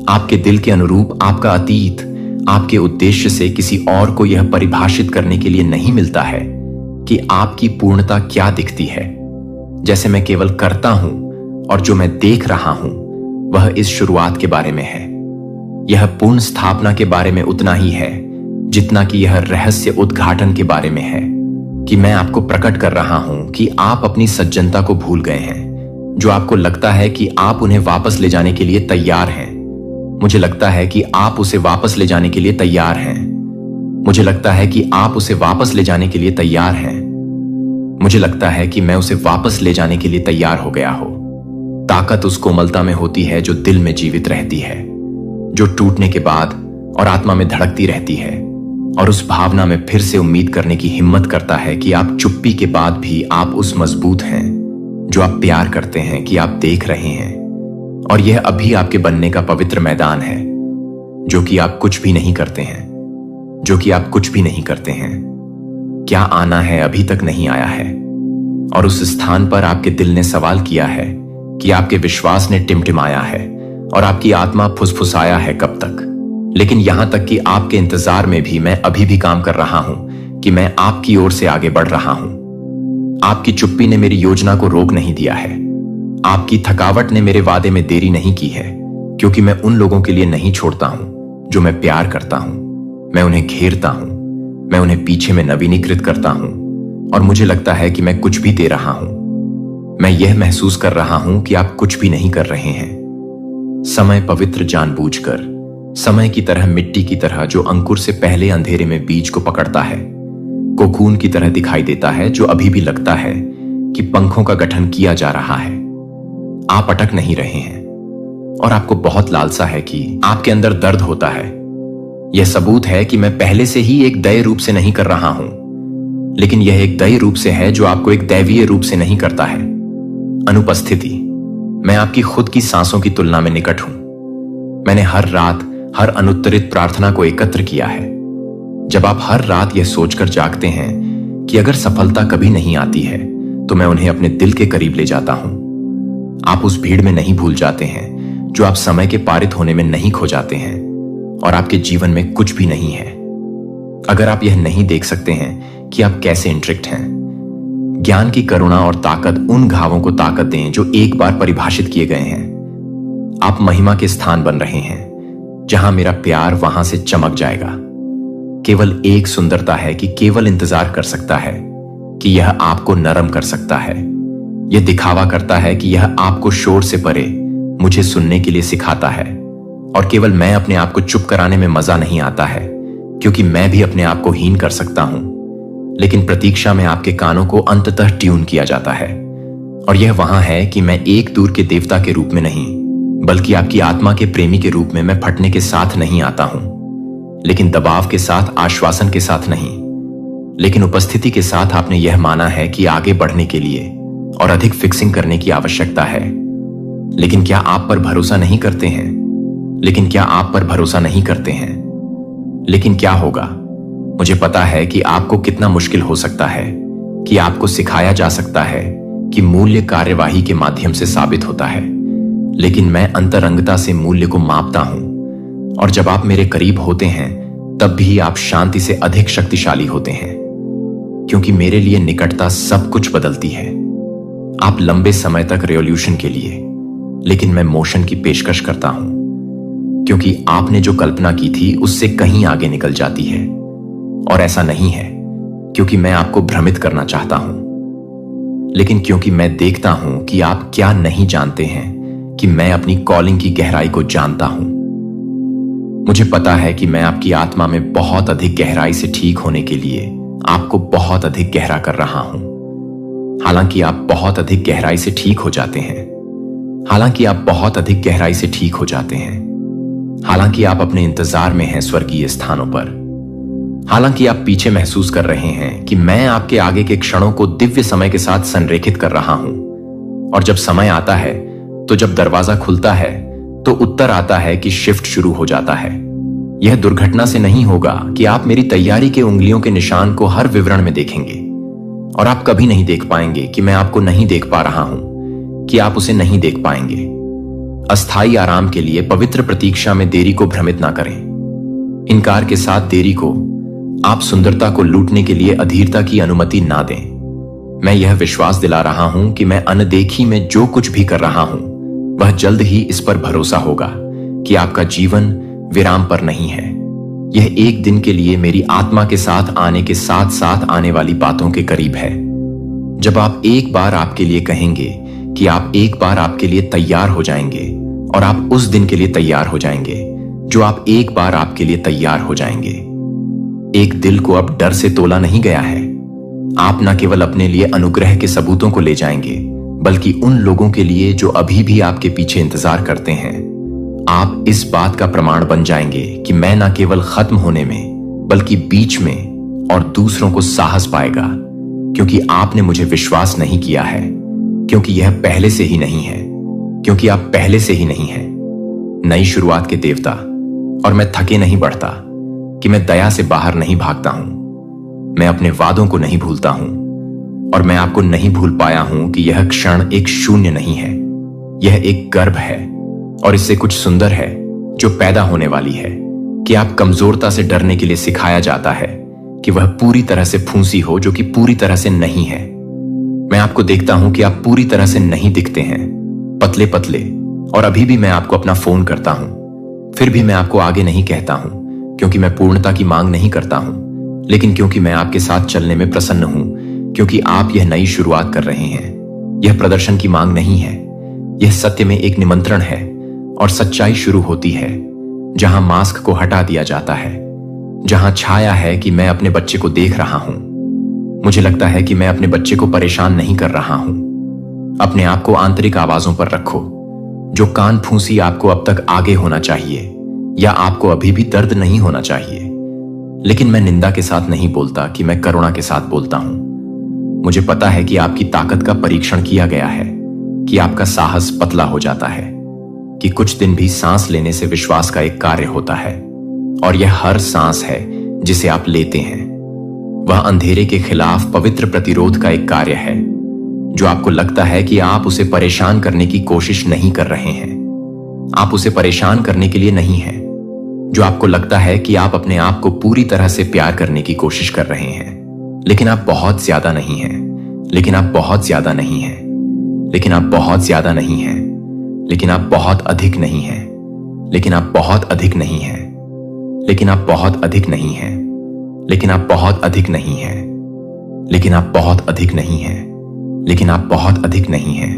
आपके दिल के अनुरूप आपका अतीत आपके उद्देश्य से किसी और को यह परिभाषित करने के लिए नहीं मिलता है कि आपकी पूर्णता क्या दिखती है। जैसे मैं केवल करता हूं और जो मैं देख रहा हूं वह इस शुरुआत के बारे में है। यह पूर्ण स्थापना के बारे में उतना ही है जितना कि यह रहस्य उद्घाटन के बारे में है, कि मैं आपको प्रकट कर रहा हूं कि आप अपनी सज्जनता को भूल गए हैं, जो आपको लगता है कि आप उन्हें वापस ले जाने के लिए तैयार हैं। मुझे लगता है कि आप उसे वापस ले जाने के लिए तैयार हैं। मुझे लगता है कि आप उसे वापस ले जाने के लिए तैयार हैं। मुझे लगता है कि मैं उसे वापस ले जाने के लिए तैयार हो गया हो। ताकत उस कोमलता में होती है जो दिल में जीवित रहती है, जो टूटने के बाद और आत्मा में धड़कती रहती है और उस भावना में फिर से उम्मीद करने की हिम्मत करता है कि आप चुप्पी के बाद भी आप उस मजबूत हैं जो आप प्यार करते हैं, कि आप देख रहे हैं और यह अभी आपके बनने का पवित्र मैदान है, जो कि आप कुछ भी नहीं करते हैं, जो कि आप कुछ भी नहीं करते हैं। क्या आना है अभी तक नहीं आया है, और उस स्थान पर आपके दिल ने सवाल किया है कि आपके विश्वास ने टिमटिमाया है और आपकी आत्मा फुसफुसाया है कब तक। लेकिन यहां तक कि आपके इंतजार में भी मैं अभी भी काम कर रहा हूं कि मैं आपकी ओर से आगे बढ़ रहा हूं। आपकी चुप्पी ने मेरी योजना को रोक नहीं दिया है। आपकी थकावट ने मेरे वादे में देरी नहीं की है, क्योंकि मैं उन लोगों के लिए नहीं छोड़ता हूं जो मैं प्यार करता हूं। मैं उन्हें घेरता हूं, मैं उन्हें पीछे में नवीनीकृत करता हूं, और मुझे लगता है कि मैं कुछ भी दे रहा हूं। मैं यह महसूस कर रहा हूं कि आप कुछ भी नहीं कर रहे हैं। समय पवित्र जानबूझकर, समय की तरह, मिट्टी की तरह जो अंकुर से पहले अंधेरे में बीज को पकड़ता है, कोकून की तरह दिखाई देता है जो अभी भी लगता है कि पंखों का गठन किया जा रहा है। आप अटक नहीं रहे हैं और आपको बहुत लालसा है कि आपके अंदर दर्द होता है। यह सबूत है कि मैं पहले से ही एक दया रूप से नहीं कर रहा हूं, लेकिन यह एक दया रूप से है जो आपको एक दैवीय रूप से नहीं करता है। अनुपस्थिति। मैं आपकी खुद की सांसों की तुलना में निकट हूं। मैंने हर रात हर अनुत्तरित प्रार्थना को एकत्र किया है। जब आप हर रात यह सोचकर जागते हैं कि अगर सफलता कभी नहीं आती है तो मैं उन्हें अपने दिल के करीब ले जाता हूं, आप उस भीड़ में नहीं भूल जाते हैं जो आप समय के पारित होने में नहीं खो जाते हैं, और आपके जीवन में कुछ भी नहीं है अगर आप यह नहीं देख सकते हैं कि आप कैसे इंट्रिक्ट हैं। ज्ञान की करुणा और ताकत उन घावों को ताकत दें जो एक बार परिभाषित किए गए हैं। आप महिमा के स्थान बन रहे हैं जहां मेरा प्यार वहां से चमक जाएगा। केवल एक सुंदरता है कि केवल इंतजार कर सकता है कि यह आपको नरम कर सकता है। यह दिखावा करता है कि यह आपको शोर से परे मुझे सुनने के लिए सिखाता है, और केवल मैं अपने आप को चुप कराने में मजा नहीं आता है, क्योंकि मैं भी अपने आप को हीन कर सकता हूं। लेकिन प्रतीक्षा में आपके कानों को अंततः ट्यून किया जाता है, और यह वहां है कि मैं एक दूर के देवता के रूप में नहीं, बल्कि आपकी आत्मा के प्रेमी के रूप में मैं फटने के साथ नहीं आता हूं, लेकिन दबाव के साथ, आश्वासन के साथ नहीं, लेकिन उपस्थिति के साथ। आपने यह माना है कि आगे बढ़ने के लिए और अधिक फिक्सिंग करने की आवश्यकता है। लेकिन क्या आप पर भरोसा नहीं करते हैं? लेकिन क्या आप पर भरोसा नहीं करते हैं? लेकिन क्या होगा? मुझे पता है कि आपको कितना मुश्किल हो सकता है, कि आपको सिखाया जा सकता है कि मूल्य कार्यवाही के माध्यम से साबित होता है, लेकिन मैं अंतरंगता से मूल्य को मापता हूं, और जब आप मेरे करीब होते हैं तब भी आप शांति से अधिक शक्तिशाली होते हैं, क्योंकि मेरे लिए निकटता सब कुछ बदलती है। आप लंबे समय तक रेवोल्यूशन के लिए, लेकिन मैं मोशन की पेशकश करता हूं, क्योंकि आपने जो कल्पना की थी उससे कहीं आगे निकल जाती है। और ऐसा नहीं है क्योंकि मैं आपको भ्रमित करना चाहता हूं, लेकिन क्योंकि मैं देखता हूं कि आप क्या नहीं जानते हैं, कि मैं अपनी कॉलिंग की गहराई को जानता हूं। मुझे पता है कि मैं आपकी आत्मा में बहुत अधिक गहराई से ठीक होने के लिए आपको बहुत अधिक गहरा कर रहा हूं। हालांकि आप बहुत अधिक गहराई से ठीक हो जाते हैं, हालांकि आप बहुत अधिक गहराई से ठीक हो जाते हैं, हालांकि आप अपने इंतजार में हैं स्वर्गीय स्थानों पर, हालांकि आप पीछे महसूस कर रहे हैं कि मैं आपके आगे के क्षणों को दिव्य समय के साथ संरेखित कर रहा हूं। और जब समय आता है, तो जब दरवाजा खुलता है, तो उत्तर आता है कि शिफ्ट शुरू हो जाता है। यह दुर्घटना से नहीं होगा कि आप मेरी तैयारी के उंगलियों के निशान को हर विवरण में देखेंगे, और आप कभी नहीं देख पाएंगे कि मैं आपको नहीं देख पा रहा हूं, कि आप उसे नहीं देख पाएंगे। अस्थायी आराम के लिए पवित्र प्रतीक्षा में देरी को भ्रमित ना करें। इनकार के साथ देरी को, आप सुंदरता को लूटने के लिए अधीरता की अनुमति ना दें। मैं यह विश्वास दिला रहा हूं कि मैं अनदेखी में जो कुछ भी कर रहा हूं वह जल्द ही इस पर भरोसा होगा कि आपका जीवन विराम पर नहीं है। यह एक दिन के लिए मेरी आत्मा के साथ आने के साथ साथ आने वाली बातों के करीब है। जब आप एक बार आपके लिए कहेंगे कि आप एक बार आपके लिए तैयार हो जाएंगे, और आप उस दिन के लिए तैयार हो जाएंगे जो आप एक बार आपके लिए तैयार हो जाएंगे। एक दिल को अब डर से तोला नहीं गया है। आप न केवल अपने लिए अनुग्रह के सबूतों को ले जाएंगे, बल्कि उन लोगों के लिए जो अभी भी आपके पीछे इंतजार करते हैं। आप इस बात का प्रमाण बन जाएंगे कि मैं न केवल खत्म होने में, बल्कि बीच में और दूसरों को साहस पाएगा, क्योंकि आपने मुझे विश्वास नहीं किया है, क्योंकि यह पहले से ही नहीं है, क्योंकि आप पहले से ही नहीं हैं। नई शुरुआत के देवता, और मैं थके नहीं बढ़ता कि मैं दया से बाहर नहीं भागता हूं। मैं अपने वादों को नहीं भूलता हूं, और मैं आपको नहीं भूल पाया हूं कि यह क्षण एक शून्य नहीं है, यह एक गर्भ है, और इससे कुछ सुंदर है जो पैदा होने वाली है। कि आप कमजोरता से डरने के लिए सिखाया जाता है कि वह पूरी तरह से फूंसी हो, जो कि पूरी तरह से नहीं है। मैं आपको देखता हूं कि आप पूरी तरह से नहीं दिखते हैं, पतले पतले, और अभी भी मैं आपको अपना फोन करता हूं। फिर भी मैं आपको आगे नहीं कहता हूं, क्योंकि मैं पूर्णता की मांग नहीं करता हूं, लेकिन क्योंकि मैं आपके साथ चलने में प्रसन्न हूं, क्योंकि आप यह नई शुरुआत कर रहे हैं। यह प्रदर्शन की मांग नहीं है, यह सत्य में एक निमंत्रण है, और सच्चाई शुरू होती है जहां मास्क को हटा दिया जाता है, जहां छाया है कि मैं अपने बच्चे को देख रहा हूं। मुझे लगता है कि मैं अपने बच्चे को परेशान नहीं कर रहा हूं। अपने आप को आंतरिक आवाजों पर रखो। जो कान फूंसी आपको अब तक आगे होना चाहिए, या आपको अभी भी दर्द नहीं होना चाहिए। लेकिन मैं निंदा के साथ नहीं बोलता कि मैं करुणा के साथ बोलता हूं। मुझे पता है कि आपकी ताकत का परीक्षण किया गया है, कि आपका साहस पतला हो जाता है, कि कुछ दिन भी सांस लेने से विश्वास का एक कार्य होता है, और यह हर सांस है जिसे आप लेते हैं। वह अंधेरे के खिलाफ पवित्र प्रतिरोध का एक कार्य है, जो आपको लगता है कि आप उसे परेशान करने की कोशिश नहीं कर रहे हैं। आप उसे परेशान करने के लिए नहीं हैं। जो आपको लगता है कि आप अपने आप को पूरी तरह से प्यार करने की कोशिश कर रहे हैं, लेकिन आप बहुत ज्यादा नहीं हैं, लेकिन आप बहुत ज्यादा नहीं हैं, लेकिन आप बहुत ज्यादा नहीं हैं, लेकिन आप बहुत अधिक नहीं हैं, लेकिन आप बहुत अधिक नहीं हैं, लेकिन आप बहुत अधिक नहीं हैं, लेकिन आप बहुत अधिक नहीं हैं, लेकिन आप बहुत अधिक नहीं हैं, लेकिन आप बहुत अधिक नहीं हैं।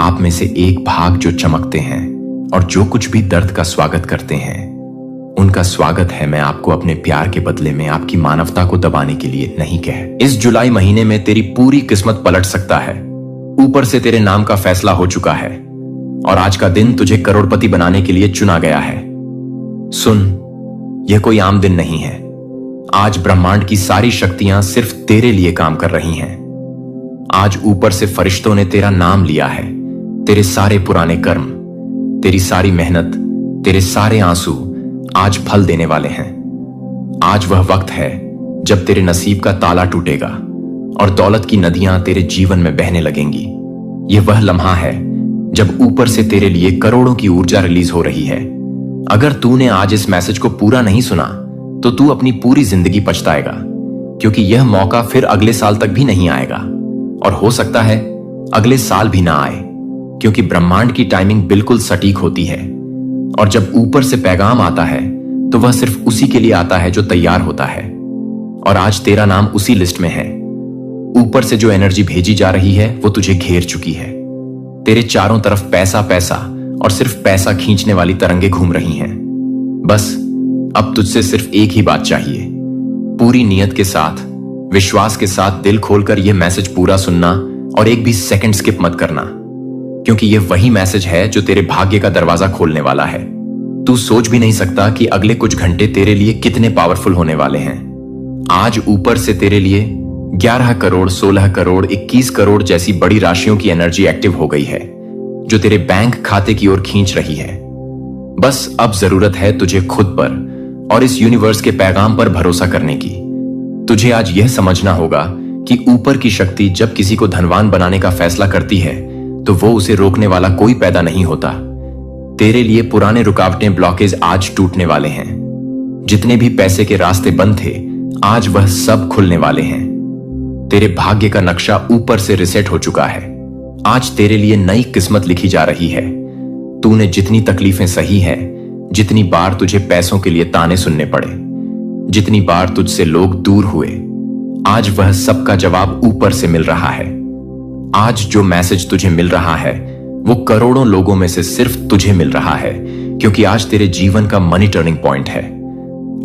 आप में से एक भाग जो चमकते हैं और जो कुछ भी दर्द का स्वागत करते हैं, उनका स्वागत है। मैं आपको अपने प्यार के बदले में आपकी मानवता को दबाने के लिए नहीं कह। इस जुलाई महीने में तेरी पूरी किस्मत पलट सकता है। ऊपर से तेरे नाम का फैसला हो चुका है, और आज का दिन तुझे करोड़पति बनाने के लिए चुना गया है। सुन, यह कोई आम दिन नहीं है। आज ब्रह्मांड की सारी शक्तियां सिर्फ तेरे लिए काम कर रही हैं। आज ऊपर से फरिश्तों ने तेरा नाम लिया है। तेरे सारे पुराने कर्म, तेरी सारी मेहनत, तेरे सारे आंसू आज फल देने वाले हैं। आज वह वक्त है जब तेरे नसीब का ताला टूटेगा और दौलत की नदियां तेरे जीवन में बहने लगेंगी। यह वह लम्हा है जब ऊपर से तेरे लिए करोड़ों की ऊर्जा रिलीज हो रही है। अगर तूने आज इस मैसेज को पूरा नहीं सुना, तो तू अपनी पूरी जिंदगी पछताएगा, क्योंकि यह मौका फिर अगले साल तक भी नहीं आएगा, और हो सकता है अगले साल भी ना आए, क्योंकि ब्रह्मांड की टाइमिंग बिल्कुल सटीक होती है। और जब ऊपर से पैगाम आता है, तो वह सिर्फ उसी के लिए आता है जो तैयार होता है। और आज तेरा नाम उसी लिस्ट में है। ऊपर से जो एनर्जी भेजी जा रही है, वो तुझे घेर चुकी है। तेरे चारों तरफ पैसा पैसा और सिर्फ पैसा खींचने वाली तरंगे घूम रही हैं। बस अब तुझसे सिर्फ एक ही बात चाहिए, पूरी नियत के साथ, विश्वास के साथ दिल खोलकर यह मैसेज पूरा सुनना, और एक भी सेकंड स्किप मत करना, क्योंकि यह वही मैसेज है जो तेरे भाग्य का दरवाजा खोलने वाला है। तू सोच भी नहीं सकता कि अगले कुछ घंटे तेरे लिए कितने पावरफुल होने वाले हैं। आज ऊपर से तेरे लिए 11 करोड़, 16 करोड़, 21 करोड़ जैसी बड़ी राशियों की एनर्जी एक्टिव हो गई है, जो तेरे बैंक खाते की ओर खींच रही है। बस अब जरूरत है तुझे खुद पर और इस यूनिवर्स के पैगाम पर भरोसा करने की। तुझे आज यह समझना होगा कि ऊपर की शक्ति जब किसी को धनवान बनाने का फैसला करती है, तो वो उसे रोकने वाला कोई पैदा नहीं होता। तेरे लिए पुराने रुकावटें, ब्लॉकेज आज टूटने वाले हैं। जितने भी पैसे के रास्ते बंद थे, आज वह सब खुलने वाले हैं। तेरे भाग्य का नक्शा ऊपर से रिसेट हो चुका है। आज तेरे लिए नई किस्मत लिखी जा रही है। तूने जितनी तकलीफें सही है, जितनी बार तुझे पैसों के लिए ताने सुनने पड़े, जितनी बार तुझसे लोग दूर हुए, आज वह सबका जवाब ऊपर से मिल रहा है। आज जो मैसेज तुझे मिल रहा है, वो करोड़ों लोगों में से सिर्फ तुझे मिल रहा है, क्योंकि आज तेरे जीवन का मनी टर्निंग पॉइंट है।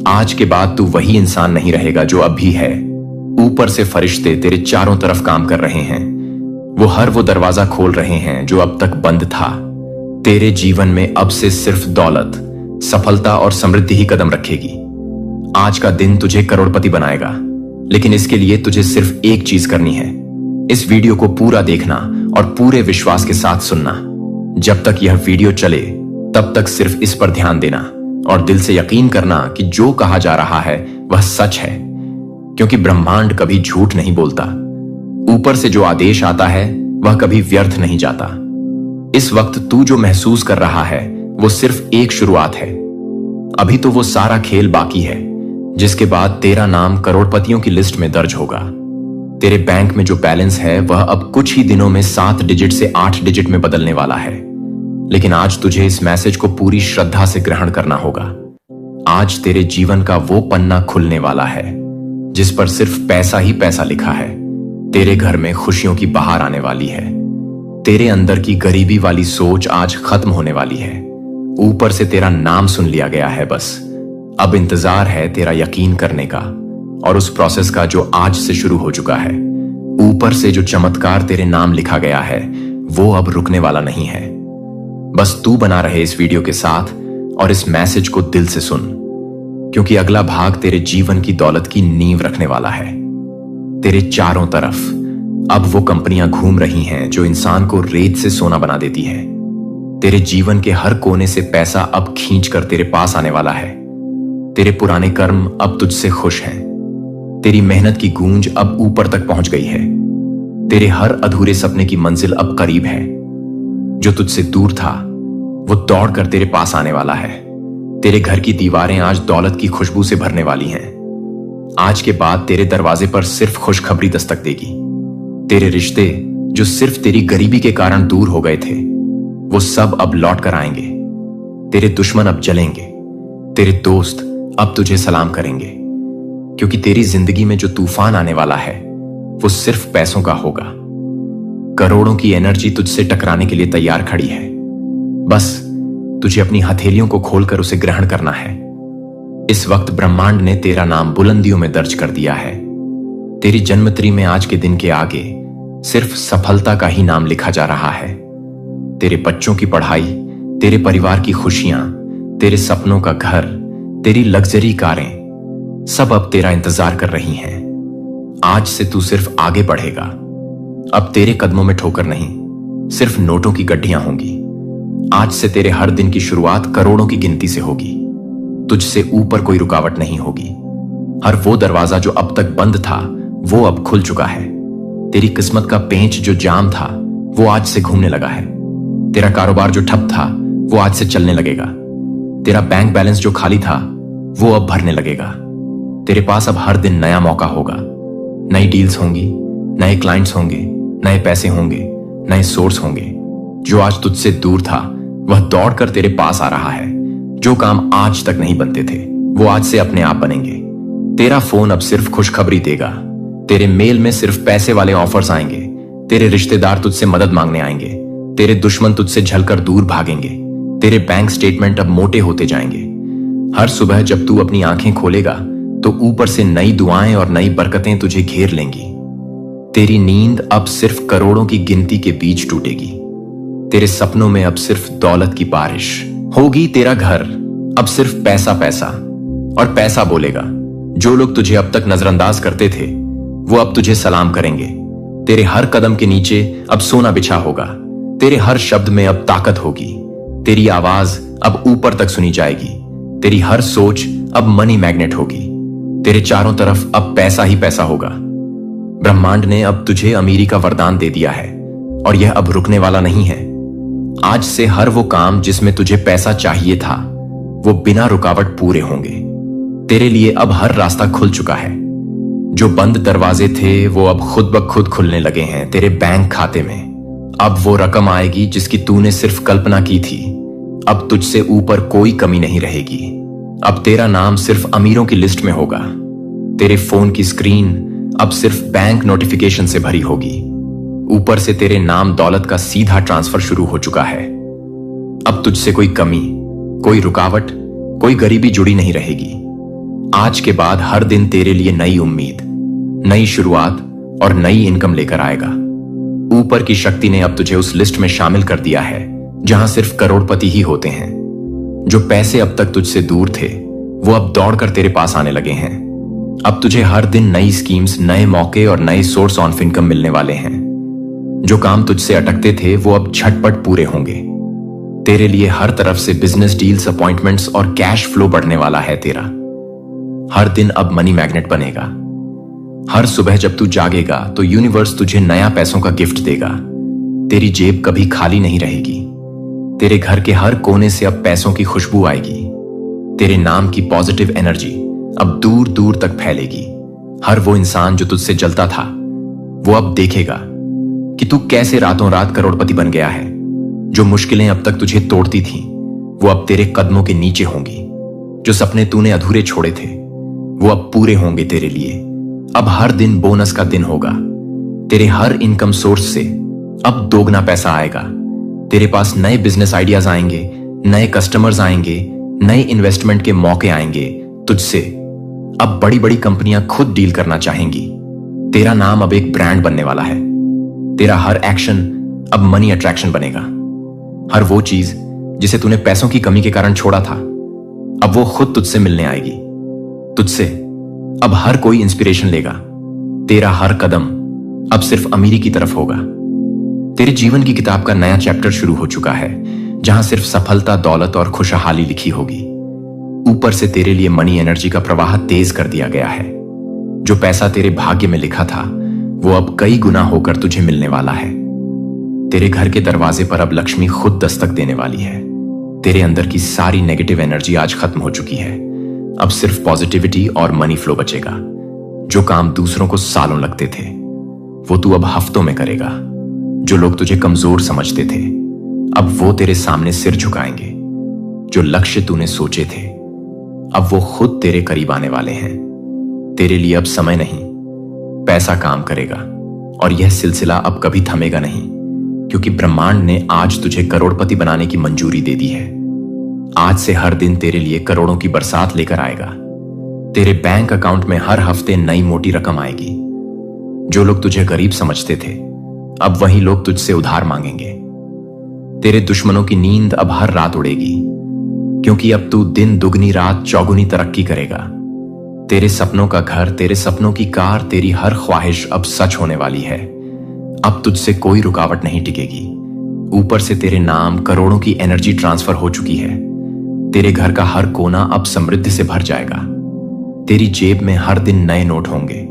आज के बाद तू वही इंसान नहीं रहेगा जो अभी है। ऊपर से फरिश्ते तेरे चारों तरफ काम कर रहे हैं। वो दरवाजा खोल रहे हैं जो अब तक बंद था। तेरे जीवन में अब से सिर्फ दौलत, सफलता और समृद्धि ही कदम रखेगी। आज का दिन तुझे करोड़पति बनाएगा, लेकिन इसके लिए तुझे सिर्फ एक चीज करनी है। इस वीडियो को पूरा देखना और पूरे विश्वास के साथ सुनना। जब तक यह वीडियो चले तब तक सिर्फ इस पर ध्यान देना और दिल से यकीन करना कि जो कहा जा रहा है वह सच है, क्योंकि ब्रह्मांड कभी झूठ नहीं बोलता। ऊपर से जो आदेश आता है वह कभी व्यर्थ नहीं जाता। इस वक्त तू जो महसूस कर रहा है वो सिर्फ एक शुरुआत है। अभी तो वो सारा खेल बाकी है जिसके बाद तेरा नाम करोड़पतियों की लिस्ट में दर्ज होगा। तेरे बैंक में जो बैलेंस है वह अब कुछ ही दिनों में 7 डिजिट से 8 डिजिट में बदलने वाला है। लेकिन आज तुझे इस मैसेज को पूरी श्रद्धा से ग्रहण करना होगा। आज तेरे जीवन का वो पन्ना खुलने वाला है जिस पर सिर्फ पैसा ही पैसा लिखा है। तेरे घर में खुशियों की बहार आने वाली है। तेरे अंदर की गरीबी वाली सोच आज खत्म होने वाली है। ऊपर से तेरा नाम सुन लिया गया है। बस अब इंतजार है तेरा यकीन करने का और उस प्रोसेस का जो आज से शुरू हो चुका है। ऊपर से जो चमत्कार तेरे नाम लिखा गया है वो अब रुकने वाला नहीं है। बस तू बना रहे इस वीडियो के साथ और इस मैसेज को दिल से सुन, क्योंकि अगला भाग तेरे जीवन की दौलत की नींव रखने वाला है। तेरे चारों तरफ अब वो कंपनियां घूम रही हैं जो इंसान को रेत से सोना बना देती है। तेरे जीवन के हर कोने से पैसा अब खींच कर तेरे पास आने वाला है। तेरे पुराने कर्म अब तुझसे खुश हैं। तेरी मेहनत की गूंज अब ऊपर तक पहुंच गई है। तेरे हर अधूरे सपने की मंजिल अब करीब है। जो तुझसे दूर था वो दौड़कर तेरे पास आने वाला है। तेरे घर की दीवारें आज दौलत की खुशबू से भरने वाली हैं। आज के बाद तेरे दरवाजे पर सिर्फ खुशखबरी दस्तक देगी। तेरे रिश्ते जो सिर्फ तेरी गरीबी के कारण दूर हो गए थे वो सब अब लौट कर आएंगे। तेरे दुश्मन अब जलेंगे। तेरे दोस्त अब तुझे सलाम करेंगे, क्योंकि तेरी जिंदगी में जो तूफान आने वाला है वो सिर्फ पैसों का होगा। करोड़ों की एनर्जी तुझसे टकराने के लिए तैयार खड़ी है। बस तुझे अपनी हथेलियों को खोलकर उसे ग्रहण करना है। इस वक्त ब्रह्मांड ने तेरा नाम बुलंदियों में दर्ज कर दिया है। तेरी जन्मतिथि में आज के दिन के आगे सिर्फ सफलता का ही नाम लिखा जा रहा है। तेरे बच्चों की पढ़ाई, तेरे परिवार की खुशियां, तेरे सपनों का घर, तेरी लग्जरी कारें सब अब तेरा इंतजार कर रही हैं। आज से तू सिर्फ आगे बढ़ेगा। अब तेरे कदमों में ठोकर नहीं, सिर्फ नोटों की गड्डियां होंगी। आज से तेरे हर दिन की शुरुआत करोड़ों की गिनती से होगी। तुझसे ऊपर कोई रुकावट नहीं होगी। हर वो दरवाजा जो अब तक बंद था वो अब खुल चुका है। तेरी किस्मत का पेंच जो जाम था वो आज से घूमने लगा है। तेरा कारोबार जो ठप था वो आज से चलने लगेगा। तेरा बैंक बैलेंस जो खाली था वो अब भरने लगेगा। तेरे पास अब हर दिन नया मौका होगा। नई डील्स होंगी, नए क्लाइंट्स होंगे, नए पैसे होंगे, नए सोर्स होंगे। जो आज तुझसे दूर था वह दौड़कर तेरे पास आ रहा है। जो काम आज तक नहीं बनते थे वो आज से अपने आप बनेंगे। तेरा फोन अब सिर्फ खुशखबरी देगा। तेरे मेल में सिर्फ पैसे वाले ऑफर्स आएंगे। तेरे रिश्तेदार तुझसे मदद मांगने आएंगे। तेरे दुश्मन तुझसे झलकर दूर भागेंगे। तेरे बैंक स्टेटमेंट अब मोटे होते जाएंगे। हर सुबह जब तू अपनी आंखें खोलेगा तो ऊपर से नई दुआएं और नई बरकतें तुझे घेर लेंगी। तेरी नींद अब सिर्फ करोड़ों की गिनती के बीच टूटेगी। तेरे सपनों में अब सिर्फ दौलत की बारिश होगी। तेरा घर अब सिर्फ पैसा पैसा और पैसा बोलेगा। जो लोग तुझे अब तक नजरअंदाज करते थे वो अब तुझे सलाम करेंगे। तेरे हर कदम के नीचे अब सोना बिछा होगा। तेरे हर शब्द में अब ताकत होगी। तेरी आवाज अब ऊपर तक सुनी जाएगी। तेरी हर सोच अब मनी मैग्नेट होगी। तेरे चारों तरफ अब पैसा ही पैसा होगा। ब्रह्मांड ने अब तुझे अमीरी का वरदान दे दिया है और यह अब रुकने वाला नहीं है। आज से हर वो काम जिसमें तुझे पैसा चाहिए था वो बिना रुकावट पूरे होंगे। तेरे लिए अब हर रास्ता खुल चुका है। जो बंद दरवाजे थे वो अब खुद ब खुद खुलने लगे हैं। तेरे बैंक खाते में अब वो रकम आएगी जिसकी तूने सिर्फ कल्पना की थी। अब तुझसे ऊपर कोई कमी नहीं रहेगी। अब तेरा नाम सिर्फ अमीरों की लिस्ट में होगा। तेरे फोन की स्क्रीन अब सिर्फ बैंक नोटिफिकेशन से भरी होगी। ऊपर से तेरे नाम दौलत का सीधा ट्रांसफर शुरू हो चुका है। अब तुझसे कोई कमी, कोई रुकावट, कोई गरीबी जुड़ी नहीं रहेगी। आज के बाद हर दिन तेरे लिए नई उम्मीद, नई शुरुआत और नई इनकम लेकर आएगा। ऊपर की शक्ति ने अब तुझे उस लिस्ट में शामिल कर दिया है जहां सिर्फ करोड़पति ही होते हैं। जो पैसे अब तक तुझसे दूर थे वो अब दौड़कर तेरे पास आने लगे हैं। अब तुझे हर दिन नई स्कीम्स, नए मौके और नए सोर्स ऑफ इनकम मिलने वाले हैं। जो काम तुझसे अटकते थे वो अब झटपट पूरे होंगे। तेरे लिए हर तरफ से बिजनेस डील्स, अपॉइंटमेंट्स और कैश फ्लो बढ़ने वाला है तेरा। हर दिन अब मनी मैग्नेट बनेगा। हर सुबह जब तू जागेगा तो यूनिवर्स तुझे नया पैसों का गिफ्ट देगा। तेरी जेब कभी खाली नहीं रहेगी। तेरे घर के हर कोने से अब पैसों की खुशबू आएगी। तेरे नाम की पॉजिटिव एनर्जी अब दूर दूर तक फैलेगी। हर वो इंसान जो तुझसे जलता था वो अब देखेगा कि तू कैसे रातों रात करोड़पति बन गया है। जो मुश्किलें अब तक तुझे तोड़ती थीं वो अब तेरे कदमों के नीचे होंगी। जो सपने तूने अधूरे छोड़े थे वो अब पूरे होंगे तेरे लिए। अब हर दिन बोनस का दिन होगा। तेरे हर इनकम सोर्स से अब दोगुना पैसा आएगा। तेरे पास नए बिजनेस आइडियाज आएंगे, नए कस्टमर्स आएंगे, नए इन्वेस्टमेंट के मौके आएंगे तुझसे। अब बड़ी बड़ी कंपनियां खुद डील करना चाहेंगी। तेरा नाम अब एक ब्रांड बनने वाला है। तेरा हर एक्शन अब मनी अट्रैक्शन बनेगा। हर वो चीज जिसे तूने पैसों की कमी के कारण छोड़ा था अब वो खुद तुझसे मिलने आएगी। तुझसे अब हर कोई इंस्पिरेशन लेगा। तेरा हर कदम अब सिर्फ अमीरी की तरफ होगा। तेरे जीवन की किताब का नया चैप्टर शुरू हो चुका है, जहां सिर्फ सफलता, दौलत और खुशहाली लिखी होगी। ऊपर से तेरे लिए मनी एनर्जी का प्रवाह तेज कर दिया गया है। जो पैसा तेरे भाग्य में लिखा था वो अब कई गुना होकर तुझे मिलने वाला है। तेरे घर के दरवाजे पर अब लक्ष्मी खुद दस्तक देने वाली है। तेरे अंदर की सारी नेगेटिव एनर्जी आज खत्म हो चुकी है। अब सिर्फ पॉजिटिविटी और मनी फ्लो बचेगा। जो काम दूसरों को सालों लगते थे वो तू अब हफ्तों में करेगा। जो लोग तुझे कमजोर समझते थे अब वो तेरे सामने सिर झुकाएंगे। जो लक्ष्य तूने सोचे थे अब वो खुद तेरे करीब आने वाले हैं। तेरे लिए अब समय नहीं, पैसा काम करेगा। और यह सिलसिला अब कभी थमेगा नहीं, क्योंकि ब्रह्मांड ने आज तुझे करोड़पति बनाने की मंजूरी दे दी है। आज से हर दिन तेरे लिए करोड़ों की बरसात लेकर आएगा। तेरे बैंक अकाउंट में हर हफ्ते नई मोटी रकम आएगी। जो लोग तुझे गरीब समझते थे अब वही लोग तुझसे उधार मांगेंगे। तेरे दुश्मनों की नींद अब हर रात उड़ेगी, क्योंकि अब तू दिन दुगनी रात चौगुनी तरक्की करेगा। तेरे सपनों का घर, तेरे सपनों की कार, तेरी हर ख्वाहिश अब सच होने वाली है। अब तुझसे कोई रुकावट नहीं टिकेगी। ऊपर से तेरे नाम करोड़ों की एनर्जी ट्रांसफर हो चुकी है। तेरे घर का हर कोना अब समृद्धि से भर जाएगा। तेरी जेब में हर दिन नए नोट होंगे।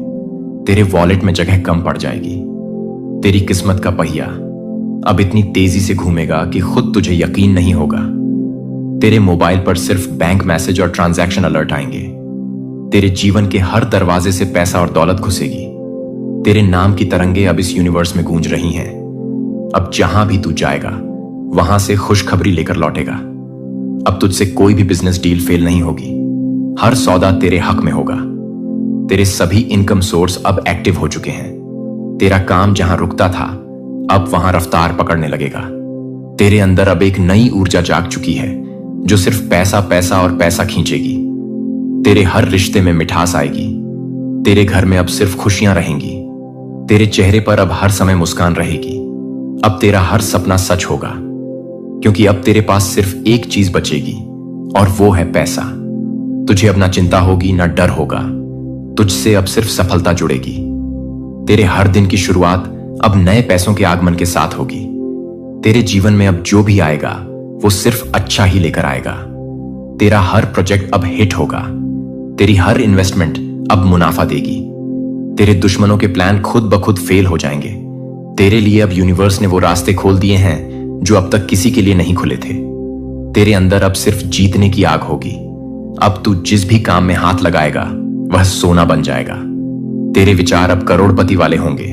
तेरे वॉलेट में जगह कम पड़ जाएगी। तेरी किस्मत का पहिया अब इतनी तेजी से घूमेगा कि खुद तुझे यकीन नहीं होगा। तेरे मोबाइल पर सिर्फ बैंक मैसेज और ट्रांजैक्शन अलर्ट आएंगे। तेरे जीवन के हर दरवाजे से पैसा और दौलत घुसेगी। तेरे नाम की तरंगे अब इस यूनिवर्स में गूंज रही हैं। अब जहां भी तू जाएगा वहां से खुशखबरी लेकर लौटेगा। अब तुझसे कोई भी बिजनेस डील फेल नहीं होगी। हर सौदा तेरे हक में होगा। तेरे सभी इनकम सोर्स अब एक्टिव हो चुके हैं। तेरा काम जहां रुकता था अब वहां रफ्तार पकड़ने लगेगा। तेरे अंदर अब एक नई ऊर्जा जाग चुकी है जो सिर्फ पैसा पैसा और पैसा खींचेगी। तेरे हर रिश्ते में मिठास आएगी। तेरे घर में अब सिर्फ खुशियां रहेंगी। तेरे चेहरे पर अब हर समय मुस्कान रहेगी। अब तेरा हर सपना सच होगा, क्योंकि अब तेरे पास सिर्फ एक चीज बचेगी और वो है पैसा। तुझे अब ना चिंता होगी ना डर होगा। तुझसे अब सिर्फ सफलता जुड़ेगी। तेरे हर दिन की शुरुआत अब नए पैसों के आगमन के साथ होगी। तेरे जीवन में अब जो भी आएगा वो सिर्फ अच्छा ही लेकर आएगा। तेरा हर प्रोजेक्ट अब हिट होगा। तेरी हर इन्वेस्टमेंट अब मुनाफा देगी। तेरे दुश्मनों के प्लान खुद ब खुद फेल हो जाएंगे। तेरे लिए अब यूनिवर्स ने वो रास्ते खोल दिए हैं जो अब तक किसी के लिए नहीं खुले थे। तेरे अंदर अब सिर्फ जीतने की आग होगी। अब तू जिस भी काम में हाथ लगाएगा वह सोना बन जाएगा। तेरे विचार अब करोड़पति वाले होंगे।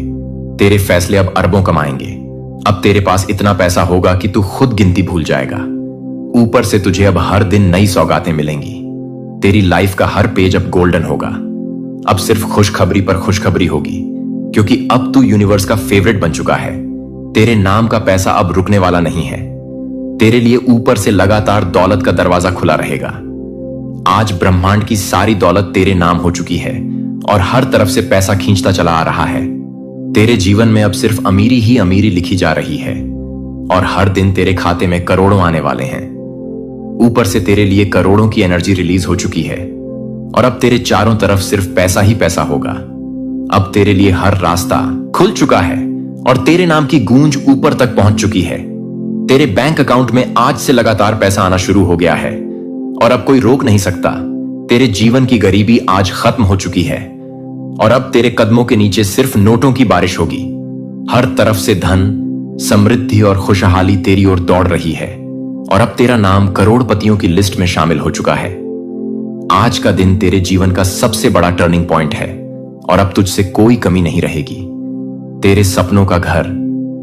तेरे फैसले अब अरबों कमाएंगे। अब तेरे पास इतना पैसा होगा कि तू खुद गिनती भूल जाएगा। ऊपर से तुझे अब हर दिन नई सौगातें मिलेंगी। तेरी लाइफ का हर पेज अब गोल्डन होगा। अब सिर्फ खुशखबरी पर खुशखबरी होगी, क्योंकि अब तू यूनिवर्स का फेवरेट बन चुका है। तेरे नाम का पैसा अब रुकने वाला नहीं है। तेरे लिए ऊपर से लगातार दौलत का दरवाजा खुला रहेगा। आज ब्रह्मांड की सारी दौलत तेरे नाम हो चुकी है और हर तरफ से पैसा खींचता चला आ रहा है। तेरे जीवन में अब सिर्फ अमीरी ही अमीरी लिखी जा रही है और हर दिन तेरे खाते में करोड़ों आने वाले हैं। ऊपर से तेरे लिए करोड़ों की एनर्जी रिलीज हो चुकी है और अब तेरे चारों तरफ सिर्फ पैसा ही पैसा होगा। अब तेरे लिए हर रास्ता खुल चुका है और तेरे नाम की गूंज ऊपर तक पहुंच चुकी है। तेरे बैंक अकाउंट में आज से लगातार पैसा आना शुरू हो गया है और अब कोई रोक नहीं सकता। तेरे जीवन की गरीबी आज खत्म हो चुकी है और अब तेरे कदमों के नीचे सिर्फ नोटों की बारिश होगी। हर तरफ से धन, समृद्धि और खुशहाली तेरी ओर दौड़ रही है और अब तेरा नाम करोड़पतियों की लिस्ट में शामिल हो चुका है। आज का दिन तेरे जीवन का सबसे बड़ा टर्निंग पॉइंट है और अब तुझसे कोई कमी नहीं रहेगी। तेरे सपनों का घर,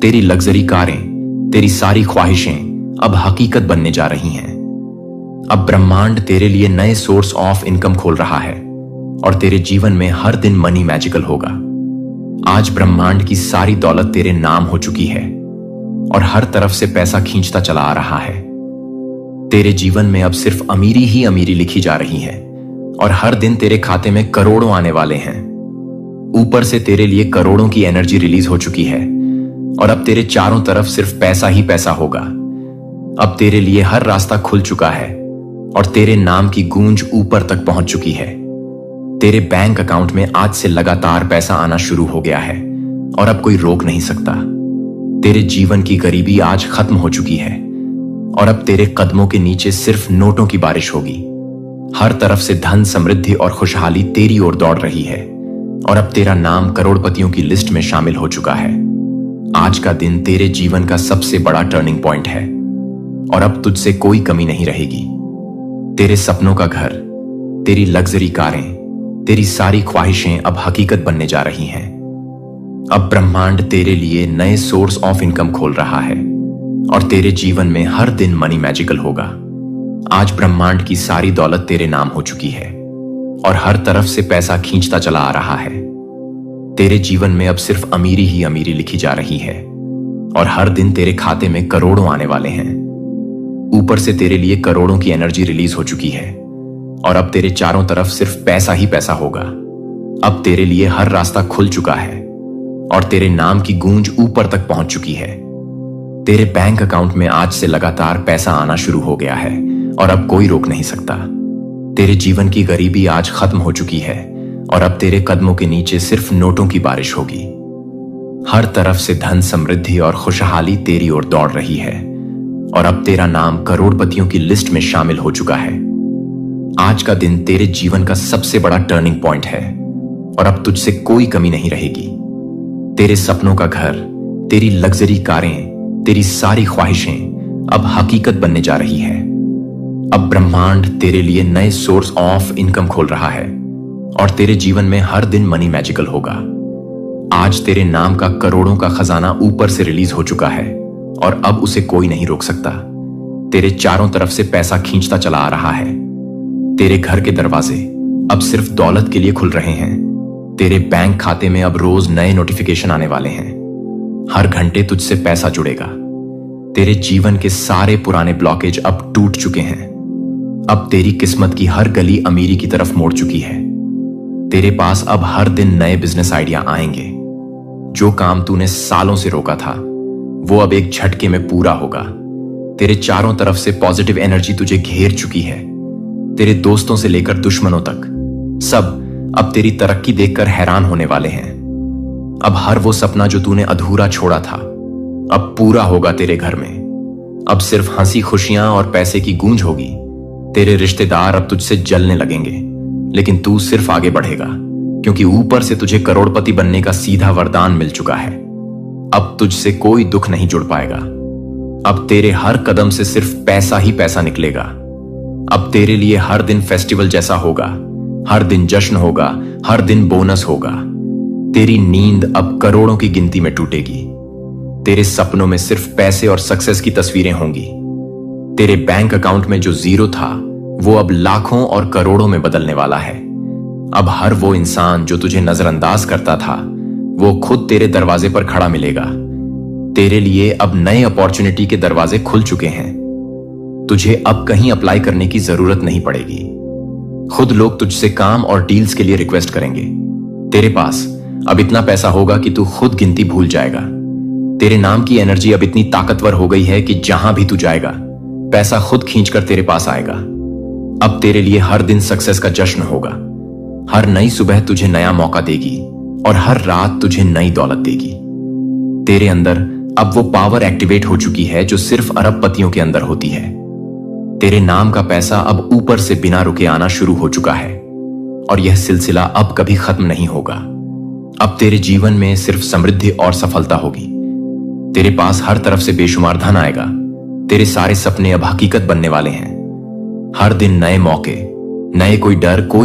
तेरी लग्जरी कारें, तेरी सारी ख्वाहिशें अब हकीकत बनने जा रही हैं। अब ब्रह्मांड तेरे लिए नए सोर्स ऑफ इनकम खोल रहा है और तेरे जीवन में हर दिन मनी मैजिकल होगा। आज ब्रह्मांड की सारी दौलत तेरे नाम हो चुकी है और हर तरफ से पैसा खींचता चला आ रहा है। तेरे जीवन में अब सिर्फ अमीरी ही अमीरी लिखी जा रही है और हर दिन तेरे खाते में करोड़ों आने वाले हैं। ऊपर से तेरे लिए करोड़ों की एनर्जी रिलीज हो चुकी है और अब तेरे चारों तरफ सिर्फ पैसा ही पैसा होगा। अब तेरे लिए हर रास्ता खुल चुका है और तेरे नाम की गूंज ऊपर तक पहुंच चुकी है। तेरे बैंक अकाउंट में आज से लगातार पैसा आना शुरू हो गया है और अब कोई रोक नहीं सकता। तेरे जीवन की गरीबी आज खत्म हो चुकी है और अब तेरे कदमों के नीचे सिर्फ नोटों की बारिश होगी। हर तरफ से धन, समृद्धि और खुशहाली तेरी ओर दौड़ रही है और अब तेरा नाम करोड़पतियों की लिस्ट में शामिल हो चुका है। आज का दिन तेरे जीवन का सबसे बड़ा टर्निंग पॉइंट है और अब तुझसे कोई कमी नहीं रहेगी। तेरे सपनों का घर, तेरी लग्जरी कारें, तेरी सारी ख्वाहिशें अब हकीकत बनने जा रही हैं। अब ब्रह्मांड तेरे लिए नए सोर्स ऑफ इनकम खोल रहा है और तेरे जीवन में हर दिन मनी मैजिकल होगा। आज ब्रह्मांड की सारी दौलत तेरे नाम हो चुकी है और हर तरफ से पैसा खींचता चला आ रहा है। तेरे जीवन में अब सिर्फ अमीरी ही अमीरी लिखी जा रही है और हर दिन तेरे खाते में करोड़ों आने वाले हैं। ऊपर से तेरे लिए करोड़ों की एनर्जी रिलीज हो चुकी है और अब तेरे चारों तरफ सिर्फ पैसा ही पैसा होगा। अब तेरे लिए हर रास्ता खुल चुका है और तेरे नाम की गूंज ऊपर तक पहुंच चुकी है। तेरे बैंक अकाउंट में आज से लगातार पैसा आना शुरू हो गया है और अब कोई रोक नहीं सकता। तेरे जीवन की गरीबी आज खत्म हो चुकी है और अब तेरे कदमों के नीचे सिर्फ नोटों की बारिश होगी। हर तरफ से धन, समृद्धि और खुशहाली तेरी ओर दौड़ रही है और अब तेरा नाम करोड़पतियों की लिस्ट में शामिल हो चुका है। आज का दिन तेरे जीवन का सबसे बड़ा टर्निंग पॉइंट है और अब तुझसे कोई कमी नहीं रहेगी। तेरे सपनों का घर, तेरी लग्जरी कारें, तेरी सारी ख्वाहिशें अब हकीकत बनने जा रही है। अब ब्रह्मांड तेरे लिए नए सोर्स ऑफ इनकम खोल रहा है और तेरे जीवन में हर दिन मनी मैजिकल होगा। आज तेरे नाम का करोड़ों का खजाना ऊपर से रिलीज हो चुका है और अब उसे कोई नहीं रोक सकता। तेरे चारों तरफ से पैसा खींचता चला आ रहा है। तेरे घर के दरवाजे अब सिर्फ दौलत के लिए खुल रहे हैं। तेरे बैंक खाते में अब रोज नए नोटिफिकेशन आने वाले हैं। हर घंटे तुझसे पैसा जुड़ेगा। तेरे जीवन के सारे पुराने ब्लॉकेज अब टूट चुके हैं। अब तेरी किस्मत की हर गली अमीरी की तरफ मोड़ चुकी है। तेरे पास अब हर दिन नए बिजनेस आइडिया आएंगे। जो काम तूने सालों से रोका था वो अब एक झटके में पूरा होगा। तेरे चारों तरफ से पॉजिटिव एनर्जी तुझे घेर चुकी है। तेरे दोस्तों से लेकर दुश्मनों तक सब अब तेरी तरक्की देखकर हैरान होने वाले हैं। अब हर वो सपना जो तूने अधूरा छोड़ा था अब पूरा होगा तेरे घर में। अब सिर्फ हंसी, खुशियां और पैसे की गूंज होगी। तेरे रिश्तेदार अब तुझसे जलने लगेंगे, लेकिन तू सिर्फ आगे बढ़ेगा क्योंकि ऊपर से तुझे करोड़पति बनने का सीधा वरदान मिल चुका है। अब तुझसे कोई दुख नहीं जुड़ पाएगा। अब तेरे हर कदम से सिर्फ पैसा ही पैसा निकलेगा। अब तेरे लिए हर दिन फेस्टिवल जैसा होगा। हर दिन जश्न होगा, हर दिन बोनस होगा। तेरी नींद अब करोड़ों की गिनती में टूटेगी। तेरे सपनों में सिर्फ पैसे और सक्सेस की तस्वीरें होंगी। तेरे बैंक अकाउंट में जो जीरो था वो अब लाखों और करोड़ों में बदलने वाला है। अब हर वो इंसान जो तुझे नजरअंदाज करता था वो खुद तेरे दरवाजे पर खड़ा मिलेगा। तेरे लिए अब नए अपॉर्चुनिटी के दरवाजे खुल चुके हैं। तुझे अब कहीं अप्लाई करने की जरूरत नहीं पड़ेगी। खुद लोग तुझसे काम और डील्स के लिए रिक्वेस्ट करेंगे। तेरे पास अब इतना पैसा होगा कि तू खुद गिनती भूल जाएगा। तेरे नाम की एनर्जी अब इतनी ताकतवर हो गई है कि जहां भी तू जाएगा पैसा खुद खींचकर तेरे पास आएगा। अब तेरे लिए हर दिन सक्सेस का जश्न होगा। हर नई सुबह तुझे नया मौका देगी और हर रात तुझे नई दौलत देगी। तेरे अंदर अब वो पावर एक्टिवेट हो चुकी है जो सिर्फ अरबपतियों के अंदर होती है। तेरे नाम का पैसा अब ऊपर से बिना रुके आना शुरू हो चुका है और यह सिलसिला अब कभी खत्म नहीं होगा। अब तेरे जीवन में सिर्फ समृद्धि और सफलता होगी। तेरे पास हर तरफ से बेशुमार धन आएगा। तेरे सारे सपने अब हकीकत बनने वाले हैं। हर दिन नए मौके, नए कोई डर, कोई